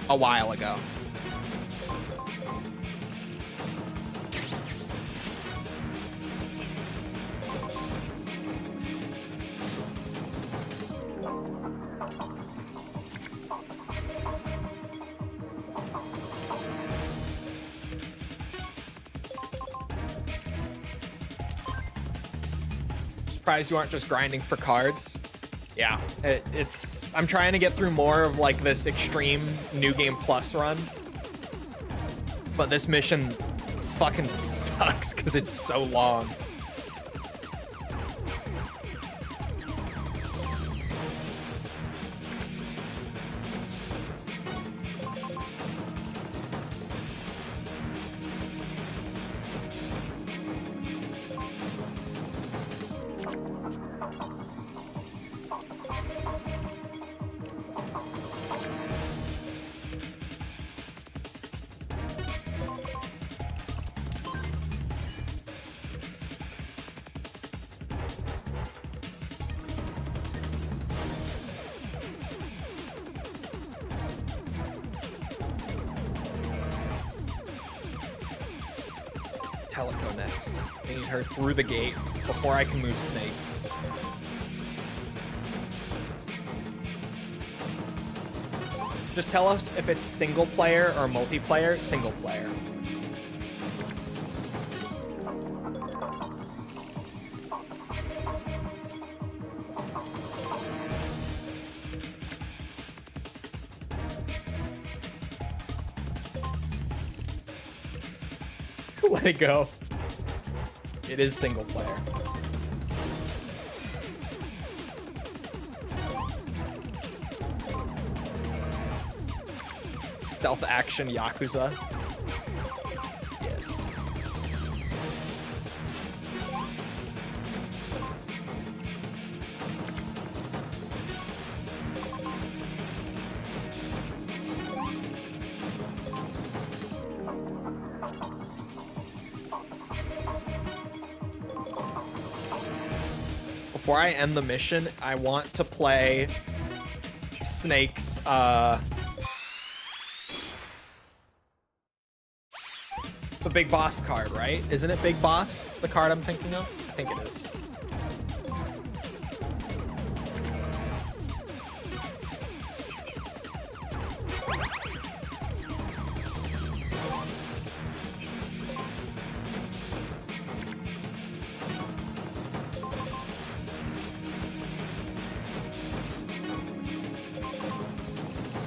a while ago. Surprised you aren't just grinding for cards. Yeah, it's I'm trying to get through more of like this extreme new game plus run, but this mission fucking sucks because it's so long. Teleco next. I need her through the gate before I can move Snake. Just tell us if it's single player or multiplayer. Single player. Let it go. It is single player. Stealth action Yakuza. Yes. Before I end the mission, I want to play Snake's the Big Boss card, right? Isn't it Big Boss, the card I'm thinking of? I think it is.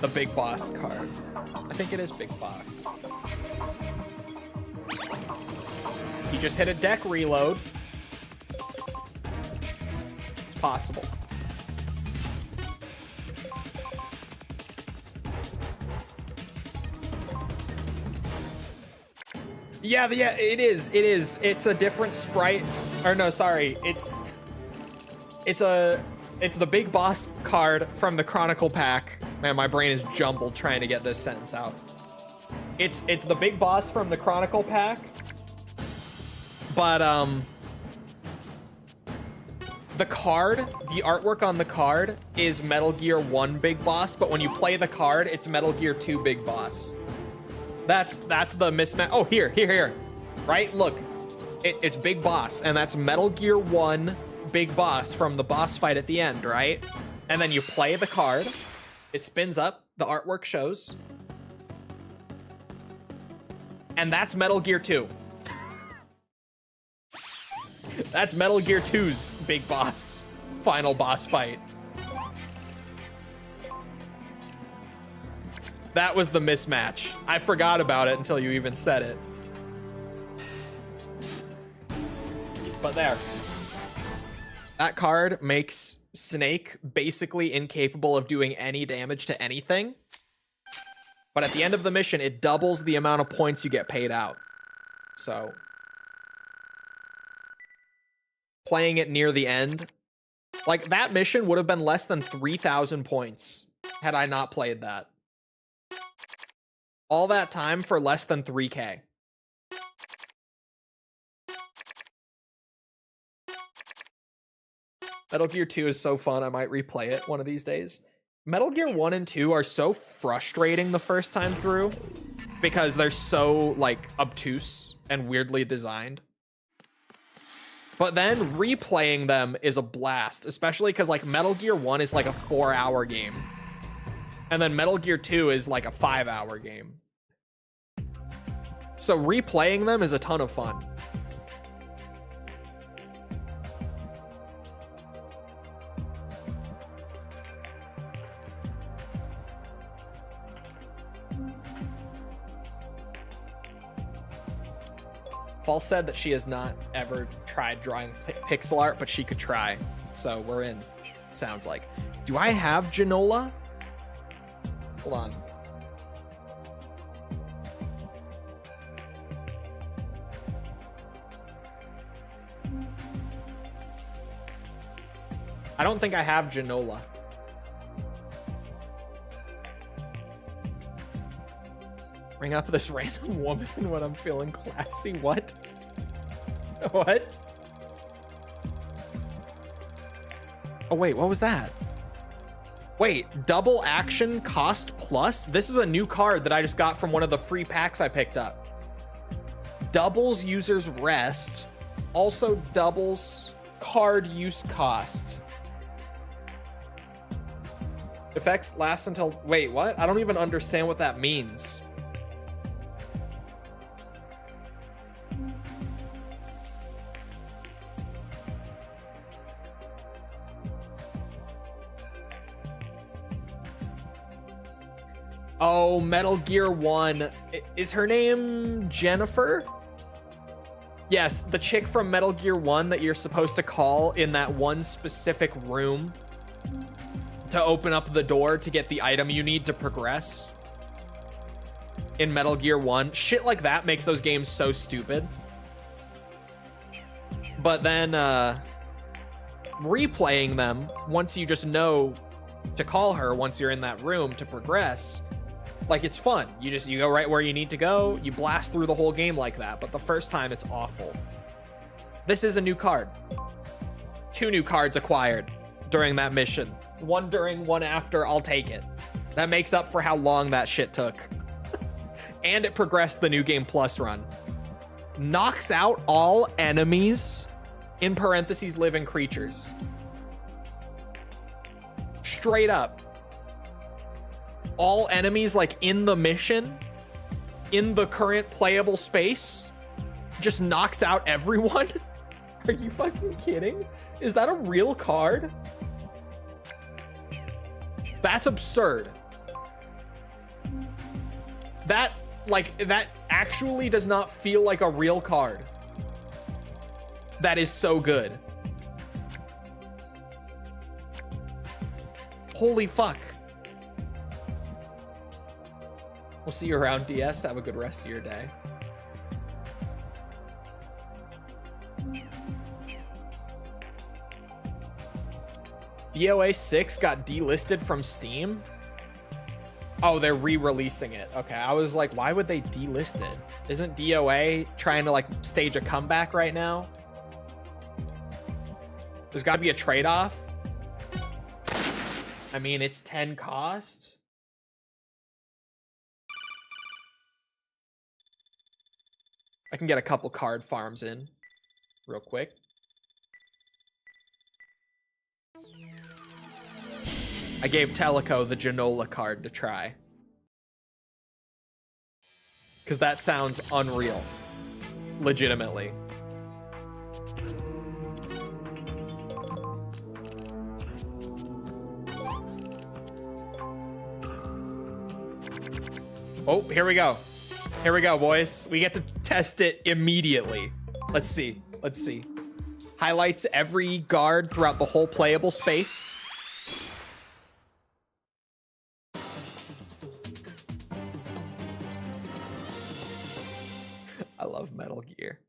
The Big Boss card. I think it is Big Boss. He just hit a deck reload. It's possible. Yeah, it is. It is. It's a different sprite. Or no, sorry. It's the Big Boss card from the Chronicle pack. Man, my brain is jumbled trying to get this sentence out. It's the big boss from the Chronicle pack. But the card, the artwork on the card is Metal Gear 1 Big Boss, but when you play the card, it's Metal Gear 2 Big Boss. That's the mismatch. Oh, here. Right? Look. It's Big Boss, and that's Metal Gear 1 Big Boss from the boss fight at the end, right? And then you play the card, it spins up, the artwork shows, and that's Metal Gear 2. That's Metal Gear 2's Big Boss final boss fight. That was the mismatch. I forgot about it until you even said it. But there. That card makes Snake basically incapable of doing any damage to anything. But at the end of the mission, it doubles the amount of points you get paid out. So, playing it near the end, like that mission would have been less than 3,000 points had I not played that. All that time for less than 3K. Metal Gear 2 is so fun, I might replay it one of these days. Metal Gear 1 and 2 are so frustrating the first time through because they're so, like, obtuse and weirdly designed. But then replaying them is a blast, especially because, like, Metal Gear 1 is like a 4-hour game. And then Metal Gear 2 is like a 5-hour game. So replaying them is a ton of fun. False said that she has not ever tried drawing pixel art, but she could try. So we're in, sounds like. Do I have Genola? Hold on. I don't think I have Genola. Bring up this random woman when I'm feeling classy. What? What? Oh, wait, what was that? Wait, double action cost plus? This is a new card that I just got from one of the free packs I picked up. Doubles user's rest. Also doubles card use cost. Effects last until... Wait, what? I don't even understand what that means. Oh, Metal Gear 1. Is her name Jennifer? Yes, the chick from Metal Gear 1 that you're supposed to call in that one specific room to open up the door to get the item you need to progress. In Metal Gear 1. Shit like that makes those games so stupid. But then replaying them, once you just know to call her once you're in that room to progress, like, it's fun. You go right where you need to go, you blast through the whole game like that, but the first time it's awful. This is a new card. 2 new cards acquired during that mission. One during, one after, I'll take it. That makes up for how long that shit took. And it progressed the New Game Plus run. Knocks out all enemies, in parentheses, living creatures. Straight up. All enemies, like, in the mission, in the current playable space, just knocks out everyone? Are you fucking kidding? Is that a real card? That's absurd. That actually does not feel like a real card. That is so good. Holy fuck. We'll see you around, DS. Have a good rest of your day. DOA 6 got delisted from Steam? Oh, they're re-releasing it. Okay, I was like, why would they delist it? Isn't DOA trying to like stage a comeback right now? There's got to be a trade-off. I mean, it's 10 cost. I can get a couple card farms in real quick. I gave Teleco the Genola card to try. Because that sounds unreal. Legitimately. Oh, here we go. Here we go, boys. We get to test it immediately. Let's see. Let's see. Highlights every guard throughout the whole playable space. I love Metal Gear.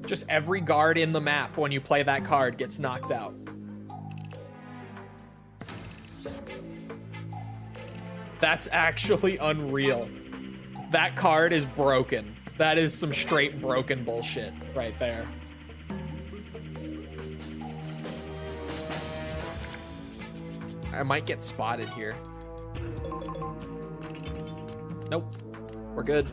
Just every guard in the map when you play that card gets knocked out. That's actually unreal. That card is broken. That is some straight broken bullshit right there. I might get spotted here. Nope. We're good.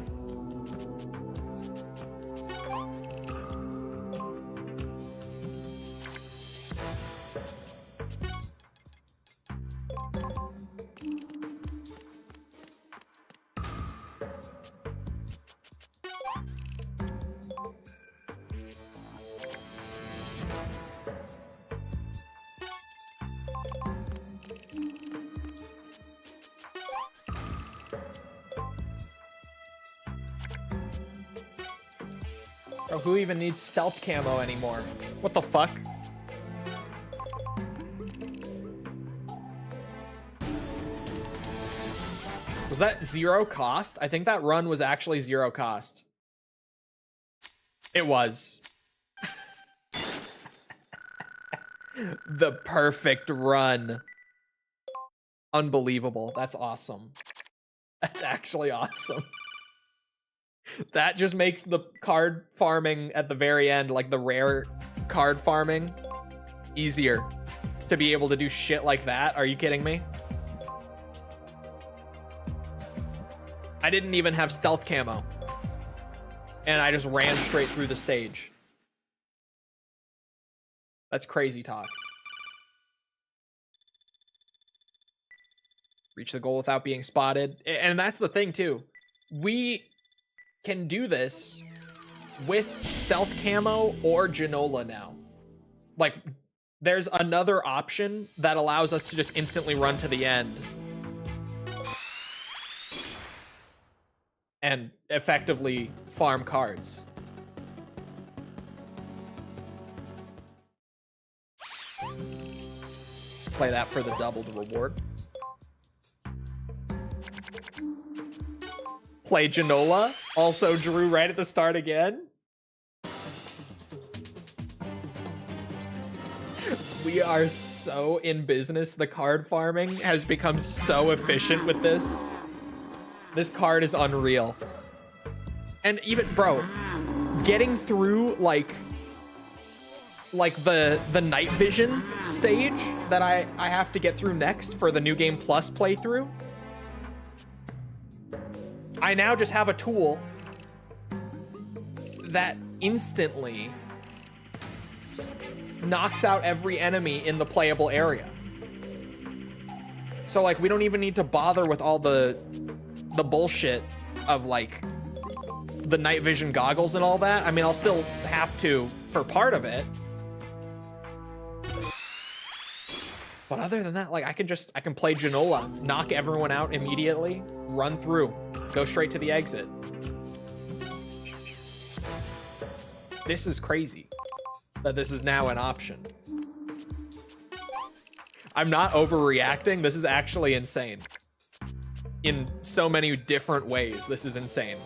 Bro, who even needs stealth camo anymore? What the fuck? Was that 0 cost? I think that run was actually 0 cost. It was. The perfect run. Unbelievable. That's awesome. That's actually awesome. That just makes the card farming at the very end, like the rare card farming, easier to be able to do shit like that. Are you kidding me? I didn't even have stealth camo. And I just ran straight through the stage. That's crazy talk. Reach the goal without being spotted. And that's the thing too. We can do this with stealth camo or Genola now. Like, there's another option that allows us to just instantly run to the end and effectively farm cards. Play that for the doubled reward. Play Genola. Also drew right at the start again. We are so in business. The card farming has become so efficient with this. This card is unreal. And even, bro, getting through like the night vision stage that I have to get through next for the New Game Plus playthrough. I now just have a tool that instantly knocks out every enemy in the playable area. So like, we don't even need to bother with all the bullshit of like the night vision goggles and all that. I mean, I'll still have to for part of it. But other than that, like, I can play Genola, knock everyone out immediately, run through, go straight to the exit. This is crazy that this is now an option. I'm not overreacting. This is actually insane. In so many different ways, this is insane.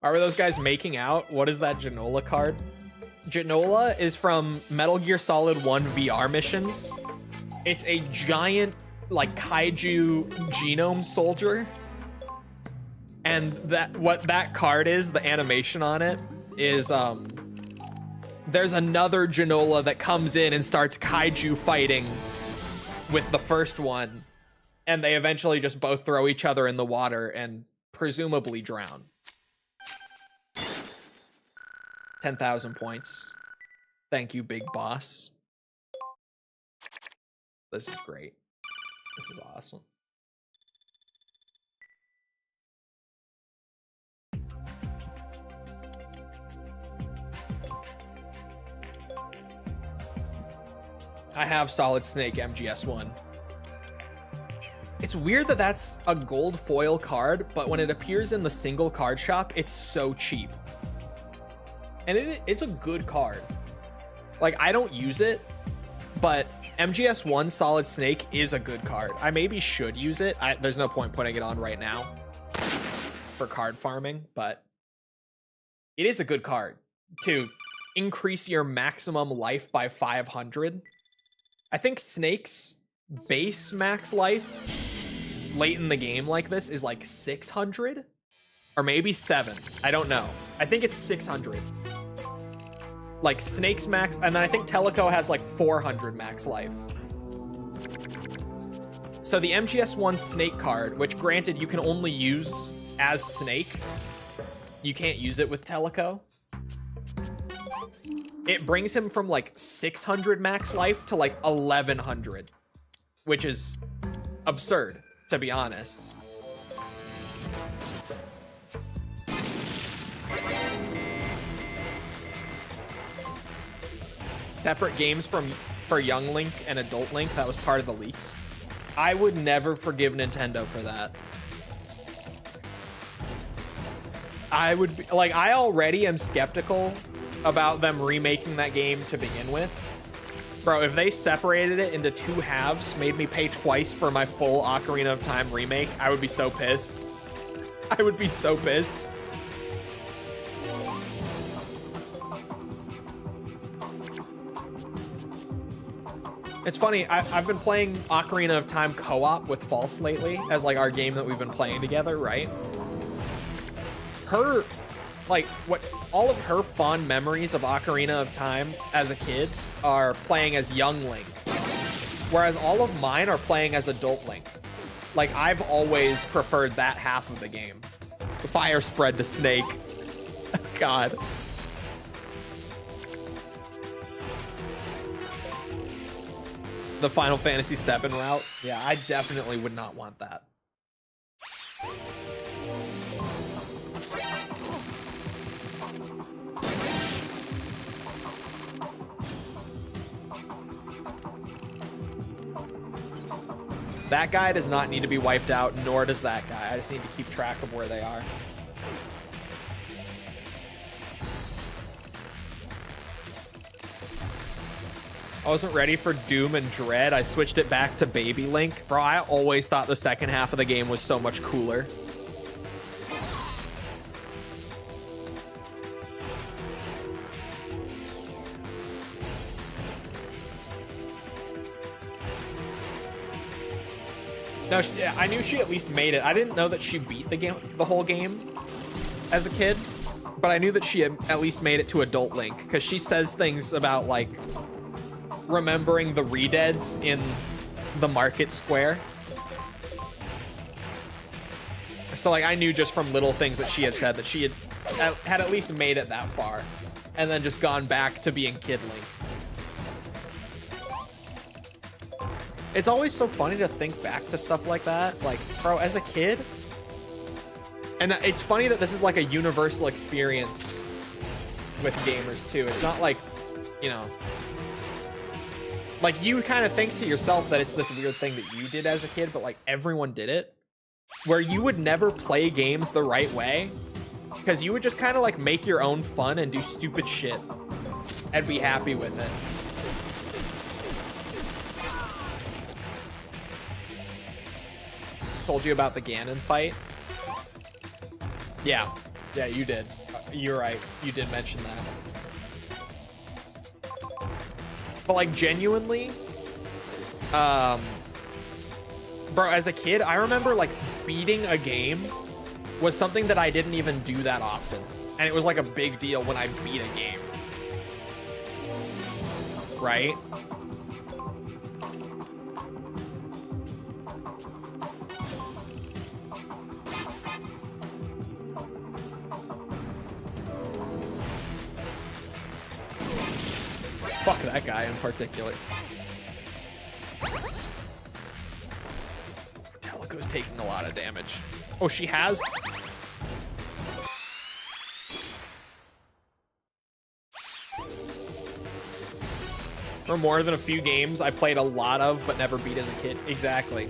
Are those guys making out? What is that Genola card? Genola is from Metal Gear Solid 1 VR missions. It's a giant, like, kaiju genome soldier. And what that card is, the animation on it, is there's another Genola that comes in and starts kaiju fighting with the first one. And they eventually just both throw each other in the water and presumably drown. 10,000 points. Thank you, big boss. This is great. This is awesome. I have Solid Snake MGS1. It's weird that that's a gold foil card, but when it appears in the single card shop, it's so cheap. And it's a good card. Like, I don't use it, but MGS1 Solid Snake is a good card. I maybe should use it. There's no point putting it on right now for card farming, but it is a good card to increase your maximum life by 500. I think Snake's base max life late in the game like this is like 600 or maybe 7. I don't know. I think it's 600. Like Snake's max, and then I think Teleco has like 400 max life. So the MGS1 Snake card, which granted you can only use as Snake, you can't use it with Teleco. It brings him from like 600 max life to like 1100, which is absurd, to be honest. Separate games for Young Link and Adult Link, that was part of the leaks. I would never forgive Nintendo for that. I would be, like, I already am skeptical about them remaking that game to begin with. Bro, if they separated it into 2 halves, made me pay twice for my full Ocarina of Time remake, I would be so pissed. I would be so pissed. It's funny, I've been playing Ocarina of Time co-op with False lately as like our game that we've been playing together, right? Her, like, all of her fond memories of Ocarina of Time as a kid are playing as Young Link, whereas all of mine are playing as Adult Link. Like, I've always preferred that half of the game. The fire spread to Snake. God. The Final Fantasy VII route. Yeah, I definitely would not want that. That guy does not need to be wiped out, nor does that guy. I just need to keep track of where they are. I wasn't ready for Doom and Dread. I switched it back to Baby Link. Bro, I always thought the second half of the game was so much cooler. No, I knew she at least made it. I didn't know that she beat the whole game as a kid, but I knew that she had at least made it to Adult Link, because she says things about, like, remembering the redeads in the market square. So, like, I knew just from little things that she had said that she had at least made it that far, and then just gone back to being Kid Link. It's always so funny to think back to stuff like that. Like, bro, as a kid, and it's funny that this is like a universal experience with gamers too. It's not like, you know, like you kind of think to yourself that it's this weird thing that you did as a kid, but like everyone did it, where you would never play games the right way Because you would just kind of like make your own fun and do stupid shit and be happy with it. Told you about the Ganon fight? Yeah. Yeah, you did. You're right. You did mention that. But like genuinely, bro, as a kid, I remember like beating a game was something that I didn't even do that often. And it was like a big deal when I beat a game. Right? Fuck that guy in particular. Teleco's taking a lot of damage. Oh, she has? For more than a few games I played a lot of but never beat as a kid. Exactly.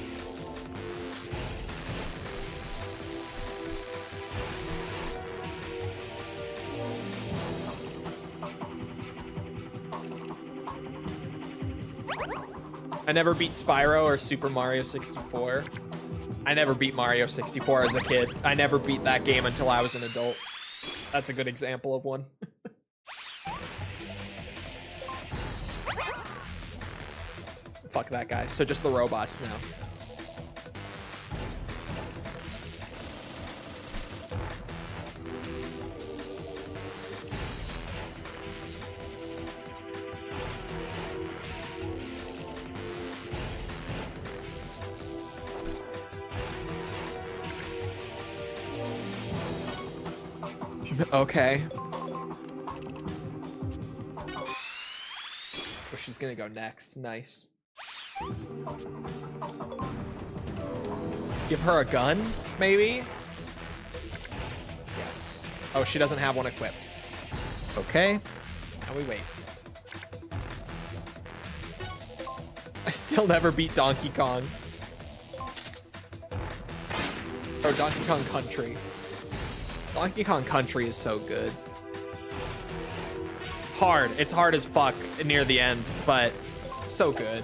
I never beat Spyro or Super Mario 64. I never beat Mario 64 as a kid. I never beat that game until I was an adult. That's a good example of one. Fuck that guy. So just the robots now. Okay. Oh, she's gonna go next. Nice. Give her a gun, maybe? Yes. Oh, she doesn't have one equipped. Okay. Now we wait. I still never beat Donkey Kong. Or Donkey Kong Country. Donkey Kong Country is so good. Hard. It's hard as fuck near the end, but so good.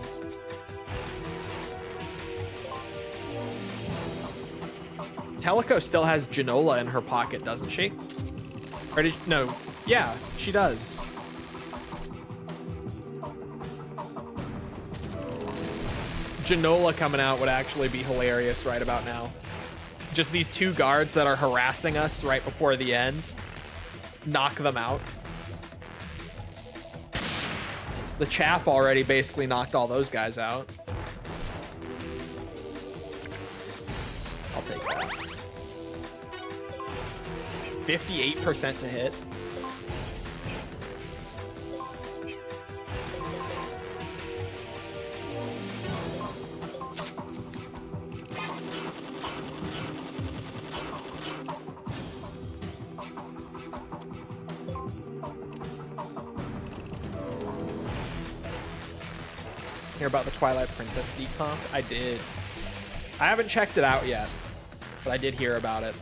Teleco still has Genola in her pocket, doesn't she? Or did, no. Yeah, she does. Genola coming out would actually be hilarious right about now. Just these two guards that are harassing us right before the end. Knock them out. The chaff already basically knocked all those guys out. I'll take that. 58% to hit. Hear about the Twilight Princess decomp? I did. I haven't checked it out yet, but I did hear about it.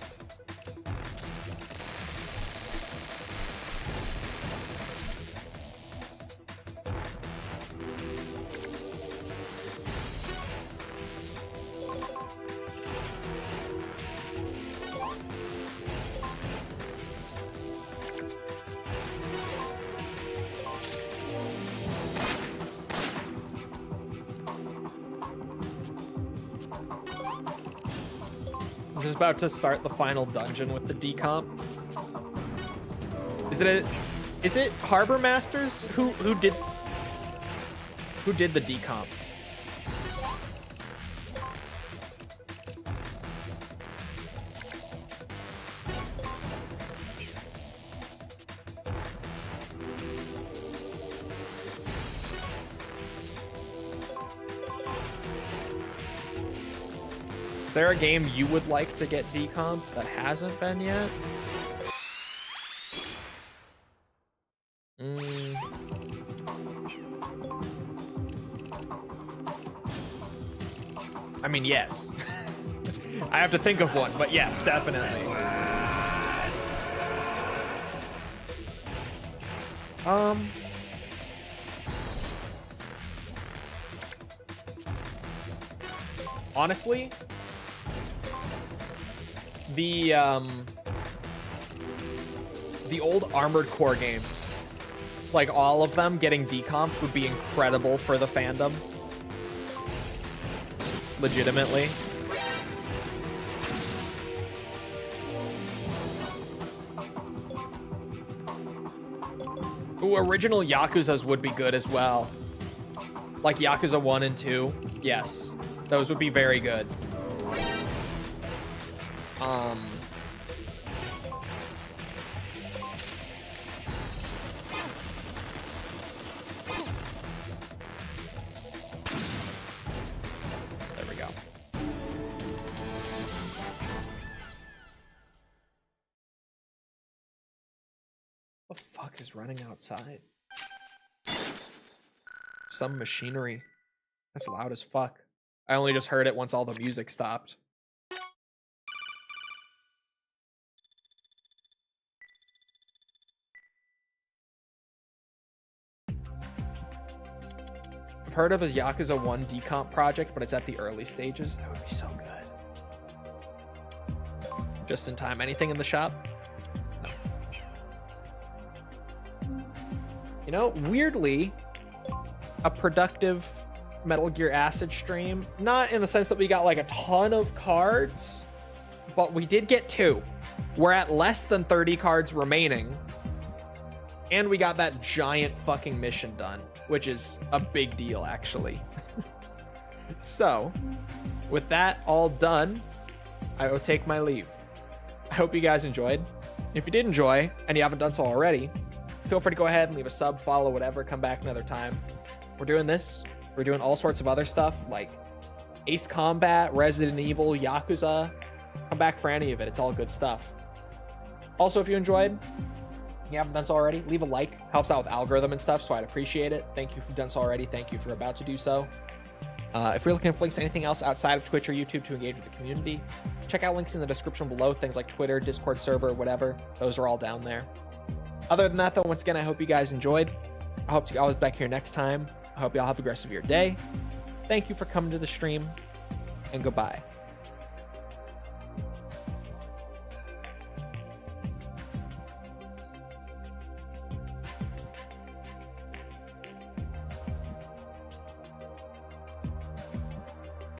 About to start the final dungeon with the decomp. Is it Harbor Masters who did the decomp? Is there a game you would like to get decomp that hasn't been yet? I mean, yes. I have to think of one, but yes, definitely. Honestly, the old Armored Core games, like all of them getting decomps would be incredible for the fandom. Legitimately. Ooh, original Yakuzas would be good as well. Like Yakuza 1 and 2. Yes. Those would be very good. There we go. What the fuck is running outside? Some machinery. That's loud as fuck. I only just heard it once all the music stopped. I've heard of a Yakuza 1 decomp project, but it's at the early stages. That would be so good. Just in time. Anything in the shop? No. You know, weirdly, a productive Metal Gear Acid stream. Not in the sense that we got like a ton of cards, but we did get 2. We're at less than 30 cards remaining. And we got that giant fucking mission done, which is a big deal, actually. So, with that all done, I will take my leave. I hope you guys enjoyed. If you did enjoy, and you haven't done so already, feel free to go ahead and leave a sub, follow, whatever, come back another time. We're doing this. We're doing all sorts of other stuff, like Ace Combat, Resident Evil, Yakuza. Come back for any of it. It's all good stuff. Also, if you enjoyed, you haven't done so already, leave a like. Helps out with algorithm and stuff, so I'd appreciate it. Thank you if you've done so already. Thank you if you're about to do so. If you're looking for links to anything else outside of Twitch or YouTube to engage with the community, check out links in the description below. Things like Twitter, Discord server, whatever. Those are all down there. Other than that, though, once again, I hope you guys enjoyed. I hope to see you all back here next time. I hope y'all have the rest of your day. Thank you for coming to the stream, and goodbye.